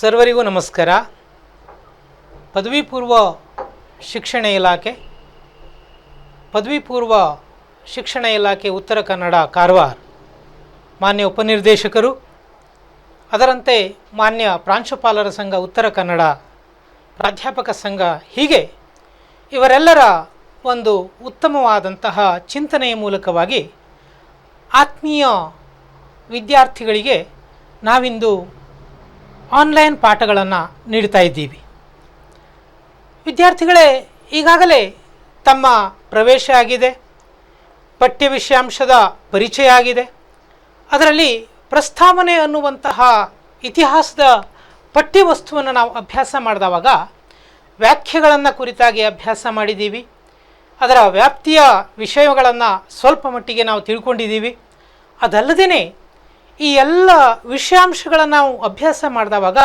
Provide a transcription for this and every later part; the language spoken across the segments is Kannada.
ಸರ್ವರಿಗೂ ನಮಸ್ಕಾರ. ಪದವಿ ಪೂರ್ವ ಶಿಕ್ಷಣ ಇಲಾಖೆ ಉತ್ತರ ಕನ್ನಡ ಕಾರವಾರ ಮಾನ್ಯ ಉಪನಿರ್ದೇಶಕರು, ಅದರಂತೆ ಮಾನ್ಯ ಪ್ರಾಂಶುಪಾಲರ ಸಂಘ ಉತ್ತರ ಕನ್ನಡ, ಪ್ರಾಧ್ಯಾಪಕ ಸಂಘ, ಹೀಗೆ ಇವರೆಲ್ಲರ ಒಂದು ಉತ್ತಮವಾದಂತಹ ಚಿಂತನೆಯ ಮೂಲಕವಾಗಿ ಆತ್ಮೀಯ ವಿದ್ಯಾರ್ಥಿಗಳಿಗೆ ನಾವಿಂದು ಆನ್ಲೈನ್ ಪಾಠಗಳನ್ನು ನೀಡ್ತಾ ಇದ್ದೀವಿ. ವಿದ್ಯಾರ್ಥಿಗಳೇ, ಈಗಾಗಲೇ ತಮ್ಮ ಪ್ರವೇಶ ಆಗಿದೆ, ಪಠ್ಯ ವಿಷಯಾಂಶದ ಪರಿಚಯ ಆಗಿದೆ. ಅದರಲ್ಲಿ ಪ್ರಸ್ತಾವನೆ ಅನ್ನುವಂತಹ ಇತಿಹಾಸದ ಪಠ್ಯವಸ್ತುವನ್ನು ನಾವು ಅಭ್ಯಾಸ ಮಾಡಿದವಾಗ ವ್ಯಾಖ್ಯೆಗಳನ್ನು ಕುರಿತಾಗಿ ಅಭ್ಯಾಸ ಮಾಡಿದ್ದೀವಿ. ಅದರ ವ್ಯಾಪ್ತಿಯ ವಿಷಯಗಳನ್ನು ಸ್ವಲ್ಪ ಮಟ್ಟಿಗೆ ನಾವು ತಿಳ್ಕೊಂಡಿದ್ದೀವಿ. ಅದಲ್ಲದೇ ಈ ಎಲ್ಲ ವಿಷಯಾಂಶಗಳನ್ನು ನಾವು ಅಭ್ಯಾಸ ಮಾಡಿದವಾಗ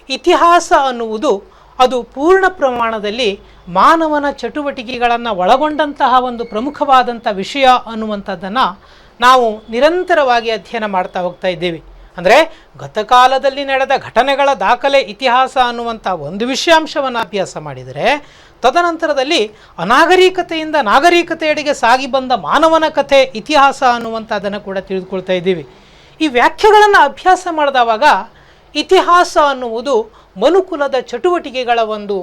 ಇತಿಹಾಸ ಅನ್ನುವುದು ಅದು ಪೂರ್ಣ ಪ್ರಮಾಣದಲ್ಲಿ ಮಾನವನ ಚಟುವಟಿಕೆಗಳನ್ನು ಒಳಗೊಂಡಂತಹ ಒಂದು ಪ್ರಮುಖವಾದಂಥ ವಿಷಯ ಅನ್ನುವಂಥದ್ದನ್ನು ನಾವು ನಿರಂತರವಾಗಿ ಅಧ್ಯಯನ ಮಾಡ್ತಾ ಹೋಗ್ತಾ ಇದ್ದೀವಿ. ಅಂದರೆ ಗತಕಾಲದಲ್ಲಿ ನಡೆದ ಘಟನೆಗಳ ದಾಖಲೆ ಇತಿಹಾಸ ಅನ್ನುವಂಥ ಒಂದು ವಿಷಯಾಂಶವನ್ನು ಅಭ್ಯಾಸ ಮಾಡಿದರೆ, ತದನಂತರದಲ್ಲಿ ಅನಾಗರಿಕತೆಯಿಂದ ನಾಗರಿಕತೆಯೆಡೆಗೆ ಸಾಗಿ ಬಂದ ಮಾನವನ ಕಥೆ ಇತಿಹಾಸ ಅನ್ನುವಂಥದ್ದನ್ನು ಕೂಡ ತಿಳಿದುಕೊಳ್ತಾ ಇದ್ದೀವಿ. ಈ ವ್ಯಾಖ್ಯೆಗಳನ್ನು ಅಭ್ಯಾಸ ಮಾಡಿದವಾಗ ಇತಿಹಾಸ ಅನ್ನುವುದು ಮನುಕುಲದ ಚಟುವಟಿಕೆಗಳ ಒಂದು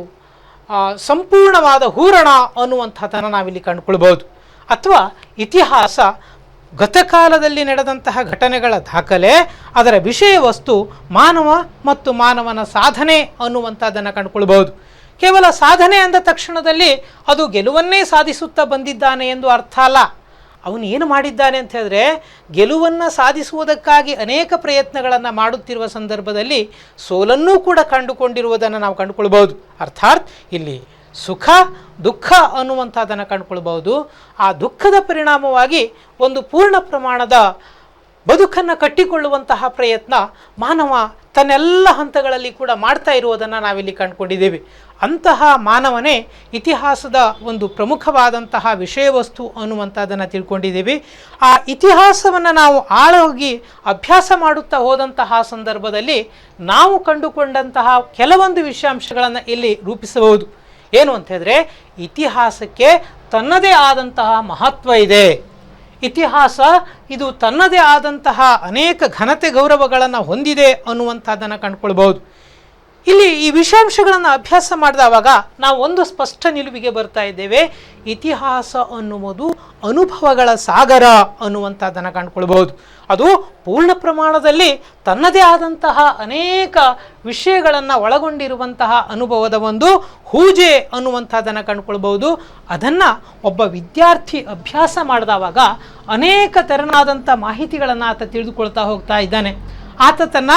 ಸಂಪೂರ್ಣವಾದ ಹೂರಣ ಅನ್ನುವಂಥದ್ದನ್ನು ನಾವಿಲ್ಲಿ ಕಂಡುಕೊಳ್ಬೋದು. ಅಥವಾ ಇತಿಹಾಸ ಗತಕಾಲದಲ್ಲಿ ನಡೆದಂತಹ ಘಟನೆಗಳ ದಾಖಲೆ, ಅದರ ವಿಷಯ ವಸ್ತು ಮಾನವ ಮತ್ತು ಮಾನವನ ಸಾಧನೆ ಅನ್ನುವಂಥದ್ದನ್ನು ಕಂಡುಕೊಳ್ಬೋದು. ಕೇವಲ ಸಾಧನೆ ಅಂದ ತಕ್ಷಣದಲ್ಲಿ ಅದು ಗೆಲುವನ್ನೇ ಸಾಧಿಸುತ್ತಾ ಬಂದಿದ್ದಾನೆ ಎಂದು ಅರ್ಥ ಅಲ್ಲ. ಅವನು ಏನು ಮಾಡಿದ್ದಾನೆ ಅಂತ ಹೇಳಿದ್ರೆ, ಗೆಲುವನ್ನು ಸಾಧಿಸುವುದಕ್ಕಾಗಿ ಅನೇಕ ಪ್ರಯತ್ನಗಳನ್ನು ಮಾಡುತ್ತಿರುವ ಸಂದರ್ಭದಲ್ಲಿ ಸೋಲನ್ನೂ ಕೂಡ ಕಂಡುಕೊಂಡಿರುವುದನ್ನು ನಾವು ಕಂಡುಕೊಳ್ಬೋದು. ಅರ್ಥಾತ್ ಇಲ್ಲಿ ಸುಖ ದುಃಖ ಅನ್ನುವಂಥದ್ದನ್ನು ಕಂಡುಕೊಳ್ಬೋದು. ಆ ದುಃಖದ ಪರಿಣಾಮವಾಗಿ ಒಂದು ಪೂರ್ಣ ಪ್ರಮಾಣದ ಬದುಕನ್ನು ಕಟ್ಟಿಕೊಳ್ಳುವಂತಹ ಪ್ರಯತ್ನ ಮಾನವ ತನ್ನೆಲ್ಲ ಹಂತಗಳಲ್ಲಿ ಕೂಡ ಮಾಡ್ತಾ ಇರುವುದನ್ನು ನಾವಿಲ್ಲಿ ಕಂಡುಕೊಂಡಿದ್ದೇವೆ. ಅಂತಹ ಮಾನವನೇ ಇತಿಹಾಸದ ಒಂದು ಪ್ರಮುಖವಾದಂತಹ ವಿಷಯವಸ್ತು ಅನ್ನುವಂಥದ್ದನ್ನು ತಿಳ್ಕೊಂಡಿದ್ದೀವಿ. ಆ ಇತಿಹಾಸವನ್ನು ನಾವು ಆಳವಾಗಿ ಅಭ್ಯಾಸ ಮಾಡುತ್ತಾ ಹೋದಂತಹ ಸಂದರ್ಭದಲ್ಲಿ ನಾವು ಕಂಡುಕೊಂಡಂತಹ ಕೆಲವೊಂದು ವಿಷಯಾಂಶಗಳನ್ನು ಇಲ್ಲಿ ರೂಪಿಸಬಹುದು. ಏನು ಅಂತ ಹೇಳಿದ್ರೆ, ಇತಿಹಾಸಕ್ಕೆ ತನ್ನದೇ ಆದಂತಹ ಮಹತ್ವ ಇದೆ. ಇತಿಹಾಸ ಇದು ತನ್ನದೇ ಆದಂತಹ ಅನೇಕ ಘನತೆ ಗೌರವಗಳನ್ನು ಹೊಂದಿದೆ ಅನ್ನುವಂಥದ್ದನ್ನು ಕಂಡುಕೊಳ್ಬಹುದು. ಇಲ್ಲಿ ಈ ವಿಷಯಾಂಶಗಳನ್ನು ಅಭ್ಯಾಸ ಮಾಡಿದವಾಗ ನಾವು ಒಂದು ಸ್ಪಷ್ಟ ನಿಲುವಿಗೆ ಬರ್ತಾ ಇದ್ದೇವೆ. ಇತಿಹಾಸ ಅನ್ನುವುದು ಅನುಭವಗಳ ಸಾಗರ ಅನ್ನುವಂಥದ್ದನ್ನು ಕಂಡುಕೊಳ್ಬಹುದು. ಅದು ಪೂರ್ಣ ಪ್ರಮಾಣದಲ್ಲಿ ತನ್ನದೇ ಆದಂತಹ ಅನೇಕ ವಿಷಯಗಳನ್ನು ಒಳಗೊಂಡಿರುವಂತಹ ಅನುಭವದ ಒಂದು ಹೂಜೆ ಅನ್ನುವಂಥದ್ದನ್ನು ಕಂಡುಕೊಳ್ಬಹುದು. ಅದನ್ನು ಒಬ್ಬ ವಿದ್ಯಾರ್ಥಿ ಅಭ್ಯಾಸ ಮಾಡಿದವಾಗ ಅನೇಕ ತೆರನಾದಂಥ ಮಾಹಿತಿಗಳನ್ನು ಆತ ತಿಳಿದುಕೊಳ್ತಾ ಹೋಗ್ತಾ ಇದ್ದಾನೆ. ಆತ ತನ್ನ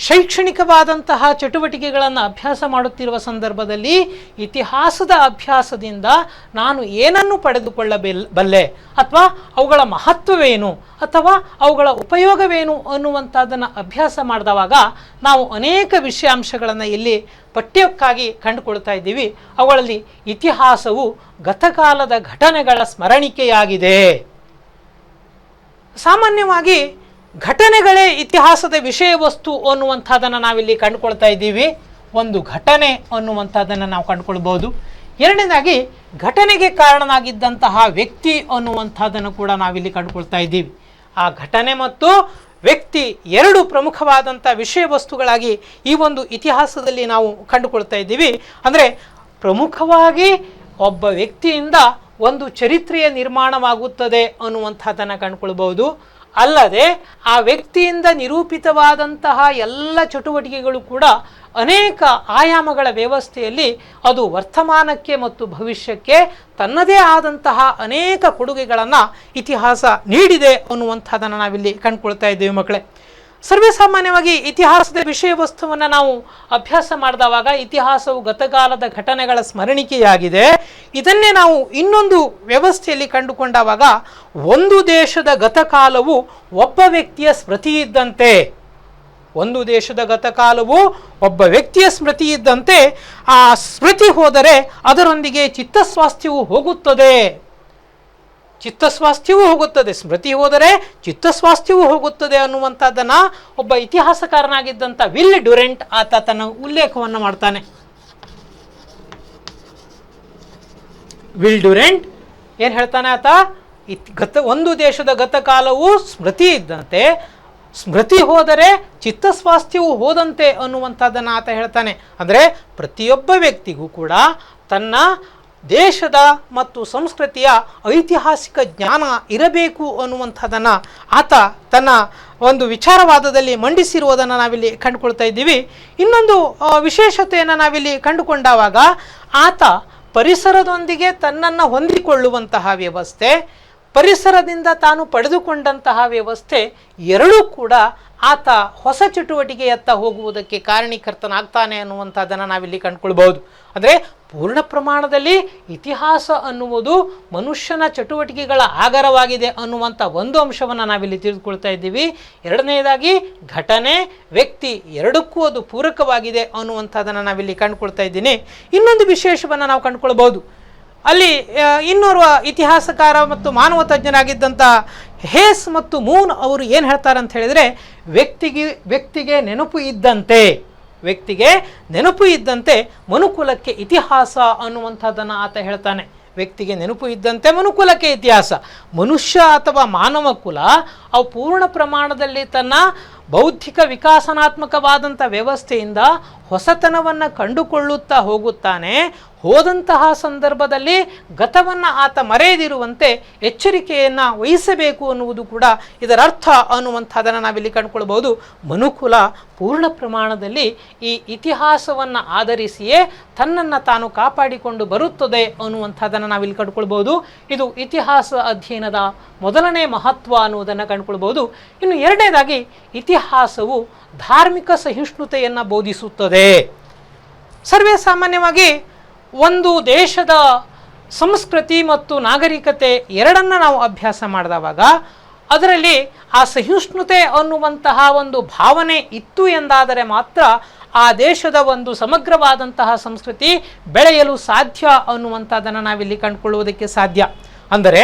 ಶೈಕ್ಷಣಿಕವಾದಂತಹ ಚಟುವಟಿಕೆಗಳನ್ನು ಅಭ್ಯಾಸ ಮಾಡುತ್ತಿರುವ ಸಂದರ್ಭದಲ್ಲಿ ಇತಿಹಾಸದ ಅಭ್ಯಾಸದಿಂದ ನಾನು ಏನನ್ನು ಪಡೆದುಕೊಳ್ಳಬಲ್ಲೆ, ಅಥವಾ ಅವುಗಳ ಮಹತ್ವವೇನು, ಅಥವಾ ಅವುಗಳ ಉಪಯೋಗವೇನು ಅನ್ನುವಂಥದ್ದನ್ನು ಅಭ್ಯಾಸ ಮಾಡಿದವಾಗ ನಾವು ಅನೇಕ ವಿಷಯಾಂಶಗಳನ್ನು ಇಲ್ಲಿ ಪಠ್ಯಕ್ಕಾಗಿ ಕಂಡುಕೊಳ್ತಾ ಇದ್ದೀವಿ. ಅವುಗಳಲ್ಲಿ ಇತಿಹಾಸವು ಗತಕಾಲದ ಘಟನೆಗಳ ಸ್ಮರಣಿಕೆಯಾಗಿದೆ. ಸಾಮಾನ್ಯವಾಗಿ ಘಟನೆಗಳೇ ಇತಿಹಾಸದ ವಿಷಯ ವಸ್ತು ಅನ್ನುವಂಥದ್ದನ್ನು ನಾವಿಲ್ಲಿ ಕಂಡುಕೊಳ್ತಾ ಇದ್ದೀವಿ. ಒಂದು ಘಟನೆ ಅನ್ನುವಂಥದ್ದನ್ನು ನಾವು ಕಂಡುಕೊಳ್ಬೋದು. ಎರಡನೇದಾಗಿ ಘಟನೆಗೆ ಕಾರಣನಾಗಿದ್ದಂತಹ ವ್ಯಕ್ತಿ ಅನ್ನುವಂಥದ್ದನ್ನು ಕೂಡ ನಾವಿಲ್ಲಿ ಕಂಡುಕೊಳ್ತಾ ಇದ್ದೀವಿ. ಆ ಘಟನೆ ಮತ್ತು ವ್ಯಕ್ತಿ ಎರಡು ಪ್ರಮುಖವಾದಂಥ ವಿಷಯ ವಸ್ತುಗಳಾಗಿ ಈ ಒಂದು ಇತಿಹಾಸದಲ್ಲಿ ನಾವು ಕಂಡುಕೊಳ್ತಾ ಇದ್ದೀವಿ. ಅಂದರೆ ಪ್ರಮುಖವಾಗಿ ಒಬ್ಬ ವ್ಯಕ್ತಿಯಿಂದ ಒಂದು ಚರಿತ್ರೆಯ ನಿರ್ಮಾಣವಾಗುತ್ತದೆ ಅನ್ನುವಂಥದ್ದನ್ನು ಕಂಡುಕೊಳ್ಬಹುದು. ಅಲ್ಲದೆ ಆ ವ್ಯಕ್ತಿಯಿಂದ ನಿರೂಪಿತವಾದಂತಹ ಎಲ್ಲ ಚಟುವಟಿಕೆಗಳು ಕೂಡ ಅನೇಕ ಆಯಾಮಗಳ ವ್ಯವಸ್ಥೆಯಲ್ಲಿ ಅದು ವರ್ತಮಾನಕ್ಕೆ ಮತ್ತು ಭವಿಷ್ಯಕ್ಕೆ ತನ್ನದೇ ಆದಂತಹ ಅನೇಕ ಕೊಡುಗೆಗಳನ್ನು ಇತಿಹಾಸ ನೀಡಿದೆ ಅನ್ನುವಂಥದ್ದನ್ನು ನಾವಿಲ್ಲಿ ಕಂಡುಕೊಳ್ತಾ ಇದ್ದೇವೆ ಮಕ್ಕಳೇ. ಸರ್ವೇಸಾಮಾನ್ಯವಾಗಿ ಇತಿಹಾಸದ ವಿಷಯ ವಸ್ತುವನ್ನು ನಾವು ಅಭ್ಯಾಸ ಮಾಡಿದವಾಗ ಇತಿಹಾಸವು ಗತಕಾಲದ ಘಟನೆಗಳ ಸ್ಮರಣಿಕೆಯಾಗಿದೆ. ಇದನ್ನೇ ನಾವು ಇನ್ನೊಂದು ವ್ಯವಸ್ಥೆಯಲ್ಲಿ ಕಂಡುಕೊಂಡಾಗ ಒಂದು ದೇಶದ ಗತಕಾಲವು ಒಬ್ಬ ವ್ಯಕ್ತಿಯ ಸ್ಮೃತಿ ಇದ್ದಂತೆ. ಒಂದು ದೇಶದ ಗತಕಾಲವು ಒಬ್ಬ ವ್ಯಕ್ತಿಯ ಸ್ಮೃತಿ ಇದ್ದಂತೆ. ಆ ಸ್ಮೃತಿ ಹೋದರೆ ಅದರೊಂದಿಗೆ ಚಿತ್ತಸ್ವಾಸ್ಥ್ಯವು ಹೋಗುತ್ತದೆ. ಚಿತ್ತಸ್ವಾಸ್ಥ್ಯವೂ ಹೋಗುತ್ತದೆ, ಸ್ಮೃತಿ ಹೋದರೆ ಚಿತ್ತಸ್ವಾಸ್ಥ್ಯವೂ ಹೋಗುತ್ತದೆ ಅನ್ನುವಂಥದ್ದನ್ನು ಒಬ್ಬ ಇತಿಹಾಸಕಾರನಾಗಿದ್ದಂಥ ವಿಲ್ ಡ್ಯುರೆಂಟ್ ಆತ ತನ್ನ ಉಲ್ಲೇಖವನ್ನು ಮಾಡ್ತಾನೆ. ವಿಲ್ ಡ್ಯುರೆಂಟ್ ಏನು ಹೇಳ್ತಾನೆ ಆತ? ಒಂದು ದೇಶದ ಗತಕಾಲವು ಸ್ಮೃತಿ ಇದ್ದಂತೆ, ಸ್ಮೃತಿ ಹೋದರೆ ಚಿತ್ತಸ್ವಾಸ್ಥ್ಯವು ಹೋದಂತೆ ಅನ್ನುವಂಥದ್ದನ್ನು ಆತ ಹೇಳ್ತಾನೆ. ಅಂದರೆ ಪ್ರತಿಯೊಬ್ಬ ವ್ಯಕ್ತಿಗೂ ಕೂಡ ತನ್ನ ದೇಶದ ಮತ್ತು ಸಂಸ್ಕೃತಿಯ ಐತಿಹಾಸಿಕ ಜ್ಞಾನ ಇರಬೇಕು ಅನ್ನುವಂಥದ್ದನ್ನು ಆತ ತನ್ನ ಒಂದು ವಿಚಾರವಾದದಲ್ಲಿ ಮಂಡಿಸಿರುವುದನ್ನು ನಾವಿಲ್ಲಿ ಕಂಡುಕೊಳ್ತಾ ಇದ್ದೀವಿ. ಇನ್ನೊಂದು ವಿಶೇಷತೆಯನ್ನು ನಾವಿಲ್ಲಿ ಕಂಡುಕೊಂಡಾಗ ಆತ ಪರಿಸರದೊಂದಿಗೆ ತನ್ನನ್ನು ಹೊಂದಿಕೊಳ್ಳುವಂತಹ ವ್ಯವಸ್ಥೆ, ಪರಿಸರದಿಂದ ತಾನು ಪಡೆದುಕೊಂಡಂತಹ ವ್ಯವಸ್ಥೆ ಎರಡೂ ಕೂಡ ಆತ ಹೊಸ ಚಟುವಟಿಕೆಯತ್ತ ಹೋಗುವುದಕ್ಕೆ ಕಾರಣೀಕರ್ತನಾಗ್ತಾನೆ ಅನ್ನುವಂಥದ್ದನ್ನು ನಾವಿಲ್ಲಿ ಕಂಡುಕೊಳ್ಬಹುದು. ಅಂದರೆ ಪೂರ್ಣ ಪ್ರಮಾಣದಲ್ಲಿ ಇತಿಹಾಸ ಅನ್ನುವುದು ಮನುಷ್ಯನ ಚಟುವಟಿಕೆಗಳ ಆಗರವಾಗಿದೆ ಅನ್ನುವಂಥ ಒಂದು ಅಂಶವನ್ನು ನಾವಿಲ್ಲಿ ತಿಳಿದುಕೊಳ್ತಾ ಇದ್ದೀವಿ. ಎರಡನೆಯದಾಗಿ ಘಟನೆ, ವ್ಯಕ್ತಿ ಎರಡಕ್ಕೂ ಅದು ಪೂರಕವಾಗಿದೆ ಅನ್ನುವಂಥದ್ದನ್ನು ನಾವಿಲ್ಲಿ ಕಂಡುಕೊಳ್ತಾ ಇದ್ದೀನಿ. ಇನ್ನೊಂದು ವಿಶೇಷವನ್ನು ನಾವು ಕಂಡುಕೊಳ್ಬಹುದು. ಅಲ್ಲಿ ಇನ್ನೋರ್ವ ಇತಿಹಾಸಕಾರ ಮತ್ತು ಮಾನವ ತಜ್ಞರಾಗಿದ್ದಂಥ ಹೇಸ್ ಮತ್ತು ಮೂನ್ ಅವರು ಏನು ಹೇಳ್ತಾರೆ ಅಂತ ಹೇಳಿದರೆ, ವ್ಯಕ್ತಿಗೆ ನೆನಪು ಇದ್ದಂತೆ ಮನುಕುಲಕ್ಕೆ ಇತಿಹಾಸ ಅನ್ನುವಂಥದ್ದನ್ನು ಆತ ಹೇಳ್ತಾನೆ. ವ್ಯಕ್ತಿಗೆ ನೆನಪು ಇದ್ದಂತೆ ಮನುಕುಲಕ್ಕೆ ಇತಿಹಾಸ. ಮನುಷ್ಯ ಅಥವಾ ಮಾನವ ಕುಲ ಅವು ಪೂರ್ಣ ಪ್ರಮಾಣದಲ್ಲಿ ತನ್ನ ಬೌದ್ಧಿಕ ವಿಕಾಸನಾತ್ಮಕವಾದಂಥ ವ್ಯವಸ್ಥೆಯಿಂದ ಹೊಸತನವನ್ನು ಕಂಡುಕೊಳ್ಳುತ್ತಾ ಹೋಗುತ್ತಾನೆ. ಹೋದಂತಹ ಸಂದರ್ಭದಲ್ಲಿ ಗತವನ್ನು ಆತ ಮರೆಯದಿರುವಂತೆ ಎಚ್ಚರಿಕೆಯನ್ನು ವಹಿಸಬೇಕು ಅನ್ನುವುದು ಕೂಡ ಇದರ ಅರ್ಥ ಅನ್ನುವಂಥದ್ದನ್ನು ನಾವಿಲ್ಲಿ ಕಂಡುಕೊಳ್ಬಹುದು. ಮನುಕುಲ ಪೂರ್ಣ ಪ್ರಮಾಣದಲ್ಲಿ ಈ ಇತಿಹಾಸವನ್ನು ಆಧರಿಸಿಯೇ ತನ್ನನ್ನು ತಾನು ಕಾಪಾಡಿಕೊಂಡು ಬರುತ್ತದೆ ಅನ್ನುವಂಥದ್ದನ್ನು ನಾವಿಲ್ಲಿ ಕಂಡುಕೊಳ್ಬಹುದು. ಇದು ಇತಿಹಾಸ ಅಧ್ಯಯನದ ಮೊದಲನೇ ಮಹತ್ವ ಅನ್ನುವುದನ್ನು ಕಂಡುಕೊಳ್ಬಹುದು. ಇನ್ನು ಎರಡನೇದಾಗಿ ಇತಿಹಾಸವು ಧಾರ್ಮಿಕ ಸಹಿಷ್ಣುತೆಯನ್ನು ಬೋಧಿಸುತ್ತದೆ. ಸರ್ವೇ ಸಾಮಾನ್ಯವಾಗಿ ಒಂದು ದೇಶದ ಸಂಸ್ಕೃತಿ ಮತ್ತು ನಾಗರಿಕತೆ ಎರಡನ್ನು ನಾವು ಅಭ್ಯಾಸ ಮಾಡಿದವಾಗ ಅದರಲ್ಲಿ ಆ ಸಹಿಷ್ಣುತೆ ಅನ್ನುವಂತಹ ಒಂದು ಭಾವನೆ ಇತ್ತು ಎಂದಾದರೆ ಮಾತ್ರ ಆ ದೇಶದ ಒಂದು ಸಮಗ್ರವಾದಂತಹ ಸಂಸ್ಕೃತಿ ಬೆಳೆಯಲು ಸಾಧ್ಯ ಅನ್ನುವಂಥದ್ದನ್ನು ನಾವಿಲ್ಲಿ ಕಂಡುಕೊಳ್ಳುವುದಕ್ಕೆ ಸಾಧ್ಯ. ಅಂದರೆ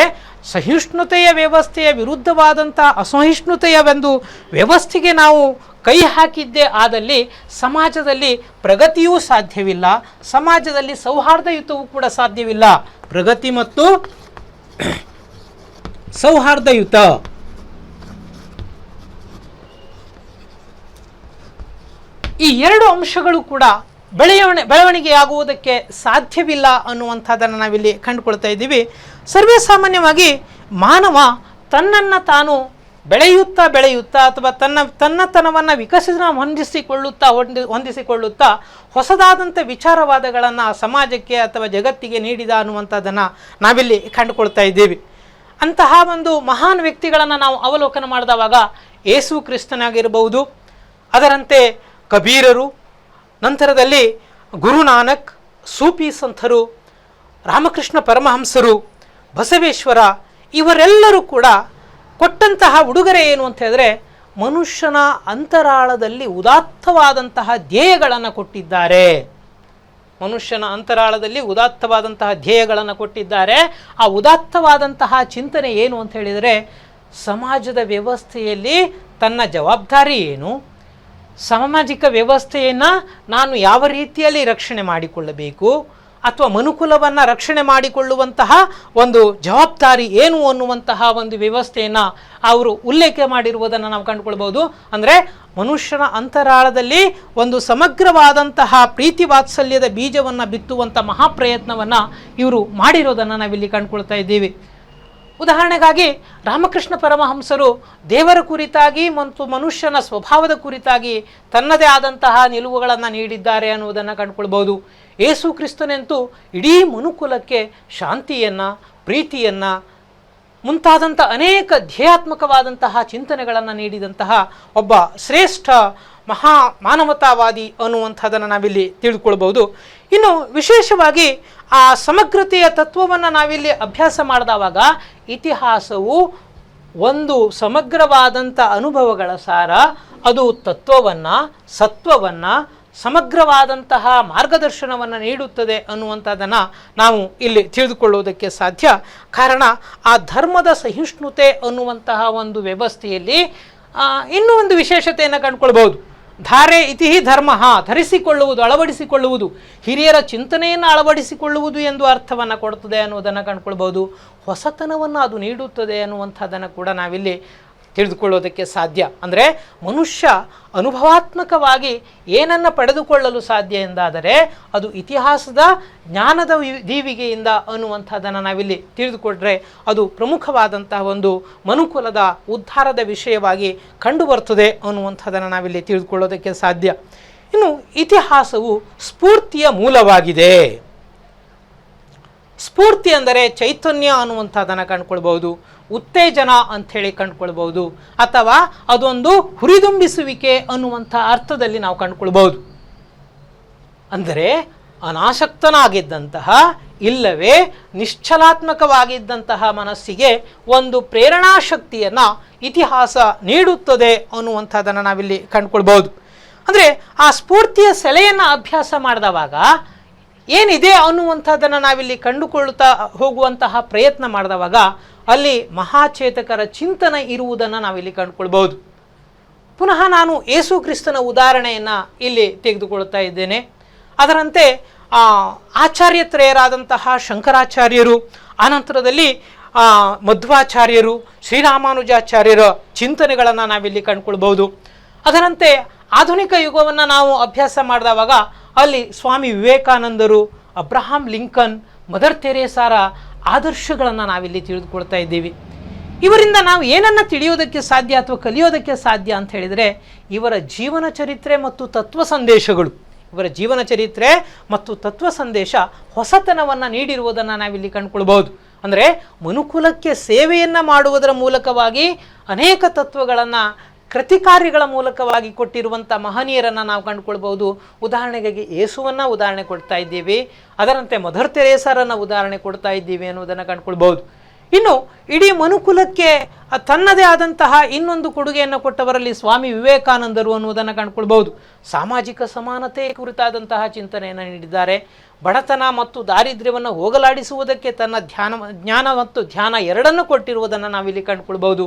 ಸಹಿಷ್ಣುತೆಯ ವ್ಯವಸ್ಥೆಯ ವಿರುದ್ಧವಾದಂಥ ಅಸಹಿಷ್ಣುತೆಯ ಒಂದು ವ್ಯವಸ್ಥೆಗೆ ನಾವು ಕೈ ಹಾಕಿದ್ದೇ ಆದಲ್ಲಿ ಸಮಾಜದಲ್ಲಿ ಪ್ರಗತಿಯೂ ಸಾಧ್ಯವಿಲ್ಲ, ಸಮಾಜದಲ್ಲಿ ಸೌಹಾರ್ದಯುತವೂ ಕೂಡ ಸಾಧ್ಯವಿಲ್ಲ. ಪ್ರಗತಿ ಮತ್ತು ಸೌಹಾರ್ದಯುತ ಈ ಎರಡು ಅಂಶಗಳು ಕೂಡ ಬೆಳವಣಿಗೆಯಾಗುವುದಕ್ಕೆ ಸಾಧ್ಯವಿಲ್ಲ ಅನ್ನುವಂಥದ್ದನ್ನು ನಾವಿಲ್ಲಿ ಕಂಡುಕೊಳ್ತಾ ಇದ್ದೀವಿ. ಸರ್ವೇ ಸಾಮಾನ್ಯವಾಗಿ ಮಾನವ ತನ್ನನ್ನು ತಾನು ಬೆಳೆಯುತ್ತಾ ಅಥವಾ ತನ್ನತನವನ್ನು ಹೊಂದಿಸಿಕೊಳ್ಳುತ್ತಾ ಹೊಸದಾದಂಥ ವಿಚಾರವಾದಗಳನ್ನು ಸಮಾಜಕ್ಕೆ ಅಥವಾ ಜಗತ್ತಿಗೆ ನೀಡಿದ ಅನ್ನುವಂಥದ್ದನ್ನು ನಾವಿಲ್ಲಿ ಕಂಡುಕೊಳ್ತಾ ಇದ್ದೀವಿ. ಅಂತಹ ಒಂದು ಮಹಾನ್ ವ್ಯಕ್ತಿಗಳನ್ನು ನಾವು ಅವಲೋಕನ ಮಾಡಿದವಾಗ ಯೇಸು ಕ್ರಿಸ್ತನಾಗಿರಬಹುದು, ಅದರಂತೆ ಕಬೀರರು, ನಂತರದಲ್ಲಿ ಗುರುನಾನಕ್, ಸೂಫಿ ಸಂತರು, ರಾಮಕೃಷ್ಣ ಪರಮಹಂಸರು, ಬಸವೇಶ್ವರ, ಇವರೆಲ್ಲರೂ ಕೂಡ ಕೊಟ್ಟಂತಹ ಉಡುಗೊರೆ ಏನು ಅಂತ ಹೇಳಿದ್ರೆ ಮನುಷ್ಯನ ಅಂತರಾಳದಲ್ಲಿ ಉದಾತ್ತವಾದಂತಹ ಧ್ಯೇಯಗಳನ್ನು ಕೊಟ್ಟಿದ್ದಾರೆ. ಮನುಷ್ಯನ ಅಂತರಾಳದಲ್ಲಿ ಉದಾತ್ತವಾದಂತಹ ಧ್ಯೇಯಗಳನ್ನು ಕೊಟ್ಟಿದ್ದಾರೆ. ಆ ಉದಾತ್ತವಾದಂತಹ ಚಿಂತನೆ ಏನು ಅಂತ ಹೇಳಿದರೆ ಸಮಾಜದ ವ್ಯವಸ್ಥೆಯಲ್ಲಿ ತನ್ನ ಜವಾಬ್ದಾರಿ ಏನು, ಸಾಮಾಜಿಕ ವ್ಯವಸ್ಥೆಯನ್ನು ನಾನು ಯಾವ ರೀತಿಯಲ್ಲಿ ರಕ್ಷಣೆ ಮಾಡಿಕೊಳ್ಳಬೇಕು ಅಥವಾ ಮನುಕುಲವನ್ನು ರಕ್ಷಣೆ ಮಾಡಿಕೊಳ್ಳುವಂತಹ ಒಂದು ಜವಾಬ್ದಾರಿ ಏನು ಅನ್ನುವಂತಹ ಒಂದು ವ್ಯವಸ್ಥೆಯನ್ನು ಅವರು ಉಲ್ಲೇಖ ಮಾಡಿರುವುದನ್ನು ನಾವು ಕಂಡುಕೊಳ್ಬೋದು. ಅಂದರೆ ಮನುಷ್ಯನ ಅಂತರಾಳದಲ್ಲಿ ಒಂದು ಸಮಗ್ರವಾದಂತಹ ಪ್ರೀತಿ ವಾತ್ಸಲ್ಯದ ಬೀಜವನ್ನು ಬಿತ್ತುವಂಥ ಮಹಾಪ್ರಯತ್ನವನ್ನು ಇವರು ಮಾಡಿರೋದನ್ನು ನಾವಿಲ್ಲಿ ಕಂಡುಕೊಳ್ತಾ ಇದ್ದೀವಿ. ಉದಾಹರಣೆಗಾಗಿ ರಾಮಕೃಷ್ಣ ಪರಮಹಂಸರು ದೇವರ ಕುರಿತಾಗಿ ಮತ್ತು ಮನುಷ್ಯನ ಸ್ವಭಾವದ ಕುರಿತಾಗಿ ತನ್ನದೇ ಆದಂತಹ ನಿಲುವುಗಳನ್ನು ನೀಡಿದ್ದಾರೆ ಅನ್ನುವುದನ್ನು ಕಂಡುಕೊಳ್ಬೋದು. ಯೇಸು ಕ್ರಿಸ್ತನಂತೂ ಇಡೀ ಮನುಕುಲಕ್ಕೆ ಶಾಂತಿಯನ್ನು, ಪ್ರೀತಿಯನ್ನು ಮುಂತಾದಂಥ ಅನೇಕ ಧ್ಯೇಯಾತ್ಮಕವಾದಂತಹ ಚಿಂತನೆಗಳನ್ನು ನೀಡಿದಂತಹ ಒಬ್ಬ ಶ್ರೇಷ್ಠ ಮಾನವತಾವಾದಿ ಅನ್ನುವಂಥದ್ದನ್ನು ನಾವಿಲ್ಲಿ ತಿಳಿದುಕೊಳ್ಬೋದು. ಇನ್ನು ವಿಶೇಷವಾಗಿ ಆ ಸಮಗ್ರತೆಯ ತತ್ವವನ್ನು ನಾವಿಲ್ಲಿ ಅಭ್ಯಾಸ ಮಾಡಿದವಾಗ ಇತಿಹಾಸವು ಒಂದು ಸಮಗ್ರವಾದಂಥ ಅನುಭವಗಳ ಸಾರ. ಅದು ತತ್ವವನ್ನು, ಸತ್ವವನ್ನು, ಸಮಗ್ರವಾದಂತಹ ಮಾರ್ಗದರ್ಶನವನ್ನು ನೀಡುತ್ತದೆ ಅನ್ನುವಂಥದ್ದನ್ನು ನಾವು ಇಲ್ಲಿ ತಿಳಿದುಕೊಳ್ಳುವುದಕ್ಕೆ ಸಾಧ್ಯ. ಕಾರಣ ಆ ಧರ್ಮದ ಸಹಿಷ್ಣುತೆ ಅನ್ನುವಂತಹ ಒಂದು ವ್ಯವಸ್ಥೆಯಲ್ಲಿ ಇನ್ನೂ ಒಂದು ವಿಶೇಷತೆಯನ್ನು ಕಂಡುಕೊಳ್ಬೋದು. ಧಾರೆ ಇತಿ ಧರ್ಮ, ಧರಿಸಿಕೊಳ್ಳುವುದು, ಅಳವಡಿಸಿಕೊಳ್ಳುವುದು, ಹಿರಿಯರ ಚಿಂತನೆಯನ್ನು ಅಳವಡಿಸಿಕೊಳ್ಳುವುದು ಎಂದು ಅರ್ಥವನ್ನು ಕೊಡುತ್ತದೆ ಅನ್ನುವುದನ್ನು ಕಂಡುಕೊಳ್ಬೋದು. ಹೊಸತನವನ್ನು ಅದು ನೀಡುತ್ತದೆ ಅನ್ನುವಂಥದ್ದನ್ನು ಕೂಡ ನಾವಿಲ್ಲಿ ತಿಳಿದುಕೊಳ್ಳೋದಕ್ಕೆ ಸಾಧ್ಯ. ಅಂದರೆ ಮನುಷ್ಯ ಅನುಭವಾತ್ಮಕವಾಗಿ ಏನನ್ನು ಪಡೆದುಕೊಳ್ಳಲು ಸಾಧ್ಯ ಎಂದಾದರೆ ಅದು ಇತಿಹಾಸದ ಜ್ಞಾನದ ದೀವಿಗೆಯಿಂದ ಅನ್ನುವಂಥದ್ದನ್ನು ನಾವಿಲ್ಲಿ ತಿಳಿದುಕೊಂಡ್ರೆ ಅದು ಪ್ರಮುಖವಾದಂತಹ ಒಂದು ಮನುಕುಲದ ಉದ್ಧಾರದ ವಿಷಯವಾಗಿ ಕಂಡುಬರ್ತದೆ ಅನ್ನುವಂಥದ್ದನ್ನು ನಾವಿಲ್ಲಿ ತಿಳಿದುಕೊಳ್ಳೋದಕ್ಕೆ ಸಾಧ್ಯ. ಇನ್ನು ಇತಿಹಾಸವು ಸ್ಫೂರ್ತಿಯ ಮೂಲವಾಗಿದೆ. ಸ್ಫೂರ್ತಿ ಅಂದರೆ ಚೈತನ್ಯ ಅನ್ನುವಂಥದ್ದನ್ನು ಕಂಡುಕೊಳ್ಬಹುದು, ಉತ್ತೇಜನ ಅಂಥೇಳಿ ಕಂಡುಕೊಳ್ಬಹುದು, ಅಥವಾ ಅದೊಂದು ಹುರಿದುಂಬಿಸುವಿಕೆ ಅನ್ನುವಂಥ ಅರ್ಥದಲ್ಲಿ ನಾವು ಕಂಡುಕೊಳ್ಬಹುದು. ಅಂದರೆ ಅನಾಸಕ್ತನಾಗಿದ್ದಂತಹ ಇಲ್ಲವೇ ನಿಶ್ಚಲಾತ್ಮಕವಾಗಿದ್ದಂತಹ ಮನಸ್ಸಿಗೆ ಒಂದು ಪ್ರೇರಣಾ ಶಕ್ತಿಯನ್ನು ಇತಿಹಾಸ ನೀಡುತ್ತದೆ ಅನ್ನುವಂಥದ್ದನ್ನು ನಾವಿಲ್ಲಿ ಕಂಡುಕೊಳ್ಬಹುದು. ಅಂದರೆ ಆ ಸ್ಫೂರ್ತಿಯ ಸೆಲೆಯನ್ನು ಅಭ್ಯಾಸ ಮಾಡಿದವಾಗ ಏನಿದೆ ಅನ್ನುವಂಥದ್ದನ್ನು ನಾವಿಲ್ಲಿ ಕಂಡುಕೊಳ್ಳುತ್ತಾ ಹೋಗುವಂತಹ ಪ್ರಯತ್ನ ಮಾಡಿದವಾಗ ಅಲ್ಲಿ ಮಹಾಚೇತಕರ ಚಿಂತನೆ ಇರುವುದನ್ನು ನಾವಿಲ್ಲಿ ಕಂಡುಕೊಳ್ಬಹುದು. ಪುನಃ ನಾನು ಯೇಸು ಕ್ರಿಸ್ತನ ಉದಾಹರಣೆಯನ್ನು ಇಲ್ಲಿ ತೆಗೆದುಕೊಳ್ತಾ ಇದ್ದೇನೆ. ಅದರಂತೆ ಆಚಾರ್ಯತ್ರಯರಾದಂತಹ ಶಂಕರಾಚಾರ್ಯರು, ಆನಂತರದಲ್ಲಿ ಮಧ್ವಾಚಾರ್ಯರು, ಶ್ರೀರಾಮಾನುಜಾಚಾರ್ಯರ ಚಿಂತನೆಗಳನ್ನು ನಾವಿಲ್ಲಿ ಕಂಡುಕೊಳ್ಬಹುದು. ಅದರಂತೆ ಆಧುನಿಕ ಯುಗವನ್ನು ನಾವು ಅಭ್ಯಾಸ ಮಾಡಿದವಾಗ ಅಲ್ಲಿ ಸ್ವಾಮಿ ವಿವೇಕಾನಂದರು, ಅಬ್ರಹಾಂ ಲಿಂಕನ್, ಮದರ್ ತೆರೇಸಾರ ಆದರ್ಶಗಳನ್ನು ನಾವಿಲ್ಲಿ ತಿಳಿದುಕೊಳ್ತಾ ಇದ್ದೀವಿ. ಇವರಿಂದ ನಾವು ಏನನ್ನು ತಿಳಿಯೋದಕ್ಕೆ ಸಾಧ್ಯ ಅಥವಾ ಕಲಿಯೋದಕ್ಕೆ ಸಾಧ್ಯ ಅಂತ ಹೇಳಿದರೆ ಇವರ ಜೀವನ ಚರಿತ್ರೆ ಮತ್ತು ತತ್ವ ಸಂದೇಶಗಳು. ಇವರ ಜೀವನ ಚರಿತ್ರೆ ಮತ್ತು ತತ್ವ ಸಂದೇಶ ಹೊಸತನವನ್ನು ನೀಡಿರುವುದನ್ನು ನಾವಿಲ್ಲಿ ಕಂಡುಕೊಳ್ಬಹುದು. ಅಂದರೆ ಮನುಕುಲಕ್ಕೆ ಸೇವೆಯನ್ನು ಮಾಡುವುದರ ಮೂಲಕವಾಗಿ ಅನೇಕ ತತ್ವಗಳನ್ನು ಕೃತಿಕಾರ್ಯಗಳ ಮೂಲಕವಾಗಿ ಕೊಟ್ಟಿರುವಂಥ ಮಹನೀಯರನ್ನು ನಾವು ಕಂಡುಕೊಳ್ಬಹುದು. ಉದಾಹರಣೆಗಾಗಿ ಯೇಸುವನ್ನು ಉದಾಹರಣೆ ಕೊಡ್ತಾ ಇದ್ದೀವಿ, ಅದರಂತೆ ಮದರ್ ತೆರೇಸಾರನ್ನು ಉದಾಹರಣೆ ಕೊಡ್ತಾ ಇದ್ದೀವಿ ಅನ್ನೋದನ್ನು ಕಂಡುಕೊಳ್ಬಹುದು. ಇನ್ನು ಇಡೀ ಮನುಕುಲಕ್ಕೆ ತನ್ನದೇ ಆದಂತಹ ಇನ್ನೊಂದು ಕೊಡುಗೆಯನ್ನು ಕೊಟ್ಟವರಲ್ಲಿ ಸ್ವಾಮಿ ವಿವೇಕಾನಂದರು ಅನ್ನುವುದನ್ನು ಕಂಡುಕೊಳ್ಬಹುದು. ಸಾಮಾಜಿಕ ಸಮಾನತೆ ಕುರಿತಾದಂತಹ ಚಿಂತನೆಯನ್ನು ನೀಡಿದ್ದಾರೆ. ಬಡತನ ಮತ್ತು ದಾರಿದ್ರ್ಯವನ್ನು ಹೋಗಲಾಡಿಸುವುದಕ್ಕೆ ತನ್ನ ಜ್ಞಾನ ಮತ್ತು ಧ್ಯಾನ ಎರಡನ್ನು ಕೊಟ್ಟಿರುವುದನ್ನು ನಾವಿಲ್ಲಿ ಕಂಡುಕೊಳ್ಬಹುದು.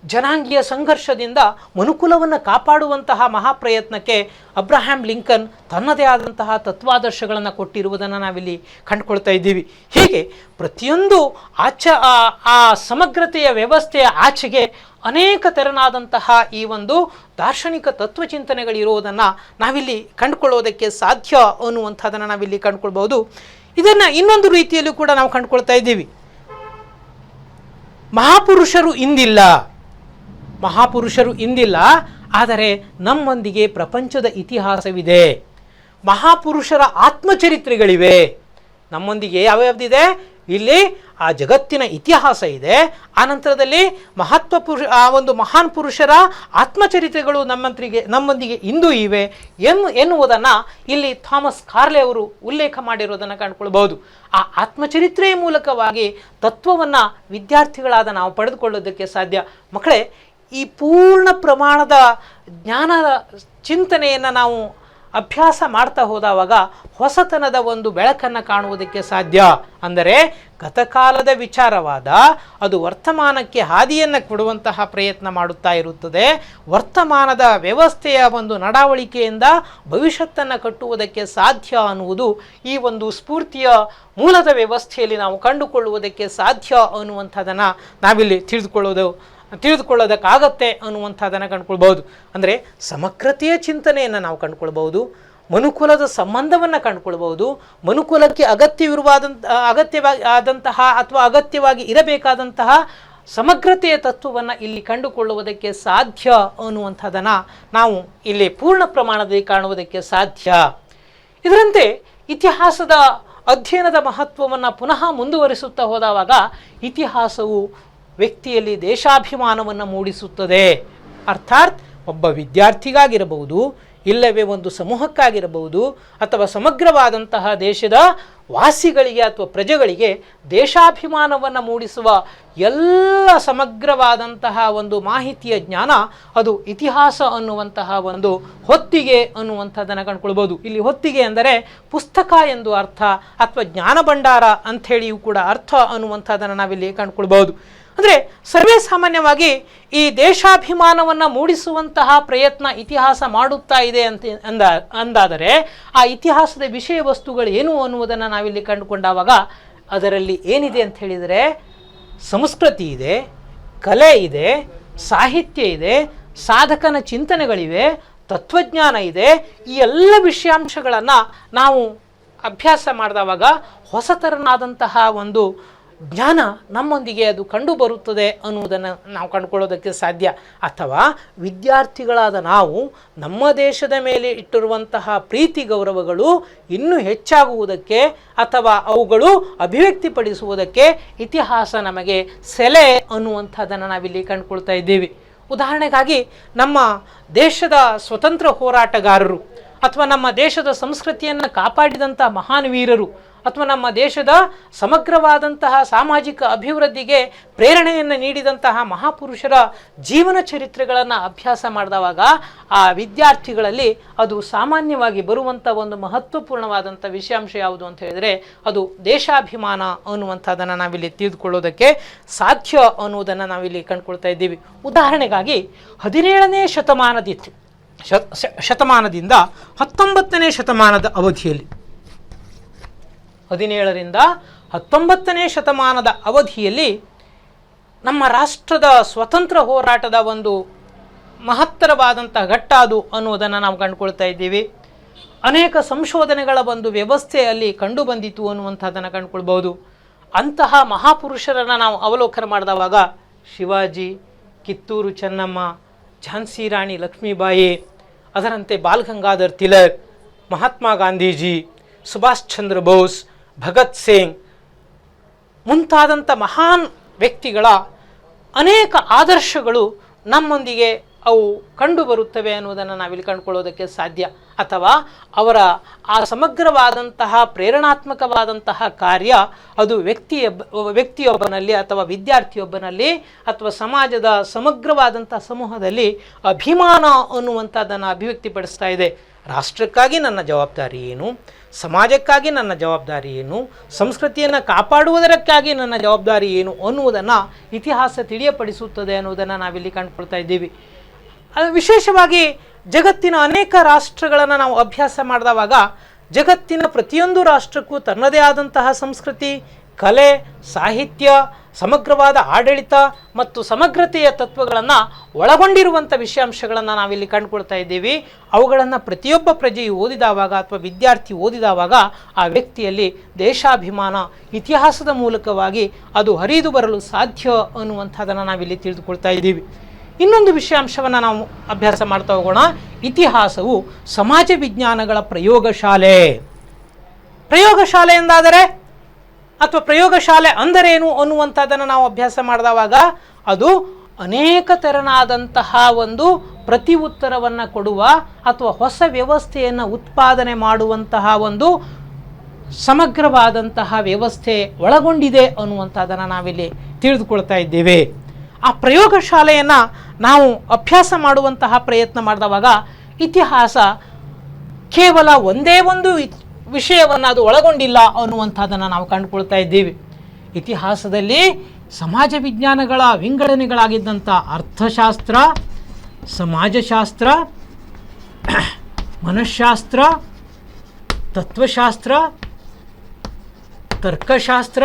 ಜನಾಂಗೀಯ ಸಂಘರ್ಷದಿಂದ ಮನುಕುಲವನ್ನು ಕಾಪಾಡುವಂತಹ ಮಹಾಪ್ರಯತ್ನಕ್ಕೆ ಅಬ್ರಹಾಂ ಲಿಂಕನ್ ತನ್ನದೇ ಆದಂತಹ ತತ್ವಾದರ್ಶಗಳನ್ನು ಕೊಟ್ಟಿರುವುದನ್ನು ನಾವಿಲ್ಲಿ ಕಂಡುಕೊಳ್ತಾ ಇದ್ದೀವಿ. ಹೀಗೆ ಪ್ರತಿಯೊಂದು ಆ ಸಮಗ್ರತೆಯ ವ್ಯವಸ್ಥೆಯ ಆಚೆಗೆ ಅನೇಕ ತೆರನಾದಂತಹ ಈ ಒಂದು ದಾರ್ಶನಿಕ ತತ್ವಚಿಂತನೆಗಳಿರುವುದನ್ನು ನಾವಿಲ್ಲಿ ಕಂಡುಕೊಳ್ಳೋದಕ್ಕೆ ಸಾಧ್ಯ ಅನ್ನುವಂಥದ್ದನ್ನು ನಾವಿಲ್ಲಿ ಕಂಡುಕೊಳ್ಬಹುದು. ಇದನ್ನು ಇನ್ನೊಂದು ರೀತಿಯಲ್ಲೂ ಕೂಡ ನಾವು ಕಂಡುಕೊಳ್ತಾ ಇದ್ದೀವಿ. ಮಹಾಪುರುಷರು ಇಂದಿಲ್ಲ, ಆದರೆ ನಮ್ಮೊಂದಿಗೆ ಪ್ರಪಂಚದ ಇತಿಹಾಸವಿದೆ. ಮಹಾಪುರುಷರ ಆತ್ಮಚರಿತ್ರೆಗಳಿವೆ ನಮ್ಮೊಂದಿಗೆ. ಯಾವ್ಯಾವ್ದಿದೆ? ಇಲ್ಲಿ ಆ ಜಗತ್ತಿನ ಇತಿಹಾಸ ಇದೆ, ಆನಂತರದಲ್ಲಿ ಒಂದು ಮಹಾನ್ ಪುರುಷರ ಆತ್ಮಚರಿತ್ರೆಗಳು ನಮ್ಮೊಂದಿಗೆ ಇಂದು ಇವೆ ಎನ್ನುವುದನ್ನು ಇಲ್ಲಿ ಥಾಮಸ್ ಕಾರ್ಲೆ ಅವರು ಉಲ್ಲೇಖ ಮಾಡಿರೋದನ್ನು ಕಂಡುಕೊಳ್ಬಹುದು. ಆ ಆತ್ಮಚರಿತ್ರೆಯ ಮೂಲಕವಾಗಿ ತತ್ವವನ್ನು ವಿದ್ಯಾರ್ಥಿಗಳಾದ ನಾವು ಪಡೆದುಕೊಳ್ಳೋದಕ್ಕೆ ಸಾಧ್ಯ. ಮಕ್ಕಳೇ, ಈ ಪೂರ್ಣ ಪ್ರಮಾಣದ ಜ್ಞಾನದ ಚಿಂತನೆಯನ್ನು ನಾವು ಅಭ್ಯಾಸ ಮಾಡ್ತಾ ಹೋದವಾಗ ಹೊಸತನದ ಒಂದು ಬೆಳಕನ್ನು ಕಾಣುವುದಕ್ಕೆ ಸಾಧ್ಯ. ಅಂದರೆ ಗತಕಾಲದ ವಿಚಾರವಾದ ಅದು ವರ್ತಮಾನಕ್ಕೆ ಹಾದಿಯನ್ನು ಕೊಡುವಂತಹ ಪ್ರಯತ್ನ ಮಾಡುತ್ತಾ ಇರುತ್ತದೆ. ವರ್ತಮಾನದ ವ್ಯವಸ್ಥೆಯ ಒಂದು ನಡವಳಿಕೆಯಿಂದ ಭವಿಷ್ಯತ್ತನ್ನು ಕಟ್ಟುವುದಕ್ಕೆ ಸಾಧ್ಯ ಅನ್ನುವುದು ಈ ಒಂದು ಸ್ಫೂರ್ತಿಯ ಮೂಲದ ವ್ಯವಸ್ಥೆಯಲ್ಲಿ ನಾವು ಕಂಡುಕೊಳ್ಳುವುದಕ್ಕೆ ಸಾಧ್ಯ ಅನ್ನುವಂಥದ್ದನ್ನು ನಾವಿಲ್ಲಿ ತಿಳಿದುಕೊಳ್ಳೋದಕ್ಕಾಗತ್ತೆ ಅನ್ನುವಂಥದ್ದನ್ನು ಕಂಡುಕೊಳ್ಬಹುದು. ಅಂದರೆ ಸಮಗ್ರತೆಯ ಚಿಂತನೆಯನ್ನು ನಾವು ಕಂಡುಕೊಳ್ಬಹುದು, ಮನುಕುಲದ ಸಂಬಂಧವನ್ನು ಕಂಡುಕೊಳ್ಬಹುದು, ಮನುಕುಲಕ್ಕೆ ಅಗತ್ಯವಾದಂತಹ ಅಥವಾ ಅಗತ್ಯವಾಗಿ ಇರಬೇಕಾದಂತಹ ಸಮಗ್ರತೆಯ ತತ್ವವನ್ನು ಇಲ್ಲಿ ಕಂಡುಕೊಳ್ಳುವುದಕ್ಕೆ ಸಾಧ್ಯ ಅನ್ನುವಂಥದ್ದನ್ನು ನಾವು ಇಲ್ಲಿ ಪೂರ್ಣ ಪ್ರಮಾಣದಲ್ಲಿ ಕಾಣುವುದಕ್ಕೆ ಸಾಧ್ಯ. ಇದರಂತೆ ಇತಿಹಾಸದ ಅಧ್ಯಯನದ ಮಹತ್ವವನ್ನು ಪುನಃ ಮುಂದುವರಿಸುತ್ತಾ ಹೋದವಾಗ ಇತಿಹಾಸವು ವ್ಯಕ್ತಿಯಲ್ಲಿ ದೇಶಾಭಿಮಾನವನ್ನು ಮೂಡಿಸುತ್ತದೆ. ಅರ್ಥಾತ್ ಒಬ್ಬ ವಿದ್ಯಾರ್ಥಿಗಾಗಿರಬಹುದು, ಇಲ್ಲವೇ ಒಂದು ಸಮೂಹಕ್ಕಾಗಿರಬಹುದು ಅಥವಾ ಸಮಗ್ರವಾದಂತಹ ದೇಶದ ವಾಸಿಗಳಿಗೆ ಅಥವಾ ಪ್ರಜೆಗಳಿಗೆ ದೇಶಾಭಿಮಾನವನ್ನು ಮೂಡಿಸುವ ಎಲ್ಲ ಸಮಗ್ರವಾದಂತಹ ಒಂದು ಮಾಹಿತಿಯ ಜ್ಞಾನ ಅದು ಇತಿಹಾಸ ಅನ್ನುವಂತಹ ಒಂದು ಹೊತ್ತಿಗೆ ಅನ್ನುವಂಥದ್ದನ್ನು ಕಂಡುಕೊಳ್ಬೋದು. ಇಲ್ಲಿ ಹೊತ್ತಿಗೆ ಅಂದರೆ ಪುಸ್ತಕ ಎಂದು ಅರ್ಥ ಅಥವಾ ಜ್ಞಾನ ಭಂಡಾರ ಅಂಥೇಳಿಯೂ ಕೂಡ ಅರ್ಥ ಅನ್ನುವಂಥದ್ದನ್ನು ನಾವಿಲ್ಲಿ ಕಂಡುಕೊಳ್ಬೋದು. ಅಂದರೆ ಸರ್ವೇ ಸಾಮಾನ್ಯವಾಗಿ ಈ ದೇಶಾಭಿಮಾನವನ್ನು ಮೂಡಿಸುವಂತಹ ಪ್ರಯತ್ನ ಇತಿಹಾಸ ಮಾಡುತ್ತಾ ಇದೆ ಅಂದಾದರೆ ಆ ಇತಿಹಾಸದ ವಿಷಯ ವಸ್ತುಗಳು ಏನು ಅನ್ನುವುದನ್ನು ನಾವಿಲ್ಲಿ ಕಂಡುಕೊಂಡಾಗ ಅದರಲ್ಲಿ ಏನಿದೆ ಅಂತ ಹೇಳಿದರೆ ಸಂಸ್ಕೃತಿ ಇದೆ, ಕಲೆ ಇದೆ, ಸಾಹಿತ್ಯ ಇದೆ, ಸಾಧಕನ ಚಿಂತನೆಗಳಿವೆ, ತತ್ವಜ್ಞಾನ ಇದೆ. ಈ ಎಲ್ಲ ವಿಷಯಾಂಶಗಳನ್ನು ನಾವು ಅಭ್ಯಾಸ ಮಾಡಿದವಾಗ ಹೊಸತರನಾದಂತಹ ಒಂದು ಜ್ಞಾನ ನಮ್ಮೊಂದಿಗೆ ಅದು ಕಂಡು ಬರುತ್ತದೆ ಅನ್ನುವುದನ್ನು ನಾವು ಕಂಡುಕೊಳ್ಳೋದಕ್ಕೆ ಸಾಧ್ಯ. ಅಥವಾ ವಿದ್ಯಾರ್ಥಿಗಳಾದ ನಾವು ನಮ್ಮ ದೇಶದ ಮೇಲೆ ಇಟ್ಟಿರುವಂತಹ ಪ್ರೀತಿ ಗೌರವಗಳು ಇನ್ನೂ ಹೆಚ್ಚಾಗುವುದಕ್ಕೆ ಅಥವಾ ಅವುಗಳು ಅಭಿವ್ಯಕ್ತಿಪಡಿಸುವುದಕ್ಕೆ ಇತಿಹಾಸ ನಮಗೆ ಸೆಲೆ ಅನ್ನುವಂಥದ್ದನ್ನು ನಾವಿಲ್ಲಿ ಕಂಡುಕೊಳ್ತಾ ಇದ್ದೀವಿ. ಉದಾಹರಣೆಗಾಗಿ ನಮ್ಮ ದೇಶದ ಸ್ವತಂತ್ರ ಹೋರಾಟಗಾರರು ಅಥವಾ ನಮ್ಮ ದೇಶದ ಸಂಸ್ಕೃತಿಯನ್ನು ಕಾಪಾಡಿದಂಥ ಮಹಾನ್ ವೀರರು ಅಥವಾ ನಮ್ಮ ದೇಶದ ಸಮಗ್ರವಾದಂತಹ ಸಾಮಾಜಿಕ ಅಭಿವೃದ್ಧಿಗೆ ಪ್ರೇರಣೆಯನ್ನು ನೀಡಿದಂತಹ ಮಹಾಪುರುಷರ ಜೀವನ ಚರಿತ್ರೆಗಳನ್ನು ಅಭ್ಯಾಸ ಮಾಡಿದವಾಗ ಆ ವಿದ್ಯಾರ್ಥಿಗಳಲ್ಲಿ ಅದು ಸಾಮಾನ್ಯವಾಗಿ ಬರುವಂಥ ಒಂದು ಮಹತ್ವಪೂರ್ಣವಾದಂಥ ವಿಷಯಾಂಶ ಯಾವುದು ಅಂತ ಹೇಳಿದರೆ ಅದು ದೇಶಾಭಿಮಾನ ಅನ್ನುವಂಥದ್ದನ್ನು ನಾವಿಲ್ಲಿ ತಿಳಿದುಕೊಳ್ಳೋದಕ್ಕೆ ಸಾಧ್ಯ ಅನ್ನುವುದನ್ನು ನಾವಿಲ್ಲಿ ಕಂಡುಕೊಳ್ತಾ ಇದ್ದೀವಿ. ಉದಾಹರಣೆಗಾಗಿ 17ನೇ ಶತಮಾನದಿಂದ 19ನೇ ಶತಮಾನದ ಅವಧಿಯಲ್ಲಿ 17ರಿಂದ 19ನೇ ಶತಮಾನದ ಅವಧಿಯಲ್ಲಿ ನಮ್ಮ ರಾಷ್ಟ್ರದ ಸ್ವತಂತ್ರ ಹೋರಾಟದ ಒಂದು ಮಹತ್ತರವಾದಂಥ ಘಟ್ಟ ಅದು ಅನ್ನುವುದನ್ನು ನಾವು ಕಂಡುಕೊಳ್ತಾ ಇದ್ದೀವಿ. ಅನೇಕ ಸಂಶೋಧನೆಗಳ ಒಂದು ವ್ಯವಸ್ಥೆ ಅಲ್ಲಿ ಕಂಡು ಬಂದಿತು ಅನ್ನುವಂಥದ್ದನ್ನು ಕಂಡುಕೊಳ್ಬೋದು. ಅಂತಹ ಮಹಾಪುರುಷರನ್ನು ನಾವು ಅವಲೋಕನ ಮಾಡಿದವಾಗ ಶಿವಾಜಿ, ಕಿತ್ತೂರು ಚೆನ್ನಮ್ಮ, ಝಾನ್ಸಿ ರಾಣಿ ಲಕ್ಷ್ಮೀಬಾಯಿ, ಅದರಂತೆ ಬಾಲ್ ಗಂಗಾಧರ್ ತಿಲಕ್, ಮಹಾತ್ಮ ಗಾಂಧೀಜಿ, ಸುಭಾಷ್ ಚಂದ್ರ ಬೋಸ್, ಭಗತ್ ಸಿಂಗ್ ಮುಂತಾದಂಥ ಮಹಾನ್ ವ್ಯಕ್ತಿಗಳ ಅನೇಕ ಆದರ್ಶಗಳು ನಮ್ಮೊಂದಿಗೆ ಅವು ಕಂಡುಬರುತ್ತವೆ ಅನ್ನುವುದನ್ನು ನಾವಿಲ್ಲಿ ಕಂಡುಕೊಳ್ಳೋದಕ್ಕೆ ಸಾಧ್ಯ. ಅಥವಾ ಅವರ ಆ ಸಮಗ್ರವಾದಂತಹ ಪ್ರೇರಣಾತ್ಮಕವಾದಂತಹ ಕಾರ್ಯ ಅದು ವ್ಯಕ್ತಿಯೊಬ್ಬನಲ್ಲಿ ಅಥವಾ ವಿದ್ಯಾರ್ಥಿಯೊಬ್ಬನಲ್ಲಿ ಅಥವಾ ಸಮಾಜದ ಸಮಗ್ರವಾದಂಥ ಸಮೂಹದಲ್ಲಿ ಅಭಿಮಾನ ಅನ್ನುವಂಥದ್ದನ್ನು ಅಭಿವ್ಯಕ್ತಿಪಡಿಸ್ತಾ ಇದೆ. ರಾಷ್ಟ್ರಕ್ಕಾಗಿ ನನ್ನ ಜವಾಬ್ದಾರಿ ಏನು, ಸಮಾಜಕ್ಕಾಗಿ ನನ್ನ ಜವಾಬ್ದಾರಿ ಏನು, ಸಂಸ್ಕೃತಿಯನ್ನು ಕಾಪಾಡುವುದಕ್ಕಾಗಿ ನನ್ನ ಜವಾಬ್ದಾರಿ ಏನು ಅನ್ನುವುದನ್ನು ಇತಿಹಾಸ ತಿಳಿಯಪಡಿಸುತ್ತದೆ ಅನ್ನುವುದನ್ನು ನಾವಿಲ್ಲಿ ಕಂಡುಕೊಳ್ತಾ ಇದ್ದೀವಿ. ವಿಶೇಷವಾಗಿ ಜಗತ್ತಿನ ಅನೇಕ ರಾಷ್ಟ್ರಗಳನ್ನು ನಾವು ಅಭ್ಯಾಸ ಮಾಡಿದವಾಗ ಜಗತ್ತಿನ ಪ್ರತಿಯೊಂದು ರಾಷ್ಟ್ರಕ್ಕೂ ತನ್ನದೇ ಆದಂತಹ ಸಂಸ್ಕೃತಿ, ಕಲೆ, ಸಾಹಿತ್ಯ, ಸಮಗ್ರವಾದ ಆಡಳಿತ ಮತ್ತು ಸಮಗ್ರತೆಯ ತತ್ವಗಳನ್ನು ಒಳಗೊಂಡಿರುವಂಥ ವಿಷಯಾಂಶಗಳನ್ನು ನಾವಿಲ್ಲಿ ಕಂಡುಕೊಳ್ತಾ ಇದ್ದೀವಿ. ಅವುಗಳನ್ನು ಪ್ರತಿಯೊಬ್ಬ ಪ್ರಜೆಯು ಓದಿದವಾಗ ಅಥವಾ ವಿದ್ಯಾರ್ಥಿ ಓದಿದವಾಗ ಆ ವ್ಯಕ್ತಿಯಲ್ಲಿ ದೇಶಾಭಿಮಾನ ಇತಿಹಾಸದ ಮೂಲಕವಾಗಿ ಅದು ಹರಿದು ಬರಲು ಸಾಧ್ಯ ಅನ್ನುವಂಥದ್ದನ್ನು ನಾವಿಲ್ಲಿ ತಿಳಿದುಕೊಳ್ತಾ ಇದ್ದೀವಿ. ಇನ್ನೊಂದು ವಿಷಯಾಂಶವನ್ನು ನಾವು ಅಭ್ಯಾಸ ಮಾಡ್ತಾ ಹೋಗೋಣ. ಇತಿಹಾಸವು ಸಮಾಜ ವಿಜ್ಞಾನಗಳ ಪ್ರಯೋಗಶಾಲೆ ಎಂದಾದರೆ ಅಥವಾ ಪ್ರಯೋಗಶಾಲೆ ಅಂದರೇನು ಅನ್ನುವಂಥದ್ದನ್ನು ನಾವು ಅಭ್ಯಾಸ ಮಾಡಿದವಾಗ ಅದು ಅನೇಕ ತೆರನಾದಂತಹ ಒಂದು ಪ್ರತಿ ಉತ್ತರವನ್ನು ಕೊಡುವ ಅಥವಾ ಹೊಸ ವ್ಯವಸ್ಥೆಯನ್ನು ಉತ್ಪಾದನೆ ಮಾಡುವಂತಹ ಒಂದು ಸಮಗ್ರವಾದಂತಹ ವ್ಯವಸ್ಥೆ ಒಳಗೊಂಡಿದೆ ಅನ್ನುವಂಥದ್ದನ್ನು ನಾವಿಲ್ಲಿ ತಿಳಿದುಕೊಳ್ತಾ ಇದ್ದೇವೆ. ಆ ಪ್ರಯೋಗಶಾಲೆಯನ್ನು ನಾವು ಅಭ್ಯಾಸ ಮಾಡುವಂತಹ ಪ್ರಯತ್ನ ಮಾಡಿದವಾಗ ಇತಿಹಾಸ ಕೇವಲ ಒಂದೇ ಒಂದು ವಿಷಯವನ್ನು ಅದು ಒಳಗೊಂಡಿಲ್ಲ ಅನ್ನುವಂಥದ್ದನ್ನು ನಾವು ಕಂಡುಕೊಳ್ತಾ ಇದ್ದೀವಿ. ಇತಿಹಾಸದಲ್ಲಿ ಸಮಾಜ ವಿಜ್ಞಾನಗಳ ವಿಂಗಡಣೆಗಳಾಗಿದ್ದಂಥ ಅರ್ಥಶಾಸ್ತ್ರ, ಸಮಾಜಶಾಸ್ತ್ರ, ಮನಃಶಾಸ್ತ್ರ, ತತ್ವಶಾಸ್ತ್ರ, ತರ್ಕಶಾಸ್ತ್ರ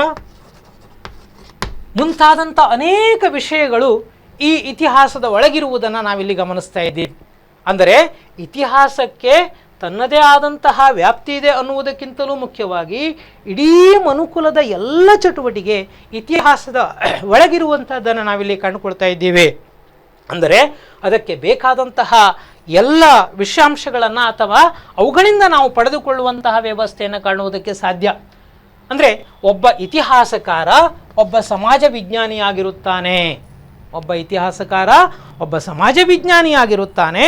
ಮುಂತಾದಂಥ ಅನೇಕ ವಿಷಯಗಳು ಈ ಇತಿಹಾಸದ ಒಳಗಿರುವುದನ್ನು ನಾವಿಲ್ಲಿ ಗಮನಿಸ್ತಾ ಇದ್ದೀವಿ. ಅಂದರೆ ಇತಿಹಾಸಕ್ಕೆ ತನ್ನದೇ ಆದಂತಹ ವ್ಯಾಪ್ತಿ ಇದೆ ಅನ್ನುವುದಕ್ಕಿಂತಲೂ ಮುಖ್ಯವಾಗಿ ಇಡೀ ಮನುಕುಲದ ಎಲ್ಲ ಚಟುವಟಿಕೆ ಇತಿಹಾಸದ ಒಳಗಿರುವಂಥದ್ದನ್ನು ನಾವಿಲ್ಲಿ ಕಂಡುಕೊಳ್ತಾ ಇದ್ದೀವಿ. ಅಂದರೆ ಅದಕ್ಕೆ ಬೇಕಾದಂತಹ ಎಲ್ಲ ವಿಷಯಾಂಶಗಳನ್ನು ಅಥವಾ ಅವುಗಳಿಂದ ನಾವು ಪಡೆದುಕೊಳ್ಳುವಂತಹ ವ್ಯವಸ್ಥೆಯನ್ನು ಕಾಣುವುದಕ್ಕೆ ಸಾಧ್ಯ. ಅಂದರೆ ಒಬ್ಬ ಇತಿಹಾಸಕಾರ ಒಬ್ಬ ಸಮಾಜ ವಿಜ್ಞಾನಿಯಾಗಿರುತ್ತಾನೆ. ಒಬ್ಬ ಇತಿಹಾಸಕಾರ, ಒಬ್ಬ ಸಮಾಜ ವಿಜ್ಞಾನಿಯಾಗಿರುತ್ತಾನೆ.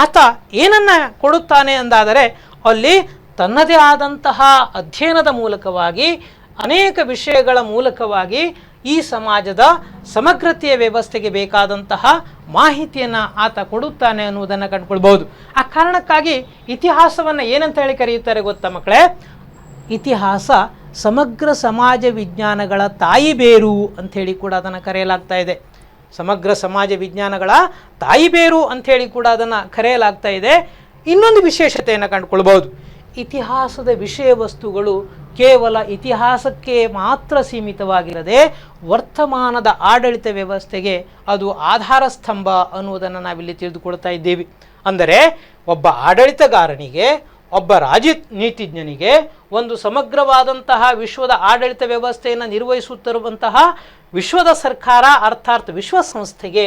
ಆತ ಏನನ್ನ ಕೊಡುತ್ತಾನೆ ಎಂದಾದರೆ ಅಲ್ಲಿ ತನ್ನದೇ ಆದಂತಹ ಅಧ್ಯಯನದ ಮೂಲಕವಾಗಿ, ಅನೇಕ ವಿಷಯಗಳ ಮೂಲಕವಾಗಿ ಈ ಸಮಾಜದ ಸಮಗ್ರತೆಯ ವ್ಯವಸ್ಥೆಗೆ ಬೇಕಾದಂತಹ ಮಾಹಿತಿಯನ್ನು ಆತ ಕೊಡುತ್ತಾನೆ ಅನ್ನುವುದನ್ನು ಕಂಡುಕೊಳ್ಬಹುದು. ಆ ಕಾರಣಕ್ಕಾಗಿ ಇತಿಹಾಸವನ್ನು ಏನಂತ ಹೇಳಿ ಕರೆಯುತ್ತಾರೆ ಗೊತ್ತಾ ಮಕ್ಕಳೇ? ಇತಿಹಾಸ ಸಮಗ್ರ ಸಮಾಜ ವಿಜ್ಞಾನಗಳ ತಾಯಿ ಬೇರು ಅಂಥೇಳಿ ಕೂಡ ಅದನ್ನು ಕರೆಯಲಾಗ್ತಾ ಇದೆ. ಸಮಗ್ರ ಸಮಾಜ ವಿಜ್ಞಾನಗಳ ತಾಯಿ ಬೇರು ಅಂಥೇಳಿ ಕೂಡ ಅದನ್ನು ಕರೆಯಲಾಗ್ತಾ ಇದೆ. ಇನ್ನೊಂದು ವಿಶೇಷತೆಯನ್ನು ಕಂಡುಕೊಳ್ಬಹುದು. ಇತಿಹಾಸದ ವಿಷಯ ವಸ್ತುಗಳು ಕೇವಲ ಇತಿಹಾಸಕ್ಕೆ ಮಾತ್ರ ಸೀಮಿತವಾಗಿರದೆ ವರ್ತಮಾನದ ಆಡಳಿತ ವ್ಯವಸ್ಥೆಗೆ ಅದು ಆಧಾರ ಸ್ತಂಭ ಅನ್ನುವುದನ್ನು ನಾವಿಲ್ಲಿ ತಿಳಿದುಕೊಳ್ತಾ ಇದ್ದೀವಿ. ಅಂದರೆ ಒಬ್ಬ ಆಡಳಿತಗಾರನಿಗೆ, ಒಬ್ಬ ರಾಜನೀತಿಜ್ಞನಿಗೆ ಒಂದು ಸಮಗ್ರವಾದಂತಹ ವಿಶ್ವದ ಆಡಳಿತ ವ್ಯವಸ್ಥೆಯನ್ನು ನಿರ್ವಹಿಸುತ್ತಿರುವಂತಹ ವಿಶ್ವದ ಸರ್ಕಾರ ಅರ್ಥಾತ್ ವಿಶ್ವಸಂಸ್ಥೆಗೆ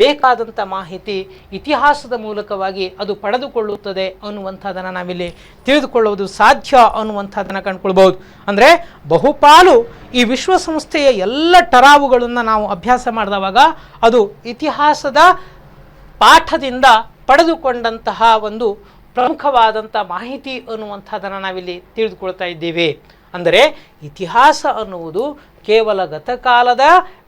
ಬೇಕಾದಂಥ ಮಾಹಿತಿ ಇತಿಹಾಸದ ಮೂಲಕವಾಗಿ ಅದು ಪಡೆದುಕೊಳ್ಳುತ್ತದೆ ಅನ್ನುವಂಥದ್ದನ್ನು ನಾವಿಲ್ಲಿ ತಿಳಿದುಕೊಳ್ಳುವುದು ಸಾಧ್ಯ ಅನ್ನುವಂಥದ್ದನ್ನು ಕಂಡುಕೊಳ್ಬಹುದು. ಅಂದರೆ ಬಹುಪಾಲು ಈ ವಿಶ್ವಸಂಸ್ಥೆಯ ಎಲ್ಲ ಟರಾವುಗಳನ್ನು ನಾವು ಅಭ್ಯಾಸ ಮಾಡಿದವಾಗ ಅದು ಇತಿಹಾಸದ ಪಾಠದಿಂದ ಪಡೆದುಕೊಂಡಂತಹ ಒಂದು ಪ್ರಮುಖವಾದಂಥ ಮಾಹಿತಿ ಅನ್ನುವಂಥದ್ದನ್ನು ನಾವಿಲ್ಲಿ ತಿಳಿದುಕೊಳ್ತಾ ಇದ್ದೀವಿ. ಅಂದರೆ ಇತಿಹಾಸ ಅನ್ನುವುದು ಕೇವಲ ಗತಕಾಲದ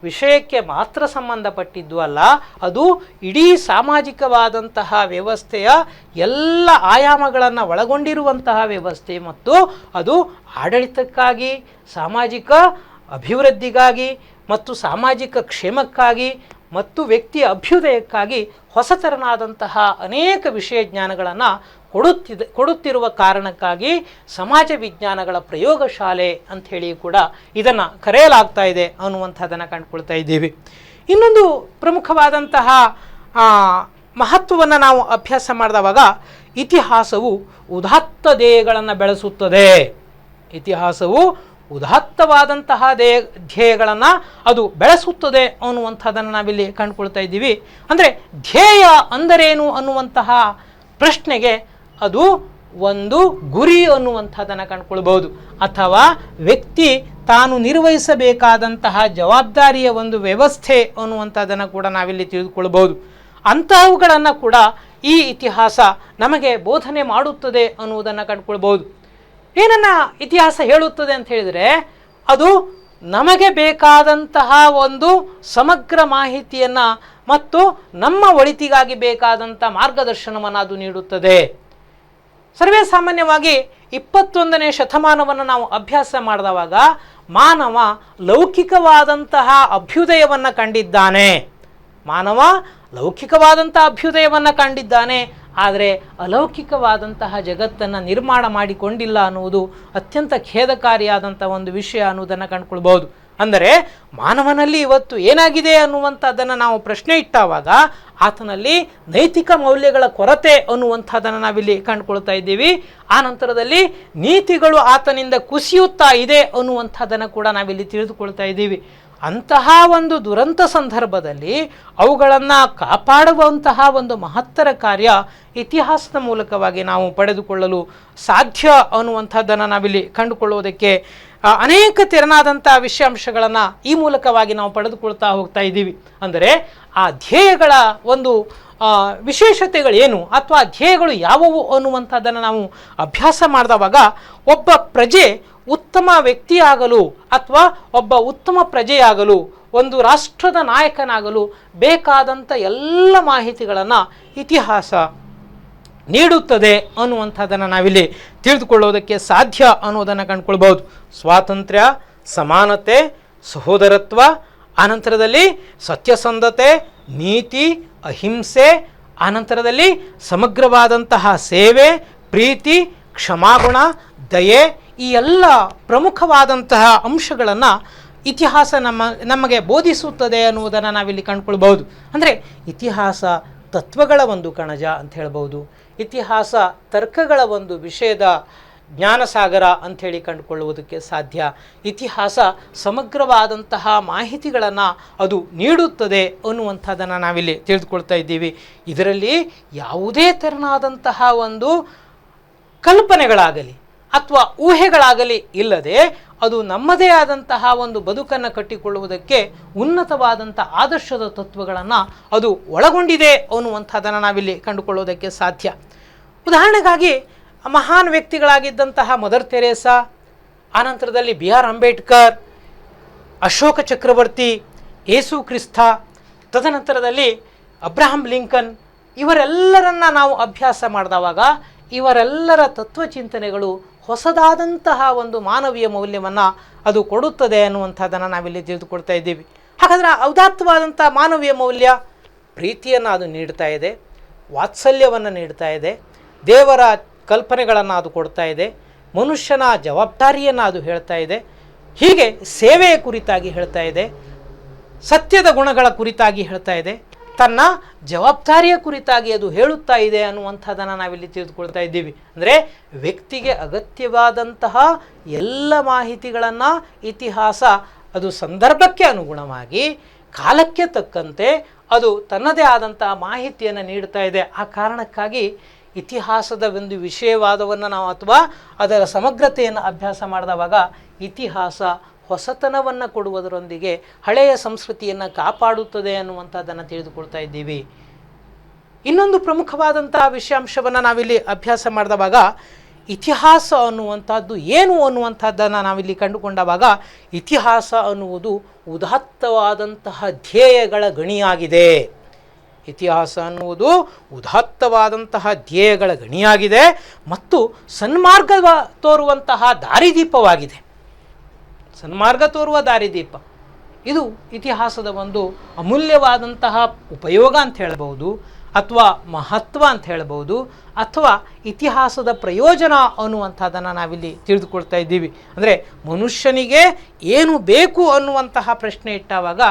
ವಿಷಯಕ್ಕೆ ಮಾತ್ರ ಸಂಬಂಧಪಟ್ಟಿದ್ದು ಅಲ್ಲ, ಅದು ಇಡೀ ಸಾಮಾಜಿಕವಾದಂತಹ ವ್ಯವಸ್ಥೆಯ ಎಲ್ಲ ಆಯಾಮಗಳನ್ನು ಒಳಗೊಂಡಿರುವಂತಹ ವ್ಯವಸ್ಥೆ ಮತ್ತು ಅದು ಆಡಳಿತಕ್ಕಾಗಿ, ಸಾಮಾಜಿಕ ಅಭಿವೃದ್ಧಿಗಾಗಿ ಮತ್ತು ಸಾಮಾಜಿಕ ಕ್ಷೇಮಕ್ಕಾಗಿ ಮತ್ತು ವ್ಯಕ್ತಿಯ ಅಭ್ಯುದಯಕ್ಕಾಗಿ ಹೊಸತರನಾದಂತಹ ಅನೇಕ ವಿಷಯ ಜ್ಞಾನಗಳನ್ನು ಕೊಡುತ್ತಿರುವ ಕಾರಣಕ್ಕಾಗಿ ಸಮಾಜ ವಿಜ್ಞಾನಗಳ ಪ್ರಯೋಗಶಾಲೆ ಅಂಥೇಳಿ ಕೂಡ ಇದನ್ನು ಕರೆಯಲಾಗ್ತಾ ಇದೆ ಅನ್ನುವಂಥದ್ದನ್ನು ಕಂಡುಕೊಳ್ತಾ ಇದ್ದೀವಿ. ಇನ್ನೊಂದು ಪ್ರಮುಖವಾದಂತಹ ಮಹತ್ವವನ್ನು ನಾವು ಅಭ್ಯಾಸ ಮಾಡಿದವಾಗ ಇತಿಹಾಸವು ಉದಾತ್ತ ಧ್ಯೇಯಗಳನ್ನು ಬೆಳೆಸುತ್ತದೆ. ಇತಿಹಾಸವು ಉದಾತ್ತವಾದಂತಹ ಧ್ಯೇಯಗಳನ್ನು ಅದು ಬೆಳೆಸುತ್ತದೆ ಅನ್ನುವಂಥದ್ದನ್ನು ನಾವಿಲ್ಲಿ ಕಂಡುಕೊಳ್ತಾ ಇದ್ದೀವಿ. ಅಂದರೆ ಧ್ಯೇಯ ಅಂದರೇನು ಅನ್ನುವಂತಹ ಪ್ರಶ್ನೆಗೆ ಅದು ಒಂದು ಗುರಿ ಅನ್ನುವಂಥದ್ದನ್ನು ಕಂಡುಕೊಳ್ಬಹುದು, ಅಥವಾ ವ್ಯಕ್ತಿ ತಾನು ನಿರ್ವಹಿಸಬೇಕಾದಂತಹ ಜವಾಬ್ದಾರಿಯ ಒಂದು ವ್ಯವಸ್ಥೆ ಅನ್ನುವಂಥದ್ದನ್ನು ಕೂಡ ನಾವಿಲ್ಲಿ ತಿಳಿದುಕೊಳ್ಬಹುದು. ಅಂತಹವುಗಳನ್ನು ಕೂಡ ಈ ಇತಿಹಾಸ ನಮಗೆ ಬೋಧನೆ ಮಾಡುತ್ತದೆ ಅನ್ನುವುದನ್ನು ಕಂಡುಕೊಳ್ಬಹುದು. ಏನನ್ನ ಇತಿಹಾಸ ಹೇಳುತ್ತದೆ ಅಂತ ಹೇಳಿದರೆ, ಅದು ನಮಗೆ ಬೇಕಾದಂತಹ ಒಂದು ಸಮಗ್ರ ಮಾಹಿತಿಯನ್ನು ಮತ್ತು ನಮ್ಮ ಒಳಿತಿಗಾಗಿ ಬೇಕಾದಂಥ ಮಾರ್ಗದರ್ಶನವನ್ನು ಅದು ನೀಡುತ್ತದೆ. ಸರ್ವೇ ಸಾಮಾನ್ಯವಾಗಿ 21ನೇ ಶತಮಾನವನ್ನು ನಾವು ಅಭ್ಯಾಸ ಮಾಡಿದವಾಗ ಮಾನವ ಲೌಕಿಕವಾದಂತಹ ಅಭ್ಯುದಯವನ್ನು ಕಂಡಿದ್ದಾನೆ. ಮಾನವ ಲೌಕಿಕವಾದಂಥ ಅಭ್ಯುದಯವನ್ನು ಕಂಡಿದ್ದಾನೆ, ಆದರೆ ಅಲೌಕಿಕವಾದಂತಹ ಜಗತ್ತನ್ನು ನಿರ್ಮಾಣ ಮಾಡಿಕೊಂಡಿಲ್ಲ ಅನ್ನುವುದು ಅತ್ಯಂತ ಖೇದಕಾರಿಯಾದಂಥ ಒಂದು ವಿಷಯ ಅನ್ನುವುದನ್ನು ಕಂಡುಕೊಳ್ಬಹುದು. ಅಂದರೆ ಮಾನವನಲ್ಲಿ ಇವತ್ತು ಏನಾಗಿದೆ ಅನ್ನುವಂಥದ್ದನ್ನು ನಾವು ಪ್ರಶ್ನೆ ಇಟ್ಟಾವಾಗ ಆತನಲ್ಲಿ ನೈತಿಕ ಮೌಲ್ಯಗಳ ಕೊರತೆ ಅನ್ನುವಂಥದ್ದನ್ನು ನಾವಿಲ್ಲಿ ಕಂಡುಕೊಳ್ತಾ ಇದ್ದೀವಿ. ಆ ನಂತರದಲ್ಲಿ ನೀತಿಗಳು ಆತನಿಂದ ಕುಸಿಯುತ್ತಾ ಇದೆ ಅನ್ನುವಂಥದ್ದನ್ನು ಕೂಡ ನಾವಿಲ್ಲಿ ತಿಳಿದುಕೊಳ್ತಾ ಇದ್ದೀವಿ. ಅಂತಹ ಒಂದು ದುರಂತ ಸಂದರ್ಭದಲ್ಲಿ ಅವುಗಳನ್ನು ಕಾಪಾಡುವಂತಹ ಒಂದು ಮಹತ್ತರ ಕಾರ್ಯ ಇತಿಹಾಸದ ಮೂಲಕವಾಗಿ ನಾವು ಪಡೆದುಕೊಳ್ಳಲು ಸಾಧ್ಯ ಅನ್ನುವಂಥದ್ದನ್ನು ನಾವಿಲ್ಲಿ ಕಂಡುಕೊಳ್ಳುವುದಕ್ಕೆ ಅನೇಕ ತೆರನಾದಂಥ ವಿಷಯಾಂಶಗಳನ್ನು ಈ ಮೂಲಕವಾಗಿ ನಾವು ಪಡೆದುಕೊಳ್ತಾ ಹೋಗ್ತಾ ಇದ್ದೀವಿ. ಅಂದರೆ ಆ ಧ್ಯೇಯಗಳ ಒಂದು ವಿಶೇಷತೆಗಳೇನು ಅಥವಾ ಧ್ಯೇಯಗಳು ಯಾವುವು ಅನ್ನುವಂಥದ್ದನ್ನು ನಾವು ಅಭ್ಯಾಸ ಮಾಡಿದವಾಗ ಒಬ್ಬ ಪ್ರಜೆ ಉತ್ತಮ ವ್ಯಕ್ತಿಯಾಗಲು ಅಥವಾ ಒಬ್ಬ ಉತ್ತಮ ಪ್ರಜೆಯಾಗಲು, ಒಂದು ರಾಷ್ಟ್ರದ ನಾಯಕನಾಗಲು ಬೇಕಾದಂಥ ಎಲ್ಲ ಮಾಹಿತಿಗಳನ್ನು ಇತಿಹಾಸ ನೀಡುತ್ತದೆ ಅನ್ನುವಂಥದ್ದನ್ನು ನಾವಿಲ್ಲಿ ತಿಳಿದುಕೊಳ್ಳೋದಕ್ಕೆ ಸಾಧ್ಯ ಅನ್ನೋದನ್ನು ಕಂಡುಕೊಳ್ಬಹುದು. ಸ್ವಾತಂತ್ರ್ಯ, ಸಮಾನತೆ, ಸಹೋದರತ್ವ, ಆನಂತರದಲ್ಲಿ ಸತ್ಯಸಂಧತೆ, ನೀತಿ, ಅಹಿಂಸೆ, ಆನಂತರದಲ್ಲಿ ಸಮಗ್ರವಾದಂತಹ ಸೇವೆ, ಪ್ರೀತಿ, ಕ್ಷಮಾಗುಣ, ದಯೆ, ಈ ಎಲ್ಲ ಪ್ರಮುಖವಾದಂತಹ ಅಂಶಗಳನ್ನು ಇತಿಹಾಸ ನಮಗೆ ಬೋಧಿಸುತ್ತದೆ ಅನ್ನುವುದನ್ನು ನಾವಿಲ್ಲಿ ಕಂಡುಕೊಳ್ಬಹುದು. ಅಂದರೆ ಇತಿಹಾಸ ತತ್ವಗಳ ಒಂದು ಕಣಜ ಅಂತ ಹೇಳ್ಬೋದು. ಇತಿಹಾಸ ತರ್ಕಗಳ ಒಂದು ವಿಷಯದ ಜ್ಞಾನಸಾಗರ ಅಂಥೇಳಿ ಕಂಡುಕೊಳ್ಳುವುದಕ್ಕೆ ಸಾಧ್ಯ. ಇತಿಹಾಸ ಸಮಗ್ರವಾದಂತಹ ಮಾಹಿತಿಗಳನ್ನು ಅದು ನೀಡುತ್ತದೆ ಅನ್ನುವಂಥದ್ದನ್ನು ನಾವಿಲ್ಲಿ ತಿಳಿದುಕೊಳ್ತಾ ಇದ್ದೀವಿ. ಇದರಲ್ಲಿ ಯಾವುದೇ ತೆರನಾದಂತಹ ಒಂದು ಕಲ್ಪನೆಗಳಾಗಲಿ ಅಥವಾ ಊಹೆಗಳಾಗಲಿ ಇಲ್ಲದೆ ಅದು ನಮ್ಮದೇ ಆದಂತಹ ಒಂದು ಬದುಕನ್ನು ಕಟ್ಟಿಕೊಳ್ಳುವುದಕ್ಕೆ ಉನ್ನತವಾದಂಥ ಆದರ್ಶದ ತತ್ವಗಳನ್ನು ಅದು ಒಳಗೊಂಡಿದೆ ಅನ್ನುವಂಥದ್ದನ್ನು ನಾವಿಲ್ಲಿ ಕಂಡುಕೊಳ್ಳುವುದಕ್ಕೆ ಸಾಧ್ಯ. ಉದಾಹರಣೆಗಾಗಿ ಮಹಾನ್ ವ್ಯಕ್ತಿಗಳಾಗಿದ್ದಂತಹ ಮದರ್ ತೆರೇಸಾ, ಆನಂತರದಲ್ಲಿ BR ಅಂಬೇಡ್ಕರ್, ಅಶೋಕ ಚಕ್ರವರ್ತಿ, ಯೇಸು ಕ್ರಿಸ್ತ, ತದನಂತರದಲ್ಲಿ ಅಬ್ರಹಾಂ ಲಿಂಕನ್, ಇವರೆಲ್ಲರನ್ನ ನಾವು ಅಭ್ಯಾಸ ಮಾಡಿದವಾಗ ಇವರೆಲ್ಲರ ತತ್ವಚಿಂತನೆಗಳು ಹೊಸದಾದಂತಹ ಒಂದು ಮಾನವೀಯ ಮೌಲ್ಯವನ್ನು ಅದು ಕೊಡುತ್ತದೆ ಅನ್ನುವಂಥದ್ದನ್ನು ನಾವಿಲ್ಲಿ ತಿಳಿದುಕೊಳ್ತಾ ಇದ್ದೀವಿ. ಹಾಗಾದರೆ ಔದಾತ್ತವಾದಂಥ ಮಾನವೀಯ ಮೌಲ್ಯ ಪ್ರೀತಿಯನ್ನು ಅದು ನೀಡ್ತಾ ಇದೆ, ವಾತ್ಸಲ್ಯವನ್ನು ನೀಡ್ತಾ ಇದೆ, ದೇವರ ಕಲ್ಪನೆಗಳನ್ನು ಅದು ಕೊಡ್ತಾ ಇದೆ, ಮನುಷ್ಯನ ಜವಾಬ್ದಾರಿಯನ್ನು ಅದು ಹೇಳ್ತಾ ಇದೆ, ಹೀಗೆ ಸೇವೆಯ ಕುರಿತಾಗಿ ಹೇಳ್ತಾ ಇದೆ, ಸತ್ಯದ ಗುಣಗಳ ಕುರಿತಾಗಿ ಹೇಳ್ತಾ ಇದೆ, ತನ್ನ ಜವಾಬ್ದಾರಿಯ ಕುರಿತಾಗಿ ಅದು ಹೇಳುತ್ತಾ ಇದೆ ಅನ್ನುವಂಥದ್ದನ್ನು ನಾವಿಲ್ಲಿ ತಿಳಿದುಕೊಳ್ತಾ ಇದ್ದೀವಿ. ಅಂದರೆ ವ್ಯಕ್ತಿಗೆ ಅಗತ್ಯವಾದಂತಹ ಎಲ್ಲ ಮಾಹಿತಿಗಳನ್ನು ಇತಿಹಾಸ ಅದು ಸಂದರ್ಭಕ್ಕೆ ಅನುಗುಣವಾಗಿ ಕಾಲಕ್ಕೆ ತಕ್ಕಂತೆ ಅದು ತನ್ನದೇ ಆದಂತಹ ಮಾಹಿತಿಯನ್ನು ನೀಡ್ತಾ ಇದೆ. ಆ ಕಾರಣಕ್ಕಾಗಿ ಇತಿಹಾಸದ ಒಂದು ವಿಷಯವಾದವನ್ನು ನಾವು ಅಥವಾ ಅದರ ಸಮಗ್ರತೆಯನ್ನು ಅಭ್ಯಾಸ ಮಾಡಿದವಾಗ ಇತಿಹಾಸ ಹೊಸತನವನ್ನು ಕೊಡುವುದರೊಂದಿಗೆ ಹಳೆಯ ಸಂಸ್ಕೃತಿಯನ್ನು ಕಾಪಾಡುತ್ತದೆ ಅನ್ನುವಂಥದ್ದನ್ನು ತಿಳಿದುಕೊಳ್ತಾ ಇದ್ದೀವಿ. ಇನ್ನೊಂದು ಪ್ರಮುಖವಾದಂತಹ ವಿಷಯಾಂಶವನ್ನು ನಾವಿಲ್ಲಿ ಅಭ್ಯಾಸ ಮಾಡಿದವಾಗ ಇತಿಹಾಸ ಅನ್ನುವಂಥದ್ದು ಏನು ಅನ್ನುವಂಥದ್ದನ್ನು ನಾವಿಲ್ಲಿ ಕಂಡುಕೊಂಡಾಗ ಇತಿಹಾಸ ಅನ್ನುವುದು ಉದಾತ್ತವಾದಂತಹ ಧ್ಯೇಯಗಳ ಗಣಿಯಾಗಿದೆ. ಇತಿಹಾಸ ಅನ್ನುವುದು ಉದಾತ್ತವಾದಂತಹ ಧ್ಯೇಯಗಳ ಗಣಿಯಾಗಿದೆ ಮತ್ತು ಸನ್ಮಾರ್ಗ ತೋರುವಂತಹ ದಾರಿದೀಪವಾಗಿದೆ. ಸನ್ಮಾರ್ಗ ತೋರುವ ದಾರಿದೀಪ ಇದು ಇತಿಹಾಸದ ಒಂದು ಅಮೂಲ್ಯವಾದಂತಹ ಉಪಯೋಗ ಅಂತ ಹೇಳ್ಬೋದು, ಅಥವಾ ಮಹತ್ವ ಅಂತ ಹೇಳ್ಬೋದು, ಅಥವಾ ಇತಿಹಾಸದ ಪ್ರಯೋಜನ ಅನ್ನುವಂಥದ್ದನ್ನು ನಾವಿಲ್ಲಿ ತಿಳಿದುಕೊಳ್ತಾ ಇದ್ದೀವಿ. ಅಂದರೆ ಮನುಷ್ಯನಿಗೆ ಏನು ಬೇಕು ಅನ್ನುವಂತಹ ಪ್ರಶ್ನೆ ಇಟ್ಟಾಗ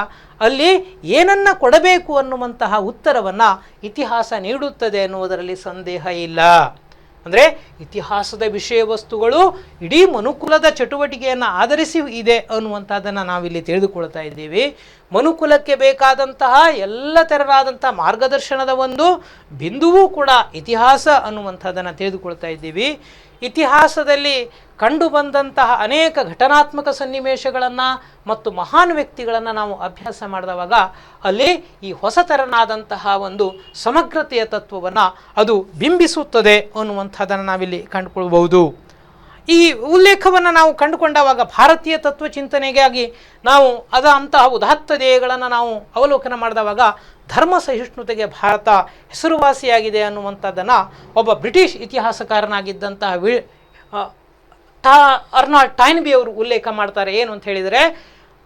ಅಲ್ಲಿ ಏನನ್ನು ಕೊಡಬೇಕು ಅನ್ನುವಂತಹ ಉತ್ತರವನ್ನು ಇತಿಹಾಸ ನೀಡುತ್ತದೆ ಅನ್ನುವುದರಲ್ಲಿ ಸಂದೇಹ ಇಲ್ಲ. ಅಂದರೆ ಇತಿಹಾಸದ ವಿಷಯ ವಸ್ತುಗಳು ಇಡೀ ಮನುಕುಲದ ಚಟುವಟಿಕೆಯನ್ನು ಆಧರಿಸಿ ಇದೆ ಅನ್ನುವಂಥದ್ದನ್ನು ನಾವಿಲ್ಲಿ ತಿಳಿದುಕೊಳ್ತಾ ಇದ್ದೀವಿ. ಮನುಕುಲಕ್ಕೆ ಬೇಕಾದಂತಹ ಎಲ್ಲ ತೆರನಾದಂಥ ಮಾರ್ಗದರ್ಶನದ ಒಂದು ಬಿಂದುವೂ ಕೂಡ ಇತಿಹಾಸ ಅನ್ನುವಂಥದ್ದನ್ನು ತಿಳಿದುಕೊಳ್ತಾ ಇದ್ದೀವಿ. ಇತಿಹಾಸದಲ್ಲಿ ಕಂಡು ಬಂದಂತಹ ಅನೇಕ ಘಟನಾತ್ಮಕ ಸನ್ನಿವೇಶಗಳನ್ನು ಮತ್ತು ಮಹಾನ್ ವ್ಯಕ್ತಿಗಳನ್ನು ನಾವು ಅಭ್ಯಾಸ ಮಾಡಿದವಾಗ ಅಲ್ಲಿ ಈ ಹೊಸತರನಾದಂತಹ ಒಂದು ಸಮಗ್ರತೆಯ ತತ್ವವನ್ನು ಅದು ಬಿಂಬಿಸುತ್ತದೆ ಅನ್ನುವಂಥದ್ದನ್ನು ನಾವಿಲ್ಲಿ ಕಂಡುಕೊಳ್ಬಹುದು. ಈ ಉಲ್ಲೇಖವನ್ನು ನಾವು ಕಂಡುಕೊಂಡಾಗ ಭಾರತೀಯ ತತ್ವಚಿಂತನೆಗಾಗಿ ನಾವು ಅಂತಹ ಉದಾತ್ತ ಧ್ಯೇಯಗಳನ್ನು ನಾವು ಅವಲೋಕನ ಮಾಡಿದವಾಗ ಧರ್ಮ ಸಹಿಷ್ಣುತೆಗೆ ಭಾರತ ಹೆಸರುವಾಸಿಯಾಗಿದೆ ಅನ್ನುವಂಥದ್ದನ್ನು ಒಬ್ಬ ಬ್ರಿಟಿಷ್ ಇತಿಹಾಸಕಾರನಾಗಿದ್ದಂತಹ ಅರ್ನಾಲ್ಡ್ ಟೈನ್ಬಿ ಅವರು ಉಲ್ಲೇಖ ಮಾಡ್ತಾರೆ. ಏನು ಅಂತ ಹೇಳಿದರೆ,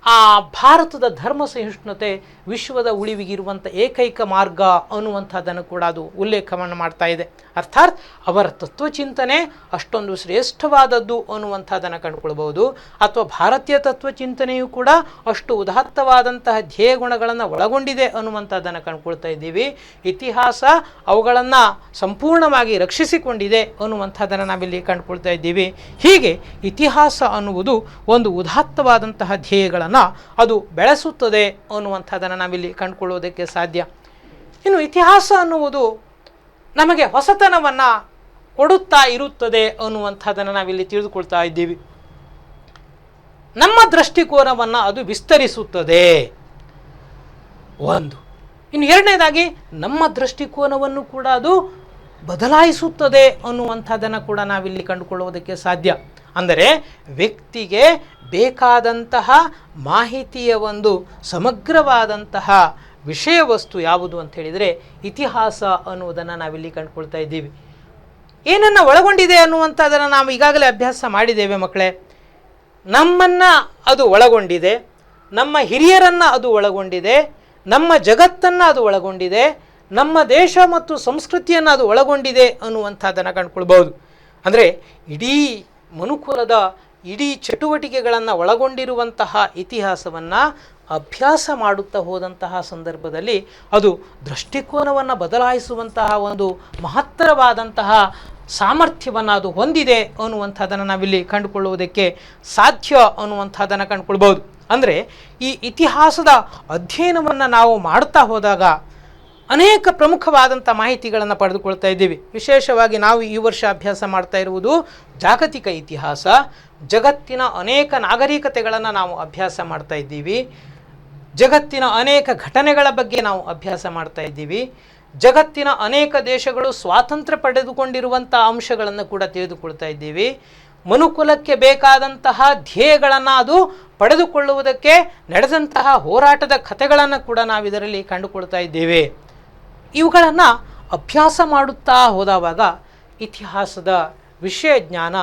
ಆ ಭಾರತದ ಧರ್ಮ ಸಹಿಷ್ಣುತೆ ವಿಶ್ವದ ಉಳಿವಿಗಿರುವಂಥ ಏಕೈಕ ಮಾರ್ಗ ಅನ್ನುವಂಥದ್ದನ್ನು ಕೂಡ ಅದು ಉಲ್ಲೇಖವನ್ನು ಮಾಡ್ತಾ ಇದೆ. ಅರ್ಥಾತ್ ಅವರ ತತ್ವಚಿಂತನೆ ಅಷ್ಟೊಂದು ಶ್ರೇಷ್ಠವಾದದ್ದು ಅನ್ನುವಂಥದ್ದನ್ನು ಕಂಡುಕೊಳ್ಬಹುದು. ಅಥವಾ ಭಾರತೀಯ ತತ್ವಚಿಂತನೆಯೂ ಕೂಡ ಅಷ್ಟು ಉದಾತ್ತವಾದಂತಹ ಧ್ಯೇಯ ಗುಣಗಳನ್ನು ಒಳಗೊಂಡಿದೆ ಅನ್ನುವಂಥದ್ದನ್ನು ಕಂಡುಕೊಳ್ತಾ ಇದ್ದೀವಿ. ಇತಿಹಾಸ ಅವುಗಳನ್ನು ಸಂಪೂರ್ಣವಾಗಿ ರಕ್ಷಿಸಿಕೊಂಡಿದೆ ಅನ್ನುವಂಥದ್ದನ್ನು ನಾವಿಲ್ಲಿ ಕಂಡುಕೊಳ್ತಾ ಇದ್ದೀವಿ. ಹೀಗೆ ಇತಿಹಾಸ ಅನ್ನುವುದು ಒಂದು ಉದಾತ್ತವಾದಂತಹ ಧ್ಯೇಯಗಳನ್ನು ಅದು ಬೆಳೆಸುತ್ತದೆ ಅನ್ನುವಂಥದ್ದನ್ನು ನಾವಿಲ್ಲಿ ಕಂಡುಕೊಳ್ಳುವುದಕ್ಕೆ ಸಾಧ್ಯ. ಇನ್ನು ಇತಿಹಾಸ ಅನ್ನುವುದು ನಮಗೆ ಹೊಸತನವನ್ನು ಕೊಡುತ್ತಾ ಇರುತ್ತದೆ ಅನ್ನುವಂಥದ್ದನ್ನು ನಾವಿಲ್ಲಿ ತಿಳಿದುಕೊಳ್ತಾ ಇದ್ದೀವಿ. ನಮ್ಮ ದೃಷ್ಟಿಕೋನವನ್ನು ಅದು ವಿಸ್ತರಿಸುತ್ತದೆ ಒಂದು. ಇನ್ನು ಎರಡನೇದಾಗಿ ನಮ್ಮ ದೃಷ್ಟಿಕೋನವನ್ನು ಕೂಡ ಅದು ಬದಲಾಯಿಸುತ್ತದೆ ಅನ್ನುವಂಥದ್ದನ್ನು ಕೂಡ ನಾವಿಲ್ಲಿ ಕಂಡುಕೊಳ್ಳುವುದಕ್ಕೆ ಸಾಧ್ಯ. ಅಂದರೆ ವ್ಯಕ್ತಿಗೆ ಬೇಕಾದಂತಹ ಮಾಹಿತಿಯ ಒಂದು ಸಮಗ್ರವಾದಂತಹ ವಿಷಯ ವಸ್ತು ಯಾವುದು ಅಂತ ಹೇಳಿದರೆ ಇತಿಹಾಸ ಅನ್ನುವುದನ್ನು ನಾವಿಲ್ಲಿ ಕಂಡುಕೊಳ್ತಾ ಇದ್ದೀವಿ. ಏನನ್ನು ಒಳಗೊಂಡಿದೆ ಅನ್ನುವಂಥದ್ದನ್ನು ನಾವು ಈಗಾಗಲೇ ಅಭ್ಯಾಸ ಮಾಡಿದ್ದೇವೆ ಮಕ್ಕಳೇ. ನಮ್ಮನ್ನು ಅದು ಒಳಗೊಂಡಿದೆ, ನಮ್ಮ ಹಿರಿಯರನ್ನು ಅದು ಒಳಗೊಂಡಿದೆ, ನಮ್ಮ ಜಗತ್ತನ್ನು ಅದು ಒಳಗೊಂಡಿದೆ, ನಮ್ಮ ದೇಶ ಮತ್ತು ಸಂಸ್ಕೃತಿಯನ್ನು ಅದು ಒಳಗೊಂಡಿದೆ ಅನ್ನುವಂಥದ್ದನ್ನು ಕಂಡುಕೊಳ್ಬೋದು. ಅಂದರೆ ಇಡೀ ಮನುಕುಲದ ಇಡೀ ಚಟುವಟಿಕೆಗಳನ್ನು ಒಳಗೊಂಡಿರುವಂತಹ ಇತಿಹಾಸವನ್ನು ಅಭ್ಯಾಸ ಮಾಡುತ್ತಾ ಹೋದಂತಹ ಸಂದರ್ಭದಲ್ಲಿ ಅದು ದೃಷ್ಟಿಕೋನವನ್ನು ಬದಲಾಯಿಸುವಂತಹ ಒಂದು ಮಹತ್ತರವಾದಂತಹ ಸಾಮರ್ಥ್ಯವನ್ನು ಅದು ಹೊಂದಿದೆ ಅನ್ನುವಂಥದ್ದನ್ನು ನಾವಿಲ್ಲಿ ಕಂಡುಕೊಳ್ಳುವುದಕ್ಕೆ ಸಾಧ್ಯ ಅನ್ನುವಂಥದ್ದನ್ನು ಕಂಡುಕೊಳ್ಬೋದು. ಅಂದರೆ ಈ ಇತಿಹಾಸದ ಅಧ್ಯಯನವನ್ನು ನಾವು ಮಾಡ್ತಾ ಹೋದಾಗ ಅನೇಕ ಪ್ರಮುಖವಾದಂಥ ಮಾಹಿತಿಗಳನ್ನು ಪಡೆದುಕೊಳ್ತಾ ಇದ್ದೀವಿ. ವಿಶೇಷವಾಗಿ ನಾವು ಈ ವರ್ಷ ಅಭ್ಯಾಸ ಮಾಡ್ತಾ ಇರುವುದು ಜಾಗತಿಕ ಇತಿಹಾಸ. ಜಗತ್ತಿನ ಅನೇಕ ನಾಗರಿಕತೆಗಳನ್ನು ನಾವು ಅಭ್ಯಾಸ ಮಾಡ್ತಾ ಇದ್ದೀವಿ. ಜಗತ್ತಿನ ಅನೇಕ ಘಟನೆಗಳ ಬಗ್ಗೆ ನಾವು ಅಭ್ಯಾಸ ಮಾಡ್ತಾ ಇದ್ದೀವಿ. ಜಗತ್ತಿನ ಅನೇಕ ದೇಶಗಳು ಸ್ವಾತಂತ್ರ್ಯ ಪಡೆದುಕೊಂಡಿರುವಂಥ ಅಂಶಗಳನ್ನು ಕೂಡ ತಿಳಿದುಕೊಳ್ತಾ ಇದ್ದೀವಿ. ಮನುಕುಲಕ್ಕೆ ಬೇಕಾದಂತಹ ಧ್ಯೇಯಗಳನ್ನು ಅದು ಪಡೆದುಕೊಳ್ಳುವುದಕ್ಕೆ ನಡೆದಂತಹ ಹೋರಾಟದ ಕಥೆಗಳನ್ನು ಕೂಡ ನಾವು ಇದರಲ್ಲಿ ಕಂಡುಕೊಳ್ತಾ ಇದ್ದೇವೆ. ಇವುಗಳನ್ನು ಅಭ್ಯಾಸ ಮಾಡುತ್ತಾ ಹೋದವಾಗ ಇತಿಹಾಸದ ವಿಷಯ ಜ್ಞಾನ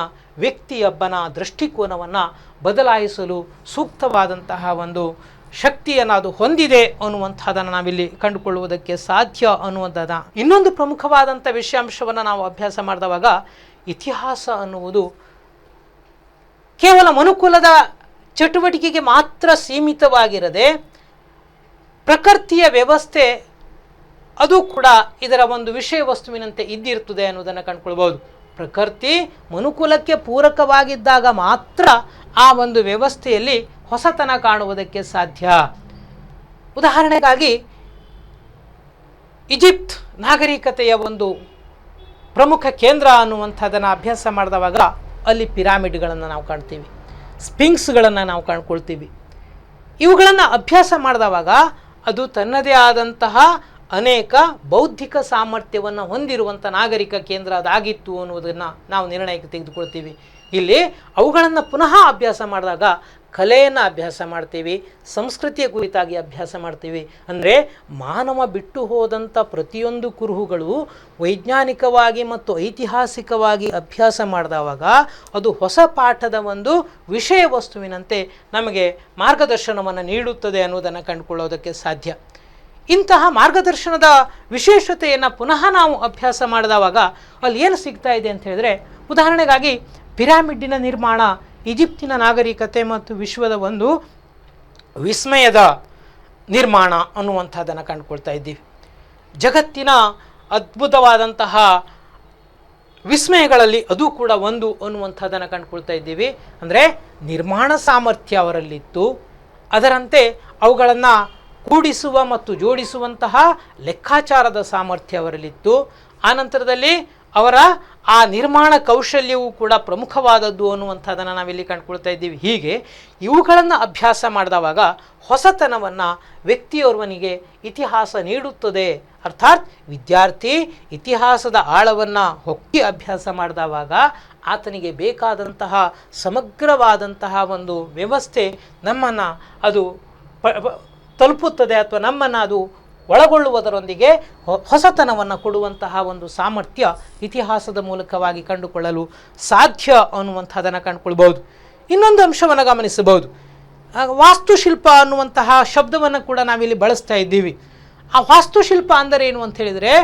ವ್ಯಕ್ತಿಯೊಬ್ಬನ ದೃಷ್ಟಿಕೋನವನ್ನು ಬದಲಾಯಿಸಲು ಸೂಕ್ತವಾದಂತಹ ಒಂದು ಶಕ್ತಿಯನ್ನು ಅದು ಹೊಂದಿದೆ ಅನ್ನುವಂಥದ್ದನ್ನು ನಾವಿಲ್ಲಿ ಕಂಡುಕೊಳ್ಳುವುದಕ್ಕೆ ಸಾಧ್ಯ ಅನ್ನುವಂಥದ್ದು. ಇನ್ನೊಂದು ಪ್ರಮುಖವಾದಂಥ ವಿಷಯಾಂಶವನ್ನು ನಾವು ಅಭ್ಯಾಸ ಮಾಡಿದವಾಗ ಇತಿಹಾಸ ಅನ್ನುವುದು ಕೇವಲ ಮನುಕುಲದ ಚಟುವಟಿಕೆಗೆ ಮಾತ್ರ ಸೀಮಿತವಾಗಿರದೆ ಪ್ರಕೃತಿಯ ವ್ಯವಸ್ಥೆ ಅದು ಕೂಡ ಇದರ ಒಂದು ವಿಷಯ ವಸ್ತುವಿನಂತೆ ಇದ್ದಿರ್ತದೆ ಅನ್ನೋದನ್ನು ಕಂಡುಕೊಳ್ಬೋದು. ಪ್ರಕೃತಿ ಮನುಕುಲಕ್ಕೆ ಪೂರಕವಾಗಿದ್ದಾಗ ಮಾತ್ರ ಆ ಒಂದು ವ್ಯವಸ್ಥೆಯಲ್ಲಿ ಹೊಸತನ ಕಾಣುವುದಕ್ಕೆ ಸಾಧ್ಯ. ಉದಾಹರಣೆಗಾಗಿ ಈಜಿಪ್ಟ್ ನಾಗರಿಕತೆಯ ಒಂದು ಪ್ರಮುಖ ಕೇಂದ್ರ ಅನ್ನುವಂಥದ್ದನ್ನು ಅಭ್ಯಾಸ ಮಾಡಿದವಾಗ ಅಲ್ಲಿ ಪಿರಾಮಿಡ್ಗಳನ್ನು ನಾವು ಕಾಣ್ತೀವಿ, ಸ್ಪಿಂಕ್ಸ್ಗಳನ್ನು ನಾವು ಕಾಣ್ಕೊಳ್ತೀವಿ. ಇವುಗಳನ್ನು ಅಭ್ಯಾಸ ಮಾಡಿದವಾಗ ಅದು ತನ್ನದೇ ಆದಂತಹ ಅನೇಕ ಬೌದ್ಧಿಕ ಸಾಮರ್ಥ್ಯವನ್ನು ಹೊಂದಿರುವಂಥ ನಾಗರಿಕ ಕೇಂದ್ರ ಅದಾಗಿತ್ತು ಅನ್ನುವುದನ್ನು ನಾವು ನಿರ್ಣಯಕ್ಕೆ ತೆಗೆದುಕೊಳ್ತೀವಿ. ಇಲ್ಲಿ ಅವುಗಳನ್ನು ಪುನಃ ಅಭ್ಯಾಸ ಮಾಡಿದಾಗ ಕಲೆಯನ್ನು ಅಭ್ಯಾಸ ಮಾಡ್ತೀವಿ, ಸಂಸ್ಕೃತಿಯ ಕುರಿತಾಗಿ ಅಭ್ಯಾಸ ಮಾಡ್ತೀವಿ. ಅಂದರೆ ಮಾನವ ಬಿಟ್ಟು ಹೋದಂಥ ಪ್ರತಿಯೊಂದು ಕುರುಹುಗಳು ವೈಜ್ಞಾನಿಕವಾಗಿ ಮತ್ತು ಐತಿಹಾಸಿಕವಾಗಿ ಅಭ್ಯಾಸ ಮಾಡಿದವಾಗ ಅದು ಹೊಸ ಪಾಠದ ಒಂದು ವಿಷಯ ವಸ್ತುವಿನಂತೆ ನಮಗೆ ಮಾರ್ಗದರ್ಶನವನ್ನು ನೀಡುತ್ತದೆ ಅನ್ನೋದನ್ನು ಕಂಡುಕೊಳ್ಳೋದಕ್ಕೆ ಸಾಧ್ಯ. ಇಂತಹ ಮಾರ್ಗದರ್ಶನದ ವಿಶೇಷತೆಯನ್ನು ಪುನಃ ನಾವು ಅಭ್ಯಾಸ ಮಾಡಿದವಾಗ ಅಲ್ಲಿ ಏನು ಸಿಗ್ತಾ ಇದೆ ಅಂತ ಹೇಳಿದ್ರೆ, ಉದಾಹರಣೆಗಾಗಿ ಪಿರಾಮಿಡ್ಡಿನ ನಿರ್ಮಾಣ ಈಜಿಪ್ತಿನ ನಾಗರಿಕತೆ ಮತ್ತು ವಿಶ್ವದ ಒಂದು ವಿಸ್ಮಯದ ನಿರ್ಮಾಣ ಅನ್ನುವಂಥದ್ದನ್ನು ಕಂಡುಕೊಳ್ತಾ ಇದ್ದೀವಿ. ಜಗತ್ತಿನ ಅದ್ಭುತವಾದಂತಹ ವಿಸ್ಮಯಗಳಲ್ಲಿ ಅದು ಕೂಡ ಒಂದು ಅನ್ನುವಂಥದ್ದನ್ನು ಕಂಡುಕೊಳ್ತಾ ಇದ್ದೀವಿ. ಅಂದರೆ ನಿರ್ಮಾಣ ಸಾಮರ್ಥ್ಯ ಅವರಲ್ಲಿತ್ತು, ಅದರಂತೆ ಅವುಗಳನ್ನು ಕೂಡಿಸುವ ಮತ್ತು ಜೋಡಿಸುವಂತಹ ಲೆಕ್ಕಾಚಾರದ ಸಾಮರ್ಥ್ಯ ಅವರಲ್ಲಿತ್ತು. ಆನಂತರದಲ್ಲಿ ಅವರ ಆ ನಿರ್ಮಾಣ ಕೌಶಲ್ಯವೂ ಕೂಡ ಪ್ರಮುಖವಾದದ್ದು ಅನ್ನುವಂಥದ್ದನ್ನು ನಾವಿಲ್ಲಿ ಕಂಡುಕೊಳ್ತಾ ಇದ್ದೀವಿ. ಹೀಗೆ ಇವುಗಳನ್ನು ಅಭ್ಯಾಸ ಮಾಡಿದವಾಗ ಹೊಸತನವನ್ನು ವ್ಯಕ್ತಿಯೋರ್ವನಿಗೆ ಇತಿಹಾಸ ನೀಡುತ್ತದೆ. ಅರ್ಥಾತ್ ವಿದ್ಯಾರ್ಥಿ ಇತಿಹಾಸದ ಆಳವನ್ನು ಹೊಕ್ಕಿ ಅಭ್ಯಾಸ ಮಾಡಿದವಾಗ ಆತನಿಗೆ ಬೇಕಾದಂತಹ ಸಮಗ್ರವಾದಂತಹ ಒಂದು ವ್ಯವಸ್ಥೆ ನಮ್ಮನ್ನು ಅದು ತಲುಪುತ್ತದೆ ಅಥವಾ ನಮ್ಮನ್ನು ಅದು ಒಳಗೊಳ್ಳುವುದರೊಂದಿಗೆ ಹೊಸತನವನ್ನು ಕೊಡುವಂತಹ ಒಂದು ಸಾಮರ್ಥ್ಯ ಇತಿಹಾಸದ ಮೂಲಕವಾಗಿ ಕಂಡುಕೊಳ್ಳಲು ಸಾಧ್ಯ ಅನ್ನುವಂಥದ್ದನ್ನು ಕಂಡುಕೊಳ್ಬೋದು. ಇನ್ನೊಂದು ಅಂಶವನ್ನು ಗಮನಿಸಬಹುದು. ವಾಸ್ತುಶಿಲ್ಪ ಅನ್ನುವಂತಹ ಶಬ್ದವನ್ನು ಕೂಡ ನಾವಿಲ್ಲಿ ಬಳಸ್ತಾ ಇದ್ದೀವಿ. ಆ ವಾಸ್ತುಶಿಲ್ಪ ಅಂದರೆ ಏನು ಅಂತ ಹೇಳಿದರೆ,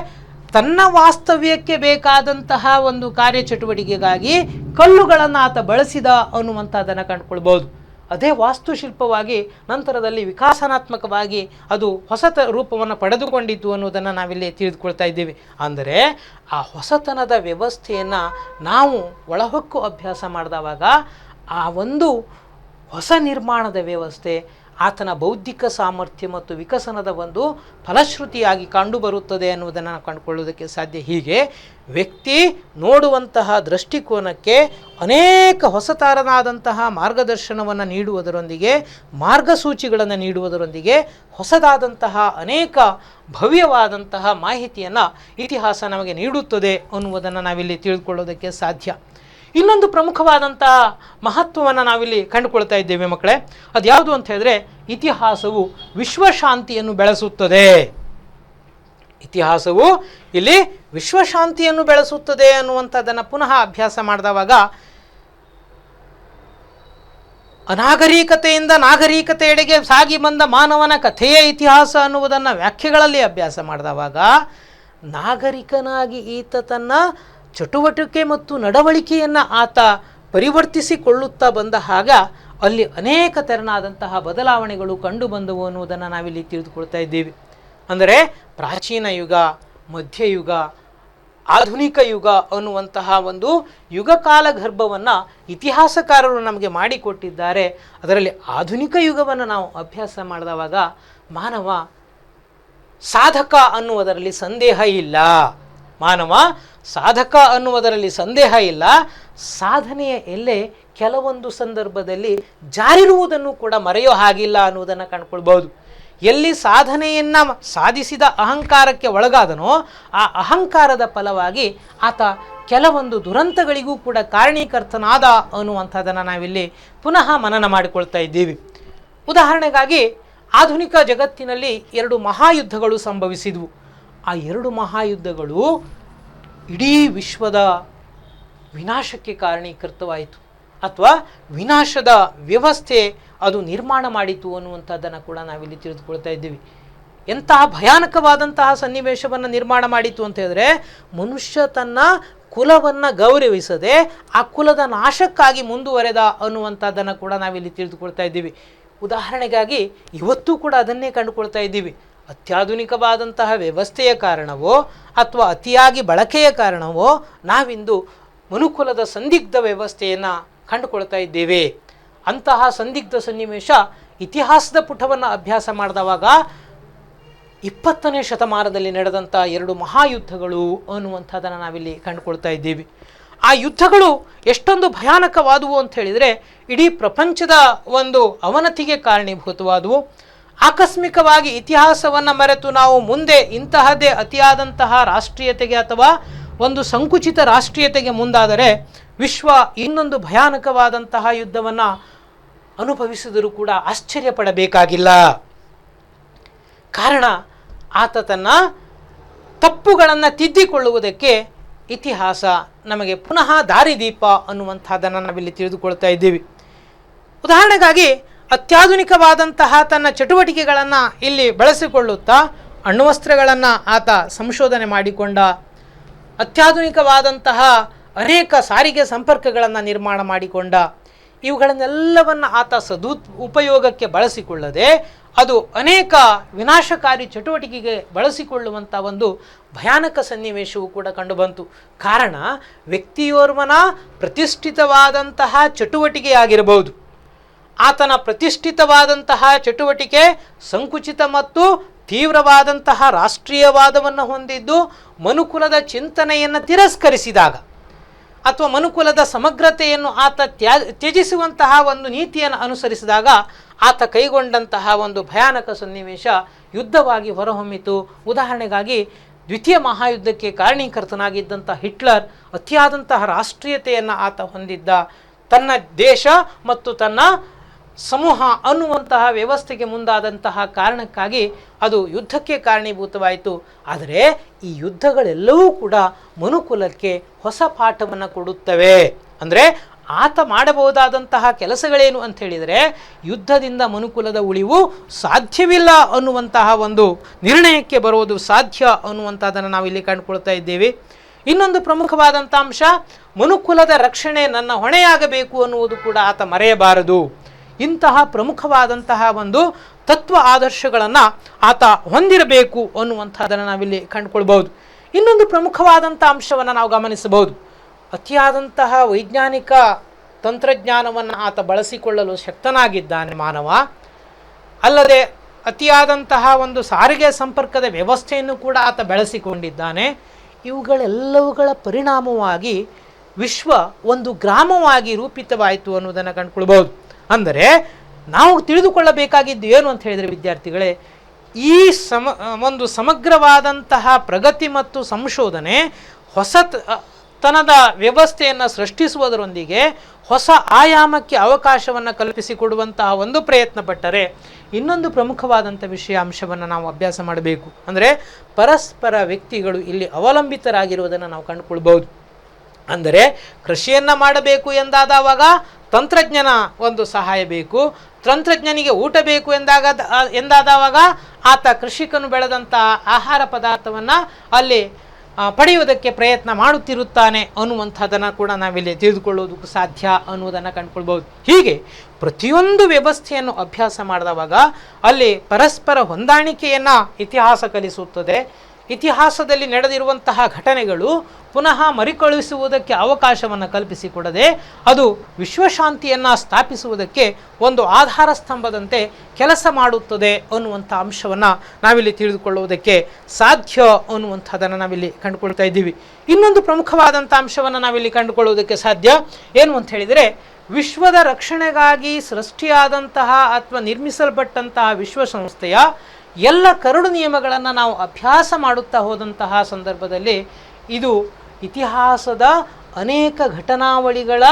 ತನ್ನ ವಾಸ್ತವ್ಯಕ್ಕೆ ಬೇಕಾದಂತಹ ಒಂದು ಕಾರ್ಯಚಟುವಟಿಕೆಗಾಗಿ ಕಲ್ಲುಗಳನ್ನು ಆತ ಬಳಸಿದ ಅನ್ನುವಂಥದ್ದನ್ನು ಕಂಡುಕೊಳ್ಬೋದು. ಅದೇ ವಾಸ್ತುಶಿಲ್ಪವಾಗಿ ನಂತರದಲ್ಲಿ ವಿಕಾಸನಾತ್ಮಕವಾಗಿ ಅದು ಹೊಸ ರೂಪವನ್ನು ಪಡೆದುಕೊಂಡಿತು ಅನ್ನೋದನ್ನು ನಾವಿಲ್ಲಿ ತಿಳಿದುಕೊಳ್ತಾ ಇದ್ದೀವಿ. ಅಂದರೆ ಆ ಹೊಸತನದ ವ್ಯವಸ್ಥೆಯನ್ನು ನಾವು ಒಳಹೊಕ್ಕು ಅಭ್ಯಾಸ ಮಾಡಿದವಾಗ ಆ ಒಂದು ಹೊಸ ನಿರ್ಮಾಣದ ವ್ಯವಸ್ಥೆ ಆತನ ಬೌದ್ಧಿಕ ಸಾಮರ್ಥ್ಯ ಮತ್ತು ವಿಕಸನದ ಒಂದು ಫಲಶ್ರುತಿಯಾಗಿ ಕಂಡುಬರುತ್ತದೆ ಅನ್ನುವುದನ್ನು ನಾವು ಕಂಡುಕೊಳ್ಳುವುದಕ್ಕೆ ಸಾಧ್ಯ. ಹೀಗೆ ವ್ಯಕ್ತಿ ನೋಡುವಂತಹ ದೃಷ್ಟಿಕೋನಕ್ಕೆ ಅನೇಕ ಹೊಸತರನಾದಂತಹ ಮಾರ್ಗದರ್ಶನವನ್ನು ನೀಡುವುದರೊಂದಿಗೆ, ಮಾರ್ಗಸೂಚಿಗಳನ್ನು ನೀಡುವುದರೊಂದಿಗೆ ಹೊಸದಾದಂತಹ ಅನೇಕ ಭವ್ಯವಾದಂತಹ ಮಾಹಿತಿಯನ್ನು ಇತಿಹಾಸ ನಮಗೆ ನೀಡುತ್ತದೆ ಅನ್ನುವುದನ್ನು ನಾವಿಲ್ಲಿ ತಿಳಿದುಕೊಳ್ಳೋದಕ್ಕೆ ಸಾಧ್ಯ. ಇನ್ನೊಂದು ಪ್ರಮುಖವಾದಂತಹ ಮಹತ್ವವನ್ನು ನಾವಿಲ್ಲಿ ಕಂಡುಕೊಳ್ತಾ ಇದ್ದೇವೆ ಮಕ್ಕಳೇ. ಅದು ಯಾವುದು ಅಂತ ಹೇಳಿದ್ರೆ, ಇತಿಹಾಸವು ವಿಶ್ವಶಾಂತಿಯನ್ನು ಬೆಳೆಸುತ್ತದೆ. ಇತಿಹಾಸವು ಇಲ್ಲಿ ವಿಶ್ವಶಾಂತಿಯನ್ನು ಬೆಳೆಸುತ್ತದೆ ಅನ್ನುವಂಥದ್ದನ್ನು ಪುನಃ ಅಭ್ಯಾಸ ಮಾಡಿದವಾಗ ಅನಾಗರಿಕತೆಯಿಂದ ನಾಗರಿಕತೆಯೆಡೆಗೆ ಸಾಗಿ ಬಂದ ಮಾನವನ ಕಥೆಯೇ ಇತಿಹಾಸ ಅನ್ನುವುದನ್ನು ವ್ಯಾಖ್ಯೆಗಳಲ್ಲಿ ಅಭ್ಯಾಸ ಮಾಡಿದವಾಗ ನಾಗರಿಕನಾಗಿ ಈತ ತನ್ನ ಚಟುವಟಿಕೆ ಮತ್ತು ನಡವಳಿಕೆಯನ್ನು ಆತ ಪರಿವರ್ತಿಸಿಕೊಳ್ಳುತ್ತಾ ಬಂದ ಹಾಗ ಅಲ್ಲಿ ಅನೇಕ ತೆರನಾದಂತಹ ಬದಲಾವಣೆಗಳು ಕಂಡು ಬಂದವು ಅನ್ನುವುದನ್ನು ನಾವಿಲ್ಲಿ ತಿಳಿದುಕೊಳ್ತಾ ಇದ್ದೀವಿ. ಅಂದರೆ ಪ್ರಾಚೀನ ಯುಗ, ಮಧ್ಯಯುಗ, ಆಧುನಿಕ ಯುಗ ಅನ್ನುವಂತಹ ಒಂದು ಯುಗಕಾಲ ಗರ್ಭವನ್ನು ಇತಿಹಾಸಕಾರರು ನಮಗೆ ಮಾಡಿಕೊಟ್ಟಿದ್ದಾರೆ. ಅದರಲ್ಲಿ ಆಧುನಿಕ ಯುಗವನ್ನು ನಾವು ಅಭ್ಯಾಸ ಮಾಡಿದವಾಗ ಮಾನವ ಸಾಧಕ ಅನ್ನುವುದರಲ್ಲಿ ಸಂದೇಹ ಇಲ್ಲ. ಮಾನವ ಸಾಧಕ ಅನ್ನುವುದರಲ್ಲಿ ಸಂದೇಹ ಇಲ್ಲ. ಸಾಧನೆಯ ಎಲ್ಲೆ ಕೆಲವೊಂದು ಸಂದರ್ಭದಲ್ಲಿ ಜಾರಿರುವುದನ್ನು ಕೂಡ ಮರೆಯೋ ಹಾಗಿಲ್ಲ ಅನ್ನುವುದನ್ನು ಕಂಡುಕೊಳ್ಬಹುದು. ಎಲ್ಲಿ ಸಾಧನೆಯನ್ನು ಸಾಧಿಸಿದ ಅಹಂಕಾರಕ್ಕೆ ಒಳಗಾದನೋ ಆ ಅಹಂಕಾರದ ಫಲವಾಗಿ ಆತ ಕೆಲವೊಂದು ದುರಂತಗಳಿಗೂ ಕೂಡ ಕಾರಣೀಕರ್ತನಾದ ಅನ್ನುವಂಥದ್ದನ್ನು ನಾವಿಲ್ಲಿ ಪುನಃ ಮನನ ಮಾಡಿಕೊಳ್ತಾ ಇದ್ದೀವಿ. ಉದಾಹರಣೆಗಾಗಿ ಆಧುನಿಕ ಜಗತ್ತಿನಲ್ಲಿ 2 ಮಹಾಯುದ್ಧಗಳು ಸಂಭವಿಸಿದವು. ಆ 2 ಮಹಾಯುದ್ಧಗಳು ಇಡೀ ವಿಶ್ವದ ವಿನಾಶಕ್ಕೆ ಕಾರಣೀಕೃತವಾಯಿತು, ಅಥವಾ ವಿನಾಶದ ವ್ಯವಸ್ಥೆ ಅದು ನಿರ್ಮಾಣ ಮಾಡಿತು ಅನ್ನುವಂಥದ್ದನ್ನು ಕೂಡ ನಾವಿಲ್ಲಿ ತಿಳಿದುಕೊಳ್ತಾ ಇದ್ದೀವಿ. ಎಂತಹ ಭಯಾನಕವಾದಂತಹ ಸನ್ನಿವೇಶವನ್ನು ನಿರ್ಮಾಣ ಮಾಡಿತು ಅಂತ ಹೇಳಿದ್ರೆ, ಮನುಷ್ಯ ತನ್ನ ಕುಲವನ್ನು ಗೌರವಿಸದೆ ಆ ಕುಲದ ನಾಶಕ್ಕಾಗಿ ಮುಂದುವರೆದ ಅನ್ನುವಂಥದ್ದನ್ನು ಕೂಡ ನಾವಿಲ್ಲಿ ತಿಳಿದುಕೊಳ್ತಾ ಇದ್ದೀವಿ. ಉದಾಹರಣೆಗಾಗಿ ಇವತ್ತೂ ಕೂಡ ಅದನ್ನೇ ಕಂಡುಕೊಳ್ತಾ ಇದ್ದೀವಿ. ಅತ್ಯಾಧುನಿಕವಾದಂತಹ ವ್ಯವಸ್ಥೆಯ ಕಾರಣವೋ ಅಥವಾ ಅತಿಯಾಗಿ ಬಳಕೆಯ ಕಾರಣವೋ ನಾವಿಂದು ಮನುಕುಲದ ಸಂದಿಗ್ಧ ವ್ಯವಸ್ಥೆಯನ್ನು ಕಂಡುಕೊಳ್ತಾ ಇದ್ದೇವೆ. ಅಂತಹ ಸಂದಿಗ್ಧ ಸನ್ನಿವೇಶ ಇತಿಹಾಸದ ಪುಟವನ್ನು ಅಭ್ಯಾಸ ಮಾಡಿದವಾಗ 20ನೇ ಶತಮಾನದಲ್ಲಿ ನಡೆದಂಥ 2 ಮಹಾಯುದ್ಧಗಳು ಅನ್ನುವಂಥದ್ದನ್ನು ನಾವಿಲ್ಲಿ ಕಂಡುಕೊಳ್ತಾ ಇದ್ದೀವಿ. ಆ ಯುದ್ಧಗಳು ಎಷ್ಟೊಂದು ಭಯಾನಕವಾದವು ಅಂತ ಹೇಳಿದರೆ, ಇಡೀ ಪ್ರಪಂಚದ ಒಂದು ಅವನತಿಗೆ ಕಾರಣೀಭೂತವಾದವು. ಆಕಸ್ಮಿಕವಾಗಿ ಇತಿಹಾಸವನ್ನು ಮರೆತು ನಾವು ಮುಂದೆ ಇಂತಹದ್ದೇ ಅತಿಯಾದಂತಹ ರಾಷ್ಟ್ರೀಯತೆಗೆ ಅಥವಾ ಒಂದು ಸಂಕುಚಿತ ರಾಷ್ಟ್ರೀಯತೆಗೆ ಮುಂದಾದರೆ ವಿಶ್ವ ಇನ್ನೊಂದು ಭಯಾನಕವಾದಂತಹ ಯುದ್ಧವನ್ನು ಅನುಭವಿಸಿದರೂ ಕೂಡ ಆಶ್ಚರ್ಯಪಡಬೇಕಾಗಿಲ್ಲ. ಕಾರಣ ಆತ ತನ್ನ ತಪ್ಪುಗಳನ್ನು ತಿದ್ದಿಕೊಳ್ಳುವುದಕ್ಕೆ ಇತಿಹಾಸ ನಮಗೆ ಪುನಃ ದಾರಿದೀಪ ಅನ್ನುವಂಥದ್ದನ್ನು ನಾವಿಲ್ಲಿ ತಿಳಿದುಕೊಳ್ತಾ ಇದ್ದೀವಿ. ಉದಾಹರಣೆಗಾಗಿ ಅತ್ಯಾಧುನಿಕವಾದಂತಹ ತನ್ನ ಚಟುವಟಿಕೆಗಳನ್ನು ಇಲ್ಲಿ ಬಳಸಿಕೊಳ್ಳುತ್ತಾ ಅಣ್ವಸ್ತ್ರಗಳನ್ನು ಆತ ಸಂಶೋಧನೆ ಮಾಡಿಕೊಂಡ. ಅತ್ಯಾಧುನಿಕವಾದಂತಹ ಅನೇಕ ಸಾರಿಗೆ ಸಂಪರ್ಕಗಳನ್ನು ನಿರ್ಮಾಣ ಮಾಡಿಕೊಂಡ. ಇವುಗಳನ್ನೆಲ್ಲವನ್ನು ಆತ ಉಪಯೋಗಕ್ಕೆ ಬಳಸಿಕೊಳ್ಳದೆ ಅದು ಅನೇಕ ವಿನಾಶಕಾರಿ ಚಟುವಟಿಕೆಗೆ ಬಳಸಿಕೊಳ್ಳುವಂಥ ಒಂದು ಭಯಾನಕ ಸನ್ನಿವೇಶವು ಕೂಡ ಕಂಡುಬಂತು. ಕಾರಣ ವ್ಯಕ್ತಿಯೋರ್ವನ ಪ್ರತಿಷ್ಠಿತವಾದಂತಹ ಚಟುವಟಿಕೆಯಾಗಿರಬಹುದು. ಆತನ ಪ್ರತಿಷ್ಠಿತವಾದಂತಹ ಚಟುವಟಿಕೆ ಸಂಕುಚಿತ ಮತ್ತು ತೀವ್ರವಾದಂತಹ ರಾಷ್ಟ್ರೀಯವಾದವನ್ನು ಹೊಂದಿದ್ದು ಮನುಕುಲದ ಚಿಂತನೆಯನ್ನು ತಿರಸ್ಕರಿಸಿದಾಗ ಅಥವಾ ಮನುಕುಲದ ಸಮಗ್ರತೆಯನ್ನು ಆತ ತ್ಯಜಿಸುವಂತಹ ಒಂದು ನೀತಿಯನ್ನು ಅನುಸರಿಸಿದಾಗ ಆತ ಕೈಗೊಂಡಂತಹ ಒಂದು ಭಯಾನಕ ಸನ್ನಿವೇಶ ಯುದ್ಧವಾಗಿ ಹೊರಹೊಮ್ಮಿತು. ಉದಾಹರಣೆಗಾಗಿ ದ್ವಿತೀಯ ಮಹಾಯುದ್ಧಕ್ಕೆ ಕಾರಣೀಕರ್ತನಾಗಿದ್ದಂಥ ಹಿಟ್ಲರ್ ಅತಿಯಾದಂತಹ ರಾಷ್ಟ್ರೀಯತೆಯನ್ನು ಆತ ಹೊಂದಿದ್ದ. ತನ್ನ ದೇಶ ಮತ್ತು ತನ್ನ ಸಮೂಹ ಅನ್ನುವಂತಹ ವ್ಯವಸ್ಥೆಗೆ ಮುಂದಾದಂತಹ ಕಾರಣಕ್ಕಾಗಿ ಅದು ಯುದ್ಧಕ್ಕೆ ಕಾರಣೀಭೂತವಾಯಿತು. ಆದರೆ ಈ ಯುದ್ಧಗಳೆಲ್ಲವೂ ಕೂಡ ಮನುಕುಲಕ್ಕೆ ಹೊಸ ಪಾಠವನ್ನು ಕೊಡುತ್ತವೆ. ಅಂದರೆ ಆತ ಮಾಡಬಹುದಾದಂತಹ ಕೆಲಸಗಳೇನು ಅಂತ ಹೇಳಿದರೆ, ಯುದ್ಧದಿಂದ ಮನುಕುಲದ ಉಳಿವು ಸಾಧ್ಯವಿಲ್ಲ ಅನ್ನುವಂತಹ ಒಂದು ನಿರ್ಣಯಕ್ಕೆ ಬರುವುದು ಸಾಧ್ಯ ಅನ್ನುವಂಥದ್ದನ್ನು ನಾವಿಲ್ಲಿ ಕಂಡುಕೊಳ್ತಾ ಇದ್ದೇವೆ. ಇನ್ನೊಂದು ಪ್ರಮುಖವಾದಂಥ ಅಂಶ, ಮನುಕುಲದ ರಕ್ಷಣೆ ನನ್ನ ಹೊಣೆಯಾಗಬೇಕು ಅನ್ನುವುದು ಕೂಡ ಆತ ಮರೆಯಬಾರದು. ಇಂತಹ ಪ್ರಮುಖವಾದಂತಹ ಒಂದು ತತ್ವ ಆದರ್ಶಗಳನ್ನು ಆತ ಹೊಂದಿರಬೇಕು ಅನ್ನುವಂಥದ್ದನ್ನು ನಾವಿಲ್ಲಿ ಕಂಡುಕೊಳ್ಬಹುದು. ಇನ್ನೊಂದು ಪ್ರಮುಖವಾದಂಥ ಅಂಶವನ್ನು ನಾವು ಗಮನಿಸಬಹುದು. ಅತಿಯಾದಂತಹ ವೈಜ್ಞಾನಿಕ ತಂತ್ರಜ್ಞಾನವನ್ನು ಆತ ಬಳಸಿಕೊಳ್ಳಲು ಶಕ್ತನಾಗಿದ್ದಾನೆ ಮಾನವ. ಅಲ್ಲದೆ ಅತಿಯಾದಂತಹ ಒಂದು ಸಾರಿಗೆ ಸಂಪರ್ಕದ ವ್ಯವಸ್ಥೆಯನ್ನು ಕೂಡ ಆತ ಬೆಳೆಸಿಕೊಂಡಿದ್ದಾನೆ. ಇವುಗಳೆಲ್ಲವುಗಳ ಪರಿಣಾಮವಾಗಿ ವಿಶ್ವ ಒಂದು ಗ್ರಾಮವಾಗಿ ರೂಪಿತವಾಯಿತು ಅನ್ನೋದನ್ನು ಕಂಡುಕೊಳ್ಬಹುದು. ಅಂದರೆ ನಾವು ತಿಳಿದುಕೊಳ್ಳಬೇಕಾಗಿದ್ದು ಏನು ಅಂತ ಹೇಳಿದರೆ ವಿದ್ಯಾರ್ಥಿಗಳೇ, ಈ ಒಂದು ಸಮಗ್ರವಾದಂತಹ ಪ್ರಗತಿ ಮತ್ತು ಸಂಶೋಧನೆ ಹೊಸತನದ ವ್ಯವಸ್ಥೆಯನ್ನು ಸೃಷ್ಟಿಸುವುದರೊಂದಿಗೆ ಹೊಸ ಆಯಾಮಕ್ಕೆ ಅವಕಾಶವನ್ನು ಕಲ್ಪಿಸಿಕೊಡುವಂತಹ ಒಂದು ಪ್ರಯತ್ನ ಪಟ್ಟರೆ, ಇನ್ನೊಂದು ಪ್ರಮುಖವಾದಂಥ ಅಂಶವನ್ನು ನಾವು ಅಭ್ಯಾಸ ಮಾಡಬೇಕು. ಅಂದರೆ ಪರಸ್ಪರ ವ್ಯಕ್ತಿಗಳು ಇಲ್ಲಿ ಅವಲಂಬಿತರಾಗಿರುವುದನ್ನು ನಾವು ಕಂಡುಕೊಳ್ಬಹುದು. ಅಂದರೆ ಕೃಷಿಯನ್ನು ಮಾಡಬೇಕು ಎಂದಾದವಾಗ ತಂತ್ರಜ್ಞನ ಒಂದು ಸಹಾಯ ಬೇಕು. ತಂತ್ರಜ್ಞನಿಗೆ ಊಟ ಬೇಕು ಎಂದಾದವಾಗ ಆತ ಕೃಷಿಕನು ಬೆಳೆದಂಥ ಆಹಾರ ಪದಾರ್ಥವನ್ನು ಅಲ್ಲಿ ಪಡೆಯುವುದಕ್ಕೆ ಪ್ರಯತ್ನ ಮಾಡುತ್ತಿರುತ್ತಾನೆ ಅನ್ನುವಂಥದ್ದನ್ನು ಕೂಡ ನಾವಿಲ್ಲಿ ತಿಳಿದುಕೊಳ್ಳುವುದಕ್ಕೂ ಸಾಧ್ಯ ಅನ್ನುವುದನ್ನು ಕಂಡುಕೊಳ್ಬಹುದು. ಹೀಗೆ ಪ್ರತಿಯೊಂದು ವ್ಯವಸ್ಥೆಯನ್ನು ಅಭ್ಯಾಸ ಮಾಡಿದವಾಗ ಅಲ್ಲಿ ಪರಸ್ಪರ ಹೊಂದಾಣಿಕೆಯನ್ನು ಇತಿಹಾಸ ಕಲಿಸುತ್ತದೆ. ಇತಿಹಾಸದಲ್ಲಿ ನಡೆದಿರುವಂತಹ ಘಟನೆಗಳು ಪುನಃ ಮರುಕಳಿಸುವುದಕ್ಕೆ ಅವಕಾಶವನ್ನು ಕಲ್ಪಿಸಿಕೊಡದೆ ಅದು ವಿಶ್ವಶಾಂತಿಯನ್ನು ಸ್ಥಾಪಿಸುವುದಕ್ಕೆ ಒಂದು ಆಧಾರ ಸ್ತಂಭದಂತೆ ಕೆಲಸ ಮಾಡುತ್ತದೆ ಅನ್ನುವಂಥ ಅಂಶವನ್ನು ನಾವಿಲ್ಲಿ ತಿಳಿದುಕೊಳ್ಳುವುದಕ್ಕೆ ಸಾಧ್ಯ ಅನ್ನುವಂಥದ್ದನ್ನು ನಾವಿಲ್ಲಿ ಕಂಡುಕೊಳ್ತಾ ಇದ್ದೀವಿ. ಇನ್ನೊಂದು ಪ್ರಮುಖವಾದಂಥ ಅಂಶವನ್ನು ನಾವಿಲ್ಲಿ ಕಂಡುಕೊಳ್ಳುವುದಕ್ಕೆ ಸಾಧ್ಯ ಏನು ಅಂತ ಹೇಳಿದರೆ, ವಿಶ್ವದ ರಕ್ಷಣೆಗಾಗಿ ಸೃಷ್ಟಿಯಾದಂತಹ ಅಥವಾ ನಿರ್ಮಿಸಲ್ಪಟ್ಟಂತಹ ವಿಶ್ವಸಂಸ್ಥೆಯ ಎಲ್ಲ ಕರಡು ನಿಯಮಗಳನ್ನು ನಾವು ಅಭ್ಯಾಸ ಮಾಡುತ್ತಾ ಹೋದಂತಹ ಸಂದರ್ಭದಲ್ಲಿ ಇದು ಇತಿಹಾಸದ ಅನೇಕ ಘಟನಾವಳಿಗಳ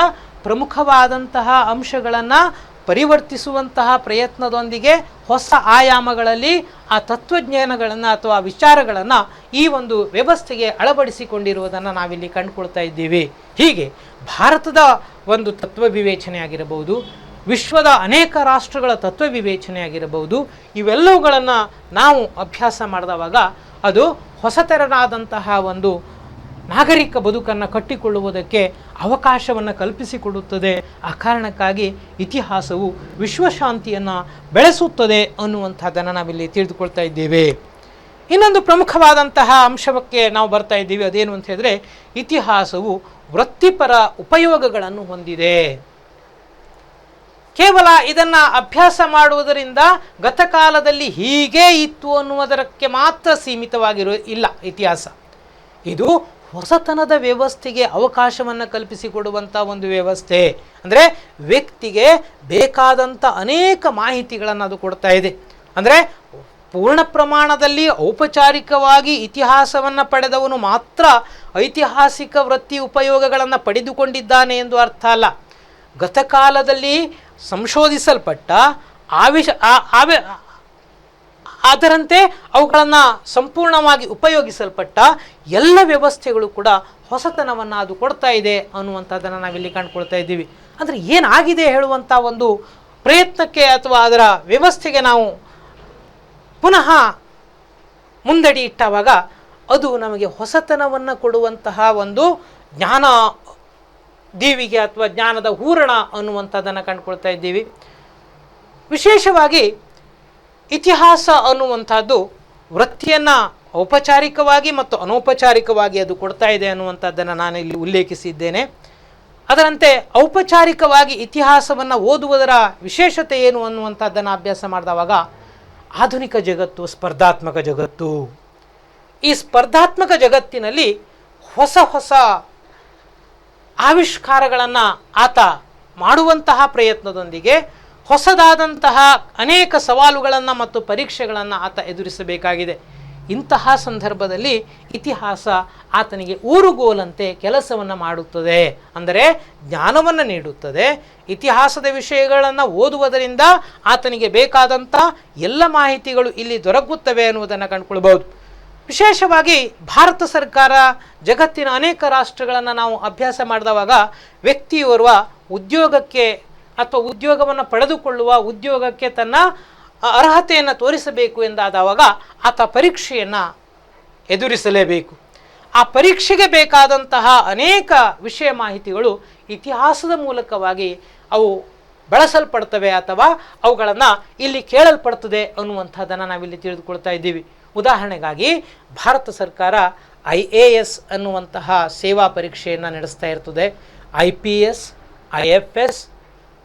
ಪ್ರಮುಖವಾದಂತಹ ಅಂಶಗಳನ್ನು ಪರಿವರ್ತಿಸುವಂತಹ ಪ್ರಯತ್ನದೊಂದಿಗೆ ಹೊಸ ಆಯಾಮಗಳಲ್ಲಿ ಆ ತತ್ವಜ್ಞಾನಗಳನ್ನು ಅಥವಾ ವಿಚಾರಗಳನ್ನು ಈ ಒಂದು ವ್ಯವಸ್ಥೆಗೆ ಅಳವಡಿಸಿಕೊಂಡಿರುವುದನ್ನು ನಾವಿಲ್ಲಿ ಕಂಡುಕೊಳ್ತಾ ಇದ್ದೀವಿ. ಹೀಗೆ ಭಾರತದ ಒಂದು ತತ್ವ ವಿವೇಚನೆ ಆಗಿರಬಹುದು, ವಿಶ್ವದ ಅನೇಕ ರಾಷ್ಟ್ರಗಳ ತತ್ವ ವಿವೇಚನೆ ಆಗಿರಬಹುದು, ಇವೆಲ್ಲವುಗಳನ್ನು ನಾವು ಅಭ್ಯಾಸ ಮಾಡಿದವಾಗ ಅದು ಹೊಸತೆರನಾದಂತಹ ಒಂದು ನಾಗರಿಕ ಬದುಕನ್ನು ಕಟ್ಟಿಕೊಳ್ಳುವುದಕ್ಕೆ ಅವಕಾಶವನ್ನು ಕಲ್ಪಿಸಿಕೊಡುತ್ತದೆ. ಆ ಕಾರಣಕ್ಕಾಗಿ ಇತಿಹಾಸವು ವಿಶ್ವಶಾಂತಿಯನ್ನು ಬೆಳೆಸುತ್ತದೆ ಅನ್ನುವಂಥದ್ದನ್ನು ನಾವಿಲ್ಲಿ ತಿಳಿದುಕೊಳ್ತಾ ಇದ್ದೇವೆ. ಇನ್ನೊಂದು ಪ್ರಮುಖವಾದಂತಹ ಅಂಶಕ್ಕೆ ನಾವು ಬರ್ತಾ ಇದ್ದೀವಿ. ಅದೇನು ಅಂತ ಹೇಳಿದ್ರೆ, ಇತಿಹಾಸವು ವೃತ್ತಿಪರ ಉಪಯೋಗಗಳನ್ನು ಹೊಂದಿದೆ. ಕೇವಲ ಇದನ್ನು ಅಭ್ಯಾಸ ಮಾಡುವುದರಿಂದ ಗತಕಾಲದಲ್ಲಿ ಹೀಗೆ ಇತ್ತು ಅನ್ನುವುದಕ್ಕೆ ಮಾತ್ರ ಸೀಮಿತವಾಗಿರೋ ಇಲ್ಲ ಇತಿಹಾಸ. ಇದು ಹೊಸತನದ ವ್ಯವಸ್ಥೆಗೆ ಅವಕಾಶವನ್ನು ಕಲ್ಪಿಸಿಕೊಡುವಂಥ ಒಂದು ವ್ಯವಸ್ಥೆ. ಅಂದರೆ ವ್ಯಕ್ತಿಗೆ ಬೇಕಾದಂಥ ಅನೇಕ ಮಾಹಿತಿಗಳನ್ನು ಅದು ಕೊಡ್ತಾ ಇದೆ. ಅಂದರೆ ಪೂರ್ಣ ಪ್ರಮಾಣದಲ್ಲಿ ಔಪಚಾರಿಕವಾಗಿ ಇತಿಹಾಸವನ್ನು ಪಡೆದವನು ಮಾತ್ರ ಐತಿಹಾಸಿಕ ವೃತ್ತಿ ಉಪಯೋಗಗಳನ್ನು ಪಡೆದುಕೊಂಡಿದ್ದಾನೆ ಎಂದು ಅರ್ಥ ಅಲ್ಲ. ಗತಕಾಲದಲ್ಲಿ ಸಂಶೋಧಿಸಲ್ಪಟ್ಟ ಅದರಂತೆ ಅವುಗಳನ್ನು ಸಂಪೂರ್ಣವಾಗಿ ಉಪಯೋಗಿಸಲ್ಪಟ್ಟ ಎಲ್ಲ ವ್ಯವಸ್ಥೆಗಳು ಕೂಡ ಹೊಸತನವನ್ನು ಅದು ಕೊಡ್ತಾ ಇದೆ ಅನ್ನುವಂಥದ್ದನ್ನು ನಾವಿಲ್ಲಿ ಕಂಡುಕೊಳ್ತಾ ಇದ್ದೀವಿ. ಅಂದರೆ ಏನಾಗಿದೆ ಹೇಳುವಂಥ ಒಂದು ಪ್ರಯತ್ನಕ್ಕೆ ಅಥವಾ ಅದರ ವ್ಯವಸ್ಥೆಗೆ ನಾವು ಪುನಃ ಮುಂದಡಿ ಇಟ್ಟಾಗ ಅದು ನಮಗೆ ಹೊಸತನವನ್ನು ಕೊಡುವಂತಹ ಒಂದು ಜ್ಞಾನ ದೀವಿಗೆ ಅಥವಾ ಜ್ಞಾನದ ಹೂರಣ ಅನ್ನುವಂಥದ್ದನ್ನು ಕಂಡುಕೊಳ್ತಾ ಇದ್ದೀವಿ. ವಿಶೇಷವಾಗಿ ಇತಿಹಾಸ ಅನ್ನುವಂಥದ್ದು ವೃತ್ತಿಯನ್ನು ಔಪಚಾರಿಕವಾಗಿ ಮತ್ತು ಅನೌಪಚಾರಿಕವಾಗಿ ಅದು ಕೊಡ್ತಾ ಇದೆ ಅನ್ನುವಂಥದ್ದನ್ನು ನಾನು ಇಲ್ಲಿ ಉಲ್ಲೇಖಿಸಿದ್ದೇನೆ. ಅದರಂತೆ ಔಪಚಾರಿಕವಾಗಿ ಇತಿಹಾಸವನ್ನು ಓದುವುದರ ವಿಶೇಷತೆ ಏನು ಅನ್ನುವಂಥದ್ದನ್ನು ಅಭ್ಯಾಸ ಮಾಡಿದವಾಗ ಆಧುನಿಕ ಜಗತ್ತು ಸ್ಪರ್ಧಾತ್ಮಕ ಜಗತ್ತು. ಈ ಸ್ಪರ್ಧಾತ್ಮಕ ಜಗತ್ತಿನಲ್ಲಿ ಹೊಸ ಹೊಸ ಆವಿಷ್ಕಾರಗಳನ್ನು ಆತ ಮಾಡುವಂತಹ ಪ್ರಯತ್ನದೊಂದಿಗೆ ಹೊಸದಾದಂತಹ ಅನೇಕ ಸವಾಲುಗಳನ್ನು ಮತ್ತು ಪರೀಕ್ಷೆಗಳನ್ನು ಆತ ಎದುರಿಸಬೇಕಾಗಿದೆ. ಇಂತಹ ಸಂದರ್ಭದಲ್ಲಿ ಇತಿಹಾಸ ಆತನಿಗೆ ಊರುಗೋಲಂತೆ ಕೆಲಸವನ್ನು ಮಾಡುತ್ತದೆ. ಅಂದರೆ ಜ್ಞಾನವನ್ನು ನೀಡುತ್ತದೆ. ಇತಿಹಾಸದ ವಿಷಯಗಳನ್ನು ಓದುವುದರಿಂದ ಆತನಿಗೆ ಬೇಕಾದಂಥ ಎಲ್ಲ ಮಾಹಿತಿಗಳು ಇಲ್ಲಿ ದೊರಕುತ್ತವೆ ಅನ್ನುವುದನ್ನು ಕಂಡುಕೊಳ್ಬಹುದು. ವಿಶೇಷವಾಗಿ ಭಾರತ ಸರ್ಕಾರ ಜಗತ್ತಿನ ಅನೇಕ ರಾಷ್ಟ್ರಗಳನ್ನು ನಾವು ಅಭ್ಯಾಸ ಮಾಡಿದವಾಗ ವ್ಯಕ್ತಿಯೋರ್ವ ಉದ್ಯೋಗಕ್ಕೆ ಅಥವಾ ಉದ್ಯೋಗವನ್ನು ಪಡೆದುಕೊಳ್ಳುವ ಉದ್ಯೋಗಕ್ಕೆ ತನ್ನ ಅರ್ಹತೆಯನ್ನು ತೋರಿಸಬೇಕು ಎಂದಾದವಾಗ ಆತ ಪರೀಕ್ಷೆಯನ್ನು ಎದುರಿಸಲೇಬೇಕು. ಆ ಪರೀಕ್ಷೆಗೆ ಬೇಕಾದಂತಹ ಅನೇಕ ವಿಷಯ ಮಾಹಿತಿಗಳು ಇತಿಹಾಸದ ಮೂಲಕವಾಗಿ ಅವು ಬಳಸಲ್ಪಡ್ತವೆ ಅಥವಾ ಅವುಗಳನ್ನು ಇಲ್ಲಿ ಕೇಳಲ್ಪಡ್ತದೆ ಅನ್ನುವಂಥದ್ದನ್ನು ನಾವಿಲ್ಲಿ ತಿಳಿದುಕೊಳ್ತಾ ಇದ್ದೀವಿ. ಉದಾಹರಣೆಗಾಗಿ ಭಾರತ ಸರ್ಕಾರ IAS ಅನ್ನುವಂತಹ ಸೇವಾ ಪರೀಕ್ಷೆಯನ್ನು ನಡೆಸ್ತಾ ಇರ್ತದೆ. IPS, IFS,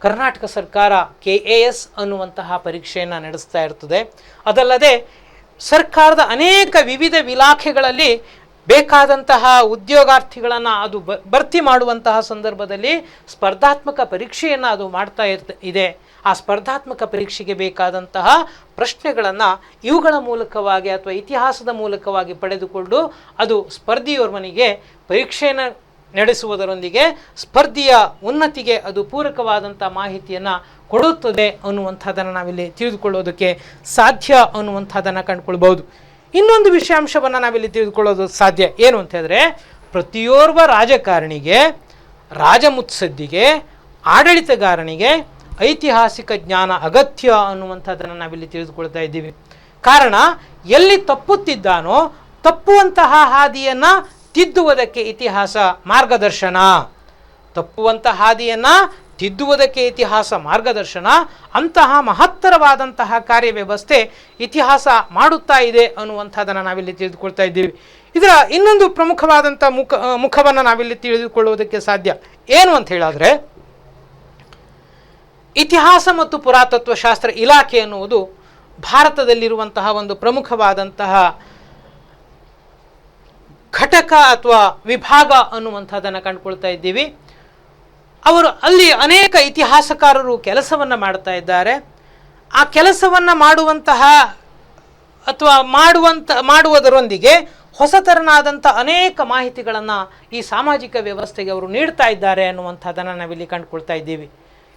ಕರ್ನಾಟಕ ಸರ್ಕಾರ KAS ಅನ್ನುವಂತಹ ಪರೀಕ್ಷೆಯನ್ನು ನಡೆಸ್ತಾ ಇರ್ತದೆ. ಅದಲ್ಲದೆ ಸರ್ಕಾರದ ಅನೇಕ ವಿವಿಧ ಇಲಾಖೆಗಳಲ್ಲಿ ಬೇಕಾದಂತಹ ಉದ್ಯೋಗಾರ್ಥಿಗಳನ್ನು ಅದು ಭರ್ತಿ ಮಾಡುವಂತಹ ಸಂದರ್ಭದಲ್ಲಿ ಸ್ಪರ್ಧಾತ್ಮಕ ಪರೀಕ್ಷೆಯನ್ನು ಅದು ಮಾಡ್ತಾ ಇದೆ. ಆ ಸ್ಪರ್ಧಾತ್ಮಕ ಪರೀಕ್ಷೆಗೆ ಬೇಕಾದಂತಹ ಪ್ರಶ್ನೆಗಳನ್ನು ಇವುಗಳ ಮೂಲಕವಾಗಿ ಅಥವಾ ಇತಿಹಾಸದ ಮೂಲಕವಾಗಿ ಪಡೆದುಕೊಂಡು ಅದು ಸ್ಪರ್ಧಿಯೋರ್ವನಿಗೆ ಪರೀಕ್ಷೆಯನ್ನು ನಡೆಸುವುದರೊಂದಿಗೆ ಸ್ಪರ್ಧೆಯ ಉನ್ನತಿಗೆ ಅದು ಪೂರಕವಾದಂಥ ಮಾಹಿತಿಯನ್ನು ಕೊಡುತ್ತದೆ ಅನ್ನುವಂಥದ್ದನ್ನು ನಾವಿಲ್ಲಿ ತಿಳಿದುಕೊಳ್ಳೋದಕ್ಕೆ ಸಾಧ್ಯ ಅನ್ನುವಂಥದ್ದನ್ನು ಕಂಡುಕೊಳ್ಬಹುದು. ಇನ್ನೊಂದು ವಿಷಯಾಂಶವನ್ನು ನಾವಿಲ್ಲಿ ತಿಳಿದುಕೊಳ್ಳೋದು ಸಾಧ್ಯ ಏನು ಅಂತ ಹೇಳಿದ್ರೆ, ಪ್ರತಿಯೋರ್ವ ರಾಜಕಾರಣಿಗೆ, ರಾಜಮುತ್ಸದ್ದಿಗೆ, ಆಡಳಿತಗಾರನಿಗೆ ಐತಿಹಾಸಿಕ ಜ್ಞಾನ ಅಗತ್ಯ ಅನ್ನುವಂಥದ್ದನ್ನು ನಾವಿಲ್ಲಿ ತಿಳಿದುಕೊಳ್ತಾ ಇದ್ದೀವಿ. ಕಾರಣ, ಎಲ್ಲಿ ತಪ್ಪುತ್ತಿದ್ದಾನೋ ತಪ್ಪುವಂತಹ ಹಾದಿಯನ್ನು ತಿದ್ದುವುದಕ್ಕೆ ಇತಿಹಾಸ ಮಾರ್ಗದರ್ಶನ, ತಪ್ಪುವಂಥ ಹಾದಿಯನ್ನು ತಿದ್ದುವುದಕ್ಕೆ ಇತಿಹಾಸ ಮಾರ್ಗದರ್ಶನ. ಅಂತಹ ಮಹತ್ತರವಾದಂತಹ ಕಾರ್ಯವ್ಯವಸ್ಥೆ ಇತಿಹಾಸ ಮಾಡುತ್ತಾ ಇದೆ ಅನ್ನುವಂಥದ್ದನ್ನು ನಾವಿಲ್ಲಿ ತಿಳಿದುಕೊಳ್ತಾ ಇದ್ದೀವಿ. ಇದರ ಇನ್ನೊಂದು ಪ್ರಮುಖವಾದಂಥ ಮುಖವನ್ನು ನಾವಿಲ್ಲಿ ತಿಳಿದುಕೊಳ್ಳುವುದಕ್ಕೆ ಸಾಧ್ಯ. ಏನು ಅಂತ ಹೇಳಿದ್ರೆ, ಇತಿಹಾಸ ಮತ್ತು ಪುರಾತತ್ವ ಶಾಸ್ತ್ರ ಇಲಾಖೆ ಎನ್ನುವುದು ಭಾರತದಲ್ಲಿರುವಂತಹ ಒಂದು ಪ್ರಮುಖವಾದಂತಹ ಘಟಕ ಅಥವಾ ವಿಭಾಗ ಅನ್ನುವಂಥದ್ದನ್ನು ಕಂಡುಕೊಳ್ತಾ ಇದ್ದೀವಿ. ಅವರು ಅಲ್ಲಿ ಅನೇಕ ಇತಿಹಾಸಕಾರರು ಕೆಲಸವನ್ನು ಮಾಡ್ತಾ ಇದ್ದಾರೆ. ಆ ಕೆಲಸವನ್ನು ಮಾಡುವುದರೊಂದಿಗೆ ಹೊಸತರನಾದಂಥ ಅನೇಕ ಮಾಹಿತಿಗಳನ್ನು ಈ ಸಾಮಾಜಿಕ ವ್ಯವಸ್ಥೆಗೆ ಅವರು ನೀಡ್ತಾ ಇದ್ದಾರೆ ಅನ್ನುವಂಥದ್ದನ್ನು ನಾವಿಲ್ಲಿ ಕಂಡುಕೊಳ್ತಾ ಇದ್ದೀವಿ.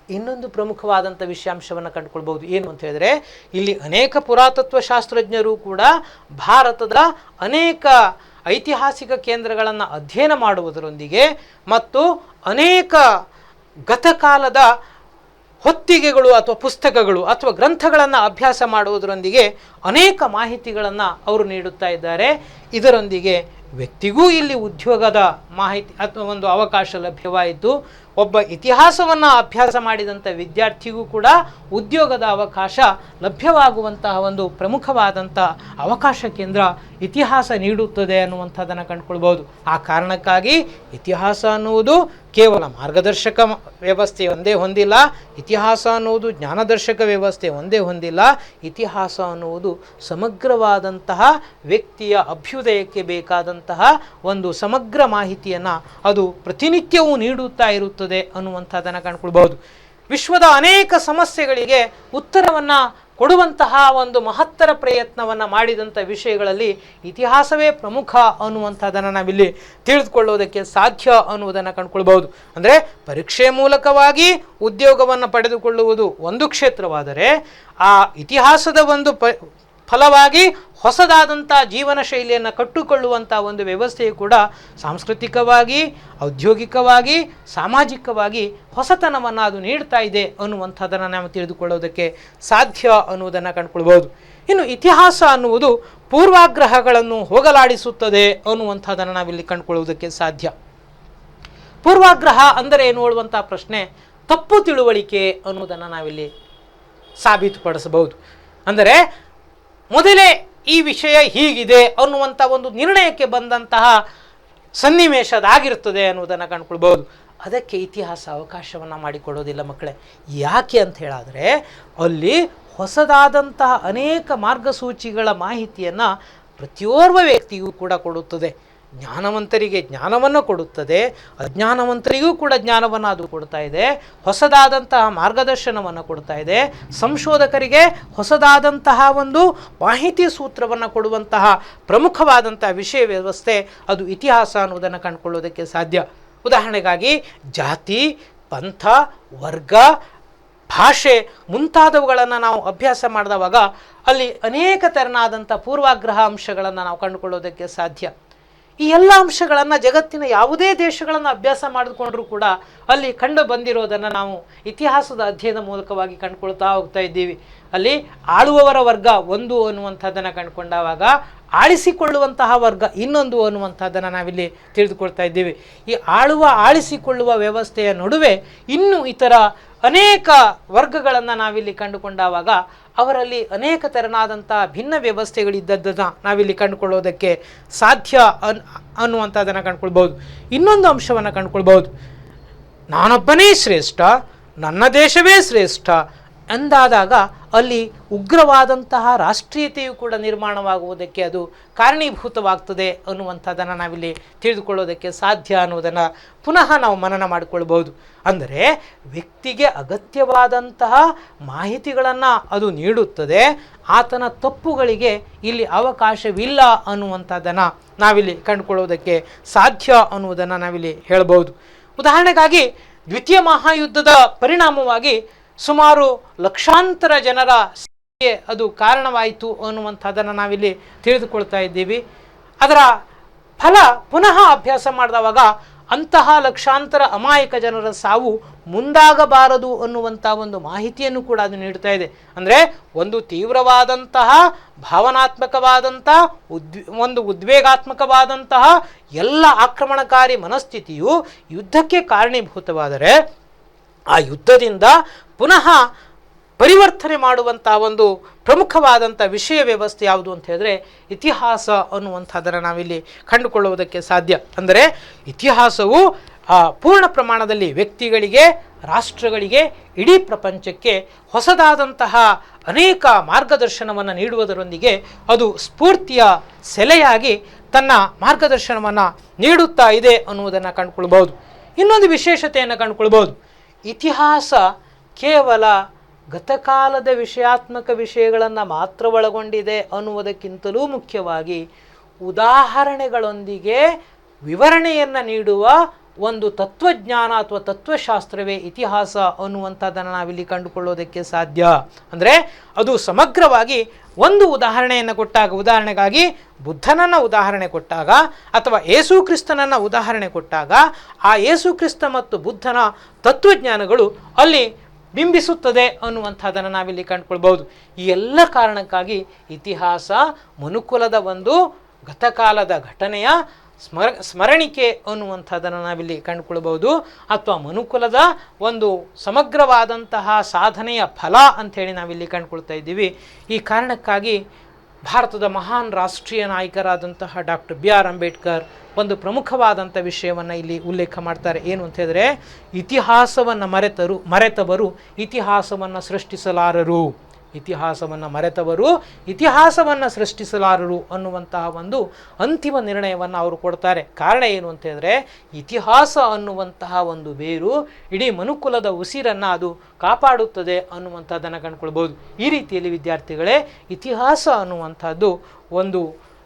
ಇನ್ನೊಂದು ಪ್ರಮುಖವಾದಂಥ ವಿಷಯಾಂಶವನ್ನು ಕಂಡುಕೊಳ್ಬಹುದು. ಏನು ಅಂತ ಹೇಳಿದ್ರೆ, ಇಲ್ಲಿ ಅನೇಕ ಪುರಾತತ್ವ ಶಾಸ್ತ್ರಜ್ಞರು ಕೂಡ ಭಾರತದ ಅನೇಕ ಐತಿಹಾಸಿಕ ಕೇಂದ್ರಗಳನ್ನು ಅಧ್ಯಯನ ಮಾಡುವುದರೊಂದಿಗೆ ಮತ್ತು ಅನೇಕ ಗತಕಾಲದ ಹೊತ್ತಿಗೆಗಳು ಅಥವಾ ಪುಸ್ತಕಗಳು ಅಥವಾ ಗ್ರಂಥಗಳನ್ನು ಅಭ್ಯಾಸ ಮಾಡುವುದರೊಂದಿಗೆ ಅನೇಕ ಮಾಹಿತಿಗಳನ್ನು ಅವರು ನೀಡುತ್ತಾ ಇದ್ದಾರೆ. ಇದರೊಂದಿಗೆ ವ್ಯಕ್ತಿಗೂ ಇಲ್ಲಿ ಉದ್ಯೋಗದ ಮಾಹಿತಿ ಅಥವಾ ಒಂದು ಅವಕಾಶ ಲಭ್ಯವಾಯಿತು. ಒಬ್ಬ ಇತಿಹಾಸವನ್ನು ಅಭ್ಯಾಸ ಮಾಡಿದಂಥ ವಿದ್ಯಾರ್ಥಿಗೂ ಕೂಡ ಉದ್ಯೋಗದ ಅವಕಾಶ ಲಭ್ಯವಾಗುವಂತಹ ಒಂದು ಪ್ರಮುಖವಾದಂಥ ಅವಕಾಶ ಕೇಂದ್ರ ಇತಿಹಾಸ ನೀಡುತ್ತದೆ ಅನ್ನುವಂಥದ್ದನ್ನು ಕಂಡುಕೊಳ್ಬೋದು. ಆ ಕಾರಣಕ್ಕಾಗಿ ಇತಿಹಾಸ ಅನ್ನುವುದು ಕೇವಲ ಮಾರ್ಗದರ್ಶಕ ವ್ಯವಸ್ಥೆ ಒಂದೇ ಹೊಂದಿಲ್ಲ, ಇತಿಹಾಸ ಅನ್ನುವುದು ಜ್ಞಾನದರ್ಶಕ ವ್ಯವಸ್ಥೆ ಒಂದೇ ಹೊಂದಿಲ್ಲ. ಇತಿಹಾಸ ಅನ್ನುವುದು ಸಮಗ್ರವಾದಂತಹ ವ್ಯಕ್ತಿಯ ಅಭ್ಯುದಯಕ್ಕೆ ಬೇಕಾದಂತಹ ಒಂದು ಸಮಗ್ರ ಮಾಹಿತಿಯನ್ನು ಅದು ಪ್ರತಿನಿತ್ಯವೂ ನೀಡುತ್ತಾ ಇರುತ್ತದೆ ಅನ್ನುವಂಥದ್ದನ್ನು ಕಂಡುಕೊಳ್ಬಹುದು. ವಿಶ್ವದ ಅನೇಕ ಸಮಸ್ಯೆಗಳಿಗೆ ಉತ್ತರವನ್ನು ಕೊಡುವಂತಹ ಒಂದು ಮಹತ್ತರ ಪ್ರಯತ್ನವನ್ನು ಮಾಡಿದಂಥ ವಿಷಯಗಳಲ್ಲಿ ಇತಿಹಾಸವೇ ಪ್ರಮುಖ ಅನ್ನುವಂಥದ್ದನ್ನು ನಾವಿಲ್ಲಿ ತಿಳಿದುಕೊಳ್ಳೋದಕ್ಕೆ ಸಾಧ್ಯ ಅನ್ನುವುದನ್ನು ಕಂಡುಕೊಳ್ಬಹುದು. ಅಂದರೆ ಪರೀಕ್ಷೆ ಮೂಲಕವಾಗಿ ಉದ್ಯೋಗವನ್ನು ಪಡೆದುಕೊಳ್ಳುವುದು ಒಂದು ಕ್ಷೇತ್ರವಾದರೆ, ಆ ಇತಿಹಾಸದ ಒಂದು ಫಲವಾಗಿ ಹೊಸದಾದಂಥ ಜೀವನ ಶೈಲಿಯನ್ನು ಕಟ್ಟಿಕೊಳ್ಳುವಂಥ ಒಂದು ವ್ಯವಸ್ಥೆಯು ಕೂಡ ಸಾಂಸ್ಕೃತಿಕವಾಗಿ, ಔದ್ಯೋಗಿಕವಾಗಿ, ಸಾಮಾಜಿಕವಾಗಿ ಹೊಸತನವನ್ನು ಅದು ನೀಡ್ತಾ ಇದೆ ಅನ್ನುವಂಥದ್ದನ್ನು ನಾವು ತಿಳಿದುಕೊಳ್ಳೋದಕ್ಕೆ ಸಾಧ್ಯ ಅನ್ನುವುದನ್ನು ಕಂಡುಕೊಳ್ಬೋದು. ಇನ್ನು ಇತಿಹಾಸ ಅನ್ನುವುದು ಪೂರ್ವಾಗ್ರಹಗಳನ್ನು ಹೋಗಲಾಡಿಸುತ್ತದೆ ಅನ್ನುವಂಥದ್ದನ್ನು ನಾವಿಲ್ಲಿ ಕಂಡುಕೊಳ್ಳುವುದಕ್ಕೆ ಸಾಧ್ಯ. ಪೂರ್ವಾಗ್ರಹ ಅಂದರೆ ಏನು ಹೇಳುವಂಥ ಪ್ರಶ್ನೆ ತಪ್ಪು ತಿಳುವಳಿಕೆ ಅನ್ನುವುದನ್ನು ನಾವಿಲ್ಲಿ ಸಾಬೀತುಪಡಿಸಬಹುದು. ಅಂದರೆ ಮೊದಲೇ ಈ ವಿಷಯ ಹೀಗಿದೆ ಅನ್ನುವಂಥ ಒಂದು ನಿರ್ಣಯಕ್ಕೆ ಬಂದಂತಹ ಸನ್ನಿವೇಶದಾಗಿರ್ತದೆ ಅನ್ನುವುದನ್ನು ಕಂಡುಕೊಳ್ಬೋದು. ಅದಕ್ಕೆ ಇತಿಹಾಸ ಅವಕಾಶವನ್ನು ಮಾಡಿಕೊಡೋದಿಲ್ಲ ಮಕ್ಕಳೇ. ಯಾಕೆ ಅಂತ ಹೇಳಿದ್ರೆ, ಅಲ್ಲಿ ಹೊಸದಾದಂತಹ ಅನೇಕ ಮಾರ್ಗಸೂಚಿಗಳ ಮಾಹಿತಿಯನ್ನು ಪ್ರತಿಯೋರ್ವ ವ್ಯಕ್ತಿಗೂ ಕೂಡ ಕೊಡುತ್ತದೆ. ಜ್ಞಾನವಂತರಿಗೆ ಜ್ಞಾನವನ್ನು ಕೊಡುತ್ತದೆ, ಅಜ್ಞಾನವಂತರಿಗೂ ಕೂಡ ಜ್ಞಾನವನ್ನು ಅದು ಕೊಡ್ತಾ ಇದೆ. ಹೊಸದಾದಂತಹ ಮಾರ್ಗದರ್ಶನವನ್ನು ಕೊಡ್ತಾ ಇದೆ. ಸಂಶೋಧಕರಿಗೆ ಹೊಸದಾದಂತಹ ಒಂದು ಮಾಹಿತಿ ಸೂತ್ರವನ್ನು ಕೊಡುವಂತಹ ಪ್ರಮುಖವಾದಂತಹ ವಿಷಯ ವ್ಯವಸ್ಥೆ ಅದು ಇತಿಹಾಸ ಅನ್ನುವುದನ್ನು ಕಂಡುಕೊಳ್ಳೋದಕ್ಕೆ ಸಾಧ್ಯ. ಉದಾಹರಣೆಗಾಗಿ ಜಾತಿ, ಪಂಥ, ವರ್ಗ, ಭಾಷೆ ಮುಂತಾದವುಗಳನ್ನು ನಾವು ಅಭ್ಯಾಸ ಮಾಡಿದವಾಗ ಅಲ್ಲಿ ಅನೇಕ ತೆರನಾದಂಥ ಪೂರ್ವಾಗ್ರಹ ಅಂಶಗಳನ್ನು ನಾವು ಕಂಡುಕೊಳ್ಳೋದಕ್ಕೆ ಸಾಧ್ಯ. ಈ ಎಲ್ಲ ಅಂಶಗಳನ್ನು ಜಗತ್ತಿನ ಯಾವುದೇ ದೇಶಗಳನ್ನು ಅಭ್ಯಾಸ ಮಾಡಿಕೊಂಡ್ರೂ ಕೂಡ ಅಲ್ಲಿ ಕಂಡು ಬಂದಿರೋದನ್ನು ನಾವು ಇತಿಹಾಸದ ಅಧ್ಯಯನದ ಮೂಲಕವಾಗಿ ಕಂಡುಕೊಳ್ತಾ ಹೋಗ್ತಾ ಇದ್ದೀವಿ. ಅಲ್ಲಿ ಆಳುವವರ ವರ್ಗ ಒಂದು ಅನ್ನುವಂಥದ್ದನ್ನು ಕಂಡುಕೊಂಡಾಗ ಆಳಿಸಿಕೊಳ್ಳುವಂತಹ ವರ್ಗ ಇನ್ನೊಂದು ಅನ್ನುವಂಥದ್ದನ್ನು ನಾವಿಲ್ಲಿ ತಿಳಿದುಕೊಳ್ತಾ ಇದ್ದೀವಿ. ಈ ಆಳಿಸಿಕೊಳ್ಳುವ ವ್ಯವಸ್ಥೆಯ ನಡುವೆ ಇನ್ನೂ ಇತರ ಅನೇಕ ವರ್ಗಗಳನ್ನು ನಾವಿಲ್ಲಿ ಕಂಡುಕೊಂಡಾಗ ಅವರಲ್ಲಿ ಅನೇಕ ತೆರನಾದಂಥ ಭಿನ್ನ ವ್ಯವಸ್ಥೆಗಳಿದ್ದದ್ದನ್ನು ನಾವಿಲ್ಲಿ ಕಂಡುಕೊಳ್ಳೋದಕ್ಕೆ ಸಾಧ್ಯ ಅನ್ನುವಂಥದ್ದನ್ನು ಕಂಡುಕೊಳ್ಬೋದು. ಇನ್ನೊಂದು ಅಂಶವನ್ನು ಕಂಡುಕೊಳ್ಬೋದು. ನಾನೊಬ್ಬನೇ ಶ್ರೇಷ್ಠ, ನನ್ನ ದೇಶವೇ ಶ್ರೇಷ್ಠ ಎಂದಾದಾಗ ಅಲ್ಲಿ ಉಗ್ರವಾದಂತಹ ರಾಷ್ಟ್ರೀಯತೆಯು ಕೂಡ ನಿರ್ಮಾಣವಾಗುವುದಕ್ಕೆ ಅದು ಕಾರಣೀಭೂತವಾಗ್ತದೆ ಅನ್ನುವಂಥದ್ದನ್ನು ನಾವಿಲ್ಲಿ ತಿಳಿದುಕೊಳ್ಳೋದಕ್ಕೆ ಸಾಧ್ಯ ಅನ್ನುವುದನ್ನು ಪುನಃ ನಾವು ಮನನ ಮಾಡಿಕೊಳ್ಬೋದು. ಅಂದರೆ ವ್ಯಕ್ತಿಗೆ ಅಗತ್ಯವಾದಂತಹ ಮಾಹಿತಿಗಳನ್ನು ಅದು ನೀಡುತ್ತದೆ, ಆತನ ತಪ್ಪುಗಳಿಗೆ ಇಲ್ಲಿ ಅವಕಾಶವಿಲ್ಲ ಅನ್ನುವಂಥದ್ದನ್ನು ನಾವಿಲ್ಲಿ ಕಂಡುಕೊಳ್ಳೋದಕ್ಕೆ ಸಾಧ್ಯ ಅನ್ನುವುದನ್ನು ನಾವಿಲ್ಲಿ ಹೇಳ್ಬೋದು. ಉದಾಹರಣೆಗಾಗಿ ದ್ವಿತೀಯ ಮಹಾಯುದ್ಧದ ಪರಿಣಾಮವಾಗಿ ಸುಮಾರು ಲಕ್ಷಾಂತರ ಜನರ ಸಾವಿಗೆ ಅದು ಕಾರಣವಾಯಿತು ಅನ್ನುವಂಥದ್ದನ್ನು ನಾವಿಲ್ಲಿ ತಿಳಿದುಕೊಳ್ತಾ ಇದ್ದೀವಿ. ಅದರ ಫಲ ಪುನಃ ಅಭ್ಯಾಸ ಮಾಡಿದವಾಗ ಅಂತಹ ಲಕ್ಷಾಂತರ ಅಮಾಯಕ ಜನರ ಸಾವು ಮುಂದಾಗಬಾರದು ಅನ್ನುವಂಥ ಒಂದು ಮಾಹಿತಿಯನ್ನು ಕೂಡ ಅದು ನೀಡ್ತಾ ಇದೆ. ಅಂದರೆ ಒಂದು ತೀವ್ರವಾದಂತಹ ಭಾವನಾತ್ಮಕವಾದಂಥ ಒಂದು ಉದ್ವೇಗಾತ್ಮಕವಾದಂತಹ ಎಲ್ಲ ಆಕ್ರಮಣಕಾರಿ ಮನಸ್ಥಿತಿಯು ಯುದ್ಧಕ್ಕೆ ಕಾರಣೀಭೂತವಾದರೆ ಆ ಯುದ್ಧದಿಂದ ಪುನಃ ಪರಿವರ್ತನೆ ಮಾಡುವಂಥ ಒಂದು ಪ್ರಮುಖವಾದಂಥ ವಿಷಯ ವ್ಯವಸ್ಥೆ ಯಾವುದು ಅಂತ ಹೇಳಿದ್ರೆ ಇತಿಹಾಸ ಅನ್ನುವಂಥದ್ದನ್ನು ನಾವಿಲ್ಲಿ ಕಂಡುಕೊಳ್ಳುವುದಕ್ಕೆ ಸಾಧ್ಯ. ಅಂದರೆ ಇತಿಹಾಸವು ಪೂರ್ಣ ಪ್ರಮಾಣದಲ್ಲಿ ವ್ಯಕ್ತಿಗಳಿಗೆ, ರಾಷ್ಟ್ರಗಳಿಗೆ, ಇಡೀ ಪ್ರಪಂಚಕ್ಕೆ ಹೊಸದಾದಂತಹ ಅನೇಕ ಮಾರ್ಗದರ್ಶನವನ್ನು ನೀಡುವುದರೊಂದಿಗೆ ಅದು ಸ್ಫೂರ್ತಿಯ ಸೆಲೆಯಾಗಿ ತನ್ನ ಮಾರ್ಗದರ್ಶನವನ್ನು ನೀಡುತ್ತಾ ಇದೆ ಅನ್ನುವುದನ್ನು ಕಂಡುಕೊಳ್ಬೋದು. ಇನ್ನೊಂದು ವಿಶೇಷತೆಯನ್ನು ಕಂಡುಕೊಳ್ಬೋದು. ಇತಿಹಾಸ ಕೇವಲ ಗತಕಾಲದ ವಿಷಯಾತ್ಮಕ ವಿಷಯಗಳನ್ನು ಮಾತ್ರ ಒಳಗೊಂಡಿದೆ ಅನ್ನುವುದಕ್ಕಿಂತಲೂ ಮುಖ್ಯವಾಗಿ ಉದಾಹರಣೆಗಳೊಂದಿಗೆ ವಿವರಣೆಯನ್ನು ನೀಡುವ ಒಂದು ತತ್ವಜ್ಞಾನ ಅಥವಾ ತತ್ವಶಾಸ್ತ್ರವೇ ಇತಿಹಾಸ ಅನ್ನುವಂಥದ್ದನ್ನು ನಾವಿಲ್ಲಿ ಕಂಡುಕೊಳ್ಳೋದಕ್ಕೆ ಸಾಧ್ಯ. ಅಂದರೆ ಅದು ಸಮಗ್ರವಾಗಿ ಒಂದು ಉದಾಹರಣೆಯನ್ನು ಕೊಟ್ಟಾಗ, ಉದಾಹರಣೆಗಾಗಿ ಬುದ್ಧನನ್ನು ಉದಾಹರಣೆ ಕೊಟ್ಟಾಗ ಅಥವಾ ಯೇಸು ಕ್ರಿಸ್ತನನ್ನು ಉದಾಹರಣೆ ಕೊಟ್ಟಾಗ ಆ ಯೇಸು ಕ್ರಿಸ್ತ ಮತ್ತು ಬುದ್ಧನ ತತ್ವಜ್ಞಾನಗಳು ಅಲ್ಲಿ ಬಿಂಬಿಸುತ್ತದೆ ಅನ್ನುವಂಥದ್ದನ್ನು ನಾವಿಲ್ಲಿ ಕಂಡುಕೊಳ್ಬೋದು. ಈ ಎಲ್ಲ ಕಾರಣಕ್ಕಾಗಿ ಇತಿಹಾಸ ಮನುಕುಲದ ಒಂದು ಗತಕಾಲದ ಘಟನೆಯ ಸ್ಮರಣಿಕೆ ಅನ್ನುವಂಥದ್ದನ್ನು ನಾವಿಲ್ಲಿ ಕಂಡುಕೊಳ್ಬೋದು, ಅಥವಾ ಮನುಕುಲದ ಒಂದು ಸಮಗ್ರವಾದಂತಹ ಸಾಧನೆಯ ಫಲ ಅಂಥೇಳಿ ನಾವಿಲ್ಲಿ ಕಂಡುಕೊಳ್ತಾ ಇದ್ದೀವಿ. ಈ ಕಾರಣಕ್ಕಾಗಿ ಭಾರತದ ಮಹಾನ್ ರಾಷ್ಟ್ರೀಯ ನಾಯಕರಾದಂತಹ ಡಾಕ್ಟರ್ BR ಅಂಬೇಡ್ಕರ್ ಒಂದು ಪ್ರಮುಖವಾದಂಥ ವಿಷಯವನ್ನು ಇಲ್ಲಿ ಉಲ್ಲೇಖ ಮಾಡ್ತಾರೆ. ಏನು ಅಂತ ಹೇಳಿದ್ರೆ, ಇತಿಹಾಸವನ್ನು ಮರೆತವರು ಇತಿಹಾಸವನ್ನು ಸೃಷ್ಟಿಸಲಾರರು, ಇತಿಹಾಸವನ್ನು ಮರೆತವರು ಇತಿಹಾಸವನ್ನು ಸೃಷ್ಟಿಸಲಾರರು ಅನ್ನುವಂತಹ ಒಂದು ಅಂತಿಮ ನಿರ್ಣಯವನ್ನು ಅವರು ಕೊಡ್ತಾರೆ. ಕಾರಣ ಏನು ಅಂತ ಹೇಳಿದ್ರೆ, ಇತಿಹಾಸ ಅನ್ನುವಂತಹ ಒಂದು ಬೇರು ಇಡೀ ಮನುಕುಲದ ಉಸಿರನ್ನು ಅದು ಕಾಪಾಡುತ್ತದೆ ಅನ್ನುವಂಥದ್ದನ್ನು ಕಂಡುಕೊಳ್ಬೋದು. ಈ ರೀತಿಯಲ್ಲಿ ವಿದ್ಯಾರ್ಥಿಗಳೇ, ಇತಿಹಾಸ ಅನ್ನುವಂಥದ್ದು ಒಂದು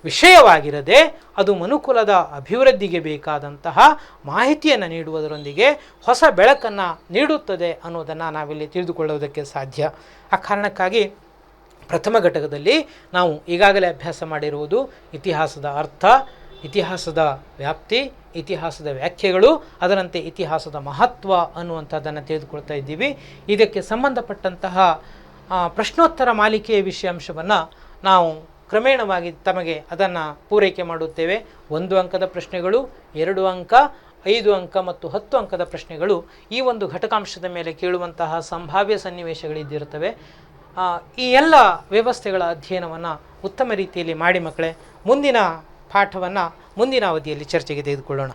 ವಿಷಯವಾಗಿರದೆ ಅದು ಮನುಕುಲದ ಅಭಿವೃದ್ಧಿಗೆ ಬೇಕಾದಂತಹ ಮಾಹಿತಿಯನ್ನು ನೀಡುವುದರೊಂದಿಗೆ ಹೊಸ ಬೆಳಕನ್ನು ನೀಡುತ್ತದೆ ಅನ್ನೋದನ್ನು ನಾವಿಲ್ಲಿ ತಿಳಿದುಕೊಳ್ಳುವುದಕ್ಕೆ ಸಾಧ್ಯ. ಆ ಕಾರಣಕ್ಕಾಗಿ ಪ್ರಥಮ ಘಟಕದಲ್ಲಿ ನಾವು ಈಗಾಗಲೇ ಅಭ್ಯಾಸ ಮಾಡಿರುವುದು ಇತಿಹಾಸದ ಅರ್ಥ, ಇತಿಹಾಸದ ವ್ಯಾಪ್ತಿ, ಇತಿಹಾಸದ ವ್ಯಾಖ್ಯೆಗಳು, ಅದರಂತೆ ಇತಿಹಾಸದ ಮಹತ್ವ ಅನ್ನುವಂಥದ್ದನ್ನು ತಿಳಿದುಕೊಳ್ತಾ ಇದ್ದೀವಿ. ಇದಕ್ಕೆ ಸಂಬಂಧಪಟ್ಟಂತಹ ಪ್ರಶ್ನೋತ್ತರ ಮಾಲಿಕೆಯ ವಿಷಯಾಂಶವನ್ನು ನಾವು ಕ್ರಮೇಣವಾಗಿ ತಮಗೆ ಅದನ್ನು ಪೂರೈಕೆ ಮಾಡುತ್ತೇವೆ. 1 ಅಂಕದ ಪ್ರಶ್ನೆಗಳು, 2 ಅಂಕ, 5 ಅಂಕ ಮತ್ತು 10 ಅಂಕದ ಪ್ರಶ್ನೆಗಳು ಈ ಒಂದು ಘಟಕಾಂಶದ ಮೇಲೆ ಕೇಳುವಂತಹ ಸಂಭಾವ್ಯ ಸನ್ನಿವೇಶಗಳಿದ್ದಿರುತ್ತವೆ. ಈ ಎಲ್ಲ ವ್ಯವಸ್ಥೆಗಳ ಅಧ್ಯಯನವನ್ನು ಉತ್ತಮ ರೀತಿಯಲ್ಲಿ ಮಾಡಿ ಮಕ್ಕಳೇ, ಮುಂದಿನ ಪಾಠವನ್ನು ಮುಂದಿನ ಅವಧಿಯಲ್ಲಿ ಚರ್ಚೆಗೆ ತೆಗೆದುಕೊಳ್ಳೋಣ.